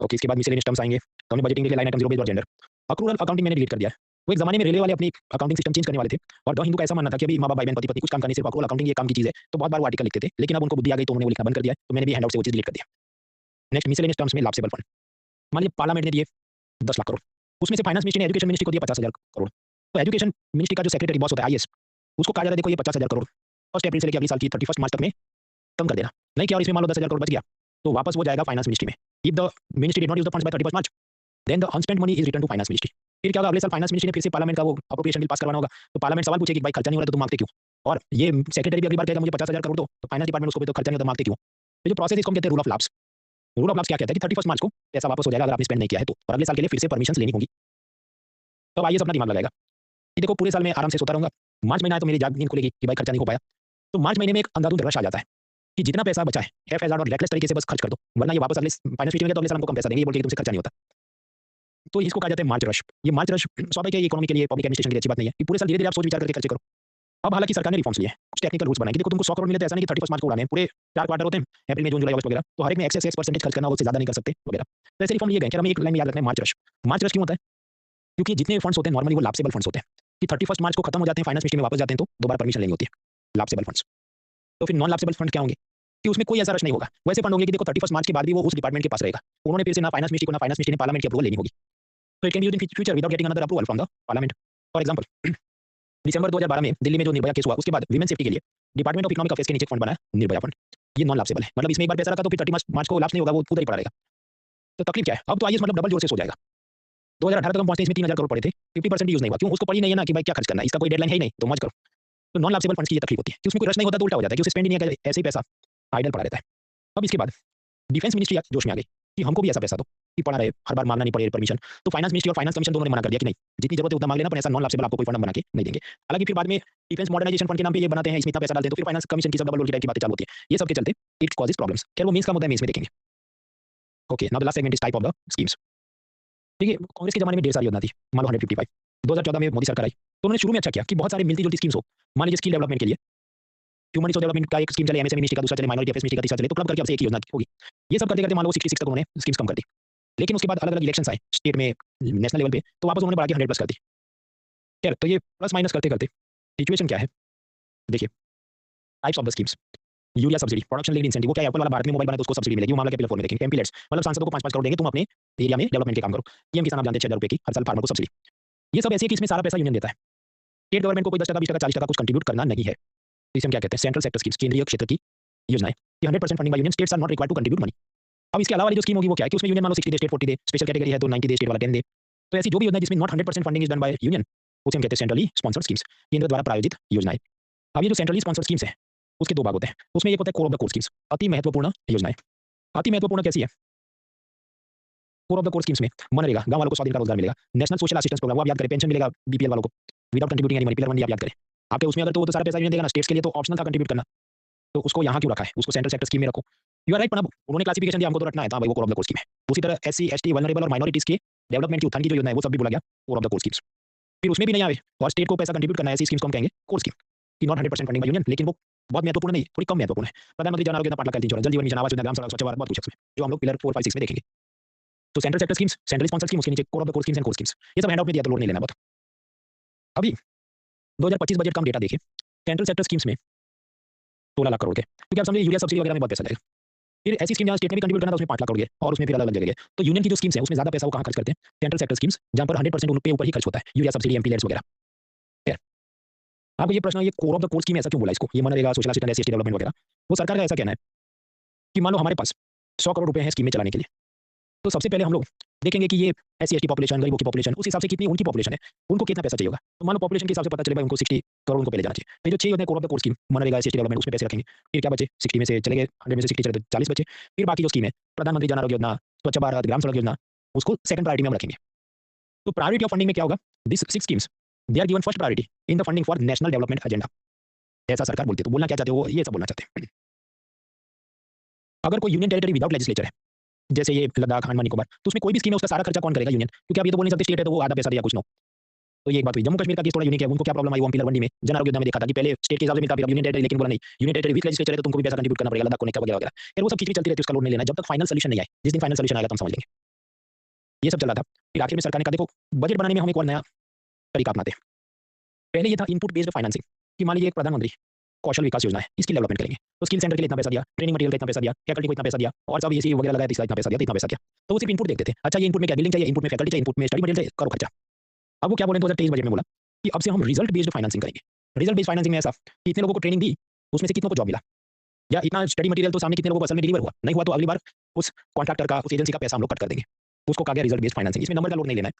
ओके, इसके बाद मिसलेनियस टर्म्स आएंगे, तो हमने बजटिंग के लिए लाइन आइटम जीरो बेस्ड और जेंडर। अक्रूवल अकाउंटिंग मैंने डिलीट कर दिया है, वो एक जमाने में रेलवे वाले अपनी अकाउंटिंग सिस्टम चेंज करने वाले थे, और द हिंदू का ऐसा मानना था कि अभी माँ बाप भाई बहन पति पत्नी कुछ काम करने से अक्रूवल अकाउंटिंग ये काम की चीज है, तो बहुत बार वो आर्टिकल लिखते थे, लेकिन अब उनको बुद्धि आ गई तो उन्होंने वो लिखना बंद कर दिया है, तो मैंने भी हैंडआउट से वो चीज डिलीट कर दिया। नेक्स्ट मिसलेनियस टर्म्स में लाभसेबल फंड, मान लीजिए पार्लियामेंट ने दिए 10 लाख करोड़, उसमें से फाइनेंस मिनिस्ट्री ने एजुकेशन मिनिस्ट्री को दिया 50,000 करोड़, तो एजुकेशन मिनिस्ट्री का जो सेक्रेटरी बॉस होता है आईएएस, उसको कहा जा रहा है देखो ये 50,000 करोड़ 1 अप्रैल से लेकर अगले साल की 31 मार्च तक में कम कर देना, नहीं किया और इसमें मान लो 10,000 करोड़ बच गया, तो वापस वो जाएगा फाइनेंस मिनिस्ट्री में। If the ministry did not use the funds by 31 March, then the unspent money is return to finance ministry. फिर क्या होगा, अगले साल फाइनेंस मिनिस्ट्री ने फिर से पार्लियामेंट का वो अप्रोप्रिएशन बिल पास करवाना होगा, तो पार्लियामेंट सवाल पूछेगी भाई खर्चा नहीं हो रहा तो तुम मांगते क्यों? और ये सेक्रेटरी भी अगली बार कहेगा मुझे 50,000 करोड़ दो, तो फाइनेंस डिपार्टमेंट उसको भी तो खर्चा नहीं होता मांगते क्यों? तो जो प्रोसेस है इसको हम कहते हैं rule of lapse. Rule of lapse क्या कहता है कि 31 मार्च को पैसा वापस हो जाएगा अगर आपने स्पेंड नहीं किया है तो, और अगले साल के लिए फिर से परमिशंस लेनी होगी। तो आइए अपना दिमाग लगाएगा कि देखो पूरे साल में आराम से सोता रहूंगा, मार्च महीना है तो मेरी जाग नींद खुलेगी कि भाई खर्चा नहीं हो पाया। तो मार्च महीने में एक अंधाधुंध रश आ जाता है कि जितना पैसा बचा है हैफ-हैज़ार्ड और रेकलेस तरीके से बस खर्च कर दो, वरना ये वापस अगले फाइनेंस मीटिंग में तो अगले साल हमको कम पैसा देंगे, ये बोल के तुमसे खर्चा नहीं होता। तो इसको कहा जाता है मार्च रश। ये मार्च रश स्वाभाविक है, इकोनॉमी के लिए, पब्लिक एडमिनिस्ट्रेशन के लिए अच्छी बात नहीं है कि पूरे साल धीरे-धीरे आप सोच विचार करके खर्चे करो। अब हालांकि सरकार ने रिफॉर्म्स लिए हैं, कुछ टेक्निकल रूल्स बनाए कि देखो तुमको 100 करोड़ मिले तो ऐसा नहीं कि 31 मार्च को उड़ाने हैं, पूरे 4 क्वार्टर होते हैं, अप्रैल मई जून जुलाई अगस्त वगैरह, तो हर एक में एक्स खर्च करना होगा, उससे ज्यादा नहीं कर सकते वगैरह। तो ऐसे रिफॉर्म लिए गए कि हमें एक लाइन में याद रखना है मार्च रश। मार्च रश क्यों होता है? क्योंकि जितने फंड्स होते हैं नॉर्मली वो लैप्सेबल फंड्स होते हैं कि 31 मार्च को खत्म हो जाते हैं, फाइनेंस मिनिस्ट्री में वापस जाते हैं तो दोबारा परमिशन लेनी होती है लैप्सेबल फंड्स। तो फिर नॉन लैप्सेबल फंड क्या होंगे कि उसमें कोई ऐसा रश नहीं होगा, वैसे फंड होंगे कि देखो 31 मार्च के बाद भी वो उस डिपार्टमेंट के पास रहेगा, उन्होंने फिर से ना फाइनेंस मिनिस्ट्री को ना फाइनेंस मिनिस्ट्री ने पार्लियामेंट की अप्रूवल लेनी होगी। तो it can be used in future without getting another approval from the parliament. For example December 2012 में दिल्ली में जो निर्भया केस हुआ उसके बाद विमेन सेफ्टी के लिए डिपार्टमेंट ऑफ इकोनॉमिक अफेयर्स के नीचे फंड बना है निर्भया फंड। ये नॉन लैप्सेबल है, मतलब इसमें एक बार पैसा रखा तो फिर 30 मार्च को लैप्स नहीं होगा, वो पूरा ही पड़ा रहेगा। तो तकलीफ क्या है? अब तो आईएएस मतलब डबल जोर से सो जाएगा। 2018 तक हम पहुंचते इसमें 3000 करोड़ पड़े थे, 50% यूज नहीं हुआ, क्यों? उसको पड़ी नहीं है ना कि भाई क्या खर्च करना है, इसका कोई डेडलाइन है ही नहीं तो मर्ज करो। तो नॉन लैप्सेबल फंड्स की ये तकलीफ होती है कि उसमें कोई रश नहीं होता तो उल्टा हो जाता है कि उसे स्पेंड ही नहीं किया, ऐसे ही पैसा आइडल पड़ा रहता है। अब इसके बाद डिफेंस मिनिस्ट्री जोश में आ गई कि हमको भी ऐसा पैसा दो कि पड़ा रहे, हर बार मांगना नहीं पड़े परमिशन। तो फाइनेंस मिनिस्ट्री और फाइनेंस कमीशन दोनों ने मना कर दिया कि नहीं, जितनी जरूरत है उतना मांग लेना, पर ऐसा नॉन लैप्सेबल आपको कोई फंड बना के नहीं देंगे। हालांकि फिर बाद में डिफेंस मॉडर्नाइजेशन फंड के नाम पे ये बनाते हैं, इसमें इतना पैसा डालते हैं, तो फिर फाइनेंस कमीशन की सब डबल रोटी की बातें चालू होती है। ये सब के चलते इट कॉजेस प्रॉब्लम्स। खैर वो मींस का मुद्दा है, मींस में देखेंगे। Okay, now the last segment is type of the schemes. देखिए कांग्रेस के जमाने में ढेर सारी योजना थी, मान लो 155। 2014 में मोदी सरकार आई तो उन्होंने शुरू में अच्छा किया कि बहुत सारी मिलती जुलती स्कीम्स हो। मान लीजिए स्किल डेवलपमेंट के लिए ह्यूमन रिसोर्स डेवलपमेंट का एक स्कीम चले, एमएसएमई मिनिस्ट्री का दूसरा चले, माइनॉरिटी अफेयर्स मिनिस्ट्री का तीसरा चले, तो क्लब करके अब से एक ही योजना होगी। ये सब करते करते मान लो 66 तक उन्होंने स्कीम्स कम कर दी। लेकिन उसके बाद अलग अलग इलेक्शंस आए स्टेट में, नेशनल लेवल पे, तो वापस उन्होंने बढ़ा के 100+ कर दी। खैर तो ये प्लस माइनस करते करते सिचुएशन क्या है देखिए। Types of the schemes. Urea subsidy, production linked incentive, वो क्या है, एप्पल वाला भारत में मोबाइल बना तो उसको सब्सिडी मिलेगी, वो मामला क्या पिलर 4 में देखेंगे। एमपी मतलब सांसदों को 5-5 करोड़ देंगे, तुम अपने एरिया में डेवलपमेंट के काम करो। पीएम किसान आप जानते हैं 6,000 रुपए की हर साल फार्मर को सब्सिडी। ये सब ऐसी है कि इसमें सारा पैसा यूनियन देता है, स्टेट गवर्नमेंट को कोई 10%, 20%, 40% कुछ कंट्रीब्यूट करना नहीं है। तो इसे हम क्या कहते हैं, सेंट्रल सेक्टर स्कीम्स, केंद्रीय क्षेत्र की योजनाएं। ये 100% funding by union, states are not required to contribute money. अब इसके अलावा वाली जो स्कीम होगी वो क्या है कि उसमें यूनियन मान लो 60 दे, स्टेट 40 दे, स्पेशल कैटेगरी है तो 90 दे, स्टेट वाला 10 दे। तो ऐसी जो भी योजना है जिसमें not 100% funding is done by union, उसे हम कहते हैं सेंट्रली स्पॉन्सर्ड स्कीम्स, केंद्र द्वारा प्रायोजित योजनाएं। अब ये जो सेंट्रली स्पॉन्सर्ड स्कीम्स है उसके दो भाग होते हैं, उसमें एक होता है core of the core schemes, अति महत्वपूर्ण योजनाएं। अति महत्वपूर्ण कैसी है? Core of the core schemes में मनरेगा, गांव वालों को 100 दिन का रोजगार मिलेगा, नेशनल सोशल असिस्टेंस प्रोग्राम वो आप याद करें, पेंशन मिलेगा बीपीएल वालों को without contributing any money, pillar 1 आप याद करें। आपके उसमें अगर तो वो तो सारा पैसा यूनियन देगा ना, स्टेट्स के लिए तो ऑप्शनल था कंट्रीब्यूट करना, तो उसको यहाँ क्यों रखा है, उसको सेंट्रल सेक्टर स्कीम में रखो। यू आर राइट, पर उन्होंने क्लासिफिकेशन दिया, हमको तो रखना है था भाई वो core of the core scheme है। उसी तरह एससी एसटी वल्नरेबल और माइनॉरिटीज के डेवलपमेंट की उत्थान की जो योजना है वो सब भी बोला गया core of the core schemes. फिर उसमें भी नहीं आए और स्टेट को पैसा कंट्रीब्यूट करना है, ऐसी स्कीम्स को हम कहेंगे कोर स्कीम की नॉट 100% फंडिंग बाय यूनियन, लेकिन वो बहुत महत्वपूर्ण नहीं, थोड़ी कम महत्वपूर्ण है। प्रधानमंत्री जन आरोग्य योजना, पाटला हेल्थ इंश्योरेंस, जल जीवन मिशन, आवास योजना, ग्राम सड़क, स्वच्छ भारत, बहुत कुछ है जो हम लोग पिलर 4, 5, 6 में देखेंगे। तो central sector schemes, central sponsor scheme, उसके नीचे core of the core schemes and core schemes, ये सब हैंडआउट में दिया तो लोड नहीं लेना बहुत। अभी 2025 बजट का हम डेटा देखिए, सेंट्रल सेक्टर स्कीम्स में 16 लाख करोड़ के, क्योंकि आप समझिए यूरिया सब्सिडी वगैरह में बहुत पैसा जाएगा। फिर ऐसी स्कीम जहाँ स्टेट ने भी कंट्रीब्यूट करना था उसमें 5 लाख करोड़ गए, और उसमें फिर अलग अलग जगह गए। तो यूनियन की जो स्कीम्स है उसमें ज्यादा पैसा वो कहाँ खर्च करते हैं, सेंट्रल सेक्टर स्कीम्स, जहाँ पर 100% उनके ऊपर ही खर्च होता है, यूरिया सब्सिडी, एमपी लैंड्स वगैरह। खैर आपको ये प्रश्न, ये core of the core scheme ऐसा क्यों बोला इसको, ये MNREGA, social assistance, SC development वगैरह, वो सरकार का ऐसा कहना है कि मान लो हमारे पास 100 करोड़ रुपए हैं स्कीमें चलाने के लिए, तो सबसे पहले हम लोग देखेंगे कि ये एससी एसटी पॉपुलेशन, गरीबों की पॉपुलेशन, उस हिसाब से कितनी उनकी पॉपुलेशन है, उनको कितना पैसा चाहिए होगा। तो मान लो पॉपुलेशन के हिसाब से पता चले भाई उनको 60 करोड़ उनको पहले जाना चाहिए। तो जो 6 होते हैं core of the core scheme, MNREGA, SC development, उसमें पैसे रखेंगे। फिर क्या बचे, 60 में से चले गए, 100 में से 60 चले तो 40 बचे। फिर बाकी जो स्कीम है, प्रधानमंत्री जन आरोग्य योजना, स्वच्छ भारत, ग्राम सड़क योजना, उसको सेकंड प्रायोरिटी में हम रखेंगे। तो प्रायोरिटी ऑफ फंडिंग में क्या होगा, this 6 schemes they are given first priority in the funding for national development agenda. ऐसा सरकार बोलती है। तो बोलना क्या चाहते हो, ये सब बोलना चाहते हैं। अगर कोई यूनियन टेरिटरी विदाउट लेजिस्लेचर है, जैसे ये लद्दाख, अंडमान निकोबार, तो उसमें कोई भी स्कीम है उसका सारा खर्चा कौन करेगा, यूनियन, क्योंकि आप ये तो बोल नहीं सकते स्टेट है तो वो आधा पैसा दिया कुछ नो। तो ये एक बात हुई। जम्मू कश्मीर का केस थोड़ा यूनिक है, उनको क्या प्रॉब्लम आई, वो पिलर 1 में जन आरोग्य योजना में देखा था कि पहले स्टेट के हिसाब से मिलता, फिर यूनियन टेरिटरी, लेकिन बोला नहीं यूनियन टेरिटरी विद लेजिस्लेचर है तो तुमको भी पैसा कंट्रीब्यूट करना पड़ेगा, लद्दाख को वगैरह वगैरह। फिर वो सब खिचड़ी चलती रहती है, उसका लोड नहीं लेना जब तक फाइनल सॉल्यूशन नहीं आए। जिस दिन फाइनल सॉल्यूशन आएगा तो हम समझ लेंगे। ये सब चल रहा था। फिर आखिर में सरकार ने कहा देखो बजट बनाने में हम एक और नया तरीका अपनाते हैं। पहले ये था इनपुट बेस्ड फाइनेंसिंग, कि मान लीजिए एक प्रधानमंत्री कौशल विकास योजना है, इसकी डेवलपमेंट करेंगे, तो स्किल सेंटर के लिए इतना पैसा दिया, ट्रेनिंग मटेरियल का इतना पैसा दिया, फैकल्टी को इतना पैसा दिया, और सब एसी वगैरह लगाया तो इसका इतना पैसा दिया, इतना पैसा दिया। तो वो सिर्फ इनपुट देखते थे, अच्छा ये इनपुट में क्या बिल्डिंग चाहिए, इनपुट में फैकल्टी चाहिए, इनपुट में स्टडी मटेरियल चाहिए, करो खर्चा। अब वो क्या बोले 2023 बजट में बोला कि अब से हम रिजल्ट बेस्ड फाइनेंसिंग करेंगे। रिजल्ट बेस्ड फाइनेंसिंग में ऐसा कि इतने लोगों को ट्रेनिंग दी, उसमें से कितनों को जॉब मिला, या इतना स्टडी मटेरियल तो सामने कितने लोगों को असल में डिलीवर हुआ, नहीं हुआ तो अगली बार उस कॉन्ट्रैक्टर का, उस एजेंसी का पैसा हम लोग कट कर देंगे। उसको कहा गया रिजल्ट बेस्ड फाइनेंसिंग। इसमें नंबर का लोड नहीं लेना है।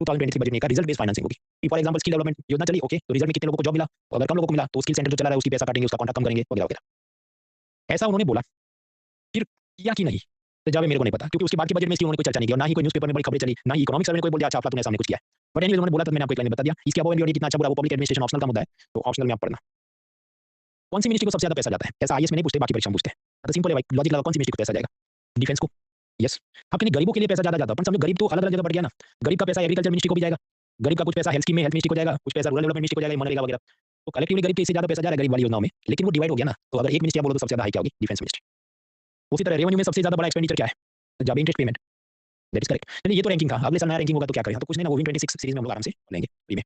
2023 बजट में का रिजल्ट बेस्ड फाइनेंसिंग होगी कि फॉर एग्जांपल स्किल डेवलपमेंट योजना चली, ओके, तो रिजल्ट में कितने लोगों को जॉब मिला, और अगर कम लोगों को मिला तो स्किल सेंटर जो चला रहा है उसकी पैसा काटेंगे, उसका कॉन्ट्रैक्ट कम करेंगे वगैरह वगैरह। ऐसा उन्होंने बोला। फिर किया कि नहीं, तो जवाब मेरे को नहीं पता, क्योंकि उसके बाद के बजट में इसकी उन्होंने कोई चर्चा नहीं की और ना ही कोई न्यूज़पेपर में बड़ी खबरें चली, ना ही इकोनॉमिक सर्वे ने कोई बोल दिया अच्छा अफलातून ने सामने कुछ किया है। बट एनीवेज उन्होंने बोला तो मैंने आपको एक लाइन में बता दिया। इसके अलावा एमबीओडी कितना अच्छा बुरा वो पब्लिक एडमिनिस्ट्रेशन ऑप्शनल का मुद्दा है, तो ऑप्शनल में आप पढ़ना। कौन सी मिनिस्ट्री को सबसे ज्यादा पैसा जाता है, ऐसा आईएएस में नहीं पूछते, बाकी परीक्षा में पूछते हैं। तो सिंपल है भाई, लॉजिक लगा, कौन सी मिनिस्ट्री को पैसा जाएगा, डिफेंस को। यस, अब कहीं गरीबों के लिए पैसा ज्यादा जाता है, अपन समझो गरीब तो अलग अलग जगह बढ़ गया ना। गरीब का पैसा एग्रीकल्चर मिनिस्ट्री को भी जाएगा, गरीब का कुछ पैसा हेल्थ स्कीम में हेल्थ मिनिस्ट्री को जाएगा, कुछ पैसा रूरल डेवलपमेंट मिनिस्ट्री को जाएगा, मनरेगा वगैरह। तो कलेक्टिवली गरीब के इससे ज्यादा पैसा जा रहा है गरीब वाली योजनाओं में, लेकिन वो डिवाइड हो गया ना। तो अगर एक मिनिस्ट्री बोलो तो सबसे ज्यादा हाई क्या होगी, डिफेंस मिनिस्ट्री। उसी तरह रेवेन्यू में सबसे ज्यादा बड़ा एक्सपेंडिचर क्या है, जब interest payment, that is correct. चलिए ये तो रैंकिंग का, अगले साल नया रैंकिंग होगा तो क्या करें, तो कुछ नहीं ना, वो 26 सीरीज में हम लोग आराम से लेंगे फ्री में।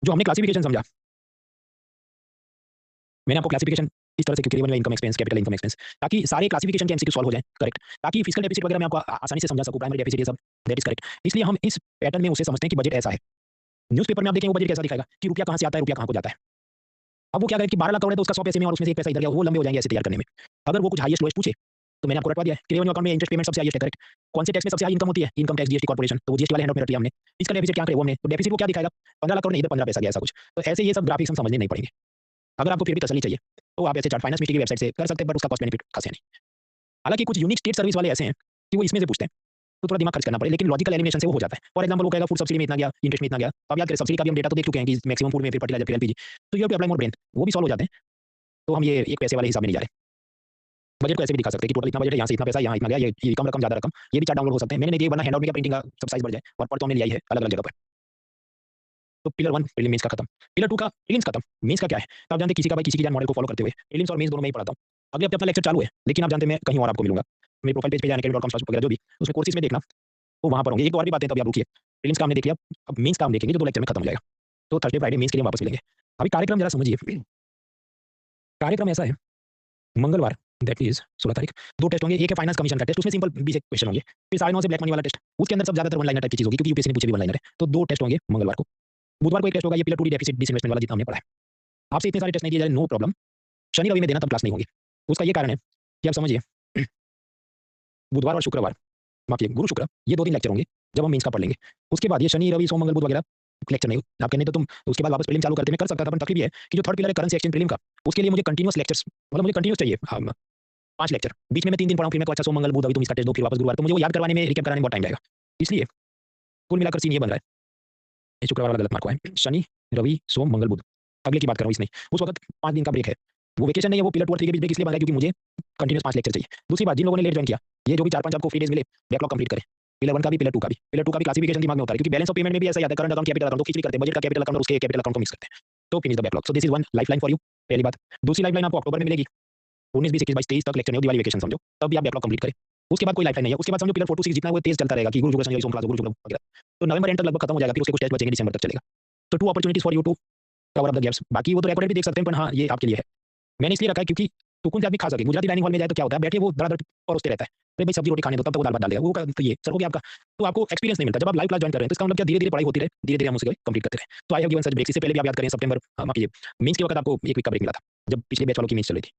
जो हमने क्लासिफिकेशन समझा, मैंने आपको क्लासिफिकेशन इस तरह से, क्योंकि revenue income expense, capital income expense, ताकि सारे क्लासिफिकेशन के एमसीक्यू सॉल्व हो जाए, करेक्ट, ताकि फिस्कल डेफिसिट वगैरह मैं आपको आसानी से समझा सकूं, प्राइमरी डेफिसिट ये सब, दैट इज करेक्ट। इसलिए हम इस पैटर्न में उसे समझते हैं कि बजट ऐसा है। न्यूज़पेपर में आप देखेंगे वो बजट कैसा दिखाएगा कि रुपया कहां से आता है, रुपया कहां को जाता है। अब वो क्या करे कि 12 लाख करोड़ है तो उसका 100 पैसे में और उसमें से एक पैसा इधर गया, वो लंबे हो जाएंगे ऐसे तैयार करने में। अगर वो कुछ हाईएस्ट लोएस्ट पूछे तो मैंने आपको रटवा दिया है कि रेवेन्यू अकाउंट में इंटरेस्ट पेमेंट सबसे हाईएस्ट है, करेक्ट। कौन से टैक्स में सबसे हाई इनकम होती है, इनकम टैक्स, जीएसटी कॉर्पोरेशन, तो वो जीएसटी वाले हैंड आउट में रट लिया हमने। इसका डेफिसिट क्या करे वो हमने, तो डेफिसिट को क्या दिखाएगा, 15 लाख करोड़ नहीं, इधर 15 पैसा गया, ऐसा कुछ। तो ऐसे ये सब ग्राफिक्स हम समझने नहीं पड़ेंगे। अगर आपको फिर भी तसल्ली चाहिए तो आप ऐसे चार्ट फाइनेंस मिनिस्ट्री की वेबसाइट से कर सकते हैं, बट उसका कॉस्ट बेनिफिट खास है नहीं। हालांकि कुछ यूनिक स्टेट सर्विस वाले ऐसे हैं कि वो इसमें से पूछते हैं, तो थोड़ा दिमाग खर्च करना पड़े, लेकिन लॉजिकल एलिमिनेशन से वो हो जाता है। फॉर एग्जांपल वो कहेगा फूड सब्सिडी में इतना गया, इंटरेस्ट में इतना गया, तो आप याद करें सब्सिडी का भी हम डेटा तो देख चुके हैं कि मैक्सिमम फूड में, फिर फर्टिलाइजर, फिर एलपीजी, तो you have to apply more brain, वो भी सॉल्व हो जाते हैं। तो हम ये एक पैसे वाले हिसाब में नहीं जा रहे। बजट को ऐसे भी दिखा सकते हैं कि टोटल इतना बजट है, यहाँ से इतना पैसा, यहाँ इतना गया, ये कम रकम ज्यादा रकम, ये भी चार्ट डाउनलोड हो सकते हैं। मैंने नहीं दिया वरना हैंडआउट में क्या प्रिंटिंग का सब साइज बढ़ जाए, और पढ़ तो हमने लिया ही है अलग अलग जगह पर। तो पिलर 1 प्रीलिम्स का खत्म, पिलर 2 का प्रीलिम्स खत्म, मेंस का क्या है, तो आप जानते किसी का भाई किसी की जान मॉडल को फॉलो करते हुए प्रीलिम्स और मेंस दोनों में ही पढ़ाता हूँ। अगले हफ्ते अपना लेक्चर चालू है, लेकिन आप जानते हैं मैं कहीं और आपको मिलूंगा, मेरे प्रोफाइल पेज पे जाने academy.com वगैरह जो भी उसमें कोर्सेज में देखना, तो वहां पर होंगे। एक तो और भी बातें तभी आप रुकिए, प्रीलिम्स का हमने देख लिया, अब मेंस का हम देखेंगे जो 2 लेक्चर में खत्म हो जाएगा। तो थर्सडे फ्राइडे मेंस के लिए वापस मिलेंगे। अभी कार्यक्रम जरा समझिए। कार्यक्रम ऐसा है, मंगलवार दैट इज 16 तारीख 2 टेस्ट होंगे। एक है फाइनेंस कमीशन का टेस्ट, उसमें सिंपल 20 क्वेश्चन होंगे। फिर 9:30 से ब्लैक मनी वाला टेस्ट, उसके अंदर सब ज्यादातर वन लाइनर टाइप की चीज होगी, क्योंकि यूपीएससी ने पूछे भी वन लाइनर है। तो 2 टेस्ट होंगे मंगलवार को। बुधवार को एक टेस्ट होगा, ये पिलर 2 डेफिसिट डिसइन्वेस्टमेंट वाला जितना हमने पढ़ा है। आपसे इतने सारे टेस्ट नहीं दिए जाए, नो प्रॉब्लम, शनि रवि में देना तब क्लास नहीं होगी। उसका ये कारण है कि आप समझिए, बुधवार और शुक्रवार, माफिए गुरु शुक्र, ये 2 दिन लेक्चर होंगे जब हम मेंस का पढ़ लेंगे। उसके बाद ये शनि रवि सोम मंगल बुध वगैरह लेक्चर नहीं हो। आप कहने तो तुम उसके बाद वापस प्रीलिम चालू करते, मैं कर सकता था, पर तकलीफ ये है कि जो थर्ड पिलर है करेंसी एक्सचेंज प्रीलिम का, उसके लिए मुझे कंटीन्यूअस लेक्चर्स, मतलब मुझे कंटीन्यूअस चाहिए 5 लेक्चर, बीच में मैं 3 दिन पढ़ाऊं, फिर मैं को अच्छा सोम मंगल बुध अभी तुम इसका टेस्ट दो, फिर वापस गुरुवार, तो मुझे वो याद करवाने में, रिकैप कराने में बहुत टाइम जाएगा। इसलिए कुल मिलाकर सीन ये बन रहा है, ये शुक्रवार वाला गलत मार्क हुआ है, शनि रवि सोम मंगल बुध, अगले की बात कर रहा हूँ, इसमें उस वक्त 5 दिन का ब्रेक है। वो वेकेशन नहीं है, वो पिलर 2 और 3 के बीच ब्रेक इसलिए बन रहा है क्योंकि मुझे कंटीन्यूअस 5 लेक्चर चाहिए। दूसरी बात, जिन लोगों ने लेट ज्वाइन किया, ये जो भी 4-5 आपको फ्री डेज मिले, बैकलॉग कंप्लीट करें, पिलर 1 का भी पिलर 2 का भी। पिलर 2 का भी क्लासिफिकेशन दिमाग में होता है, क्योंकि बैलेंस ऑफ पेमेंट में भी ऐसा ही आता है, करंट अकाउंट कैपिटल अकाउंट, तो खींच भी करते हैं, बजट का कैपिटल अकाउंट और उसके कैपिटल अकाउंट को मिक्स करते हैं, तो finish the backlog. So this is one lifeline for you, पहली बात। दूसरी लाइफलाइन आपको अक्टूबर में मिलेगी, 19 20 21 22 23 तक लेक्चर नहीं हो, दिवाली वेकेशन समझो, तब भी आप बैकलॉग कंप्लीट करें। उसके बाद कोई लाइफलाइन नहीं है, उसके बाद समझो पिलर 4 to 6 जितना है वो तेज चलता रहेगा कि गुरु शुक्र शनि सोम क्लास गुरु शुक्र वगैरह, तो नवंबर एंड तक लगभग खत्म हो जाएगा, फिर उसके कुछ टेस्ट बचेंगे, दिसंबर तक चलेगा। तो 2 opportunities for you to cover up the gaps. बाकी वो तो रिकॉर्डेड भी देख सकते हैं, पर हाँ ये आपके लिए है, मैंने इसलिए रखा है क्योंकि टुकुन से आदमी खा सके। गुजराती डाइनिंग हॉल में जाए तो क्या होता है, बैठे वो धड़ाधड़ परोसते रहता है, तो भाई सब्जी रोटी खाने दो, तब तक वो दाल भात डाल देगा, वो तो ये सर हो गया आपका, तो आपको एक्सपीरियंस नहीं मिलता। जब आप लाइव क्लास ज्वाइन कर रहे हैं तो इसका मतलब क्या, धीरे धीरे पढ़ाई होती रहे, धीरे धीरे हम उसे कंप्लीट करते रहे। तो I have given such breaks, इससे पहले भी आप याद करें सितंबर माफिए मींस के वक्त आपको एक वीक का ब्रेक मिला था, जब पिछले बैच वालों की मींस चल रही थी।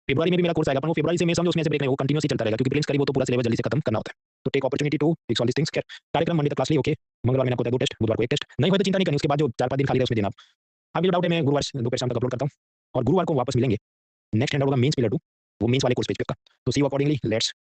फरवरी में भी मेरा कोर्स आएगा, पर वो फरवरी से मैं समझो उसमें से ब्रेक नहीं, वो कंटिन्यूअस ही चलता रहेगा, क्योंकि प्रिंस करी वो तो पूरा सिलेबस जल्दी से खत्म करना होता है। तो take opportunity to fix all this things. कार्यक्रम मंडे तक क्लास ली, ओके, मंगलवार मैंने आपको 2 टेस्ट, बुधवार को 1 टेस्ट, नहीं हो तो चिंता नहीं करनी, उसके बाद जो 4-5 दिन खाली रहे उसमें देना आप। अभी जो डाउट है मैं गुरुवार दोपहर शाम तक अपलोड करता हूँ, और गुरुवार को वापस मिलेंगे। नेक्स्ट हैंड होगा मेंस पिलर 2, वो मेंस वाले कोर्स पेज पे का, तो सी यू अकॉर्डिंगली, लेट्स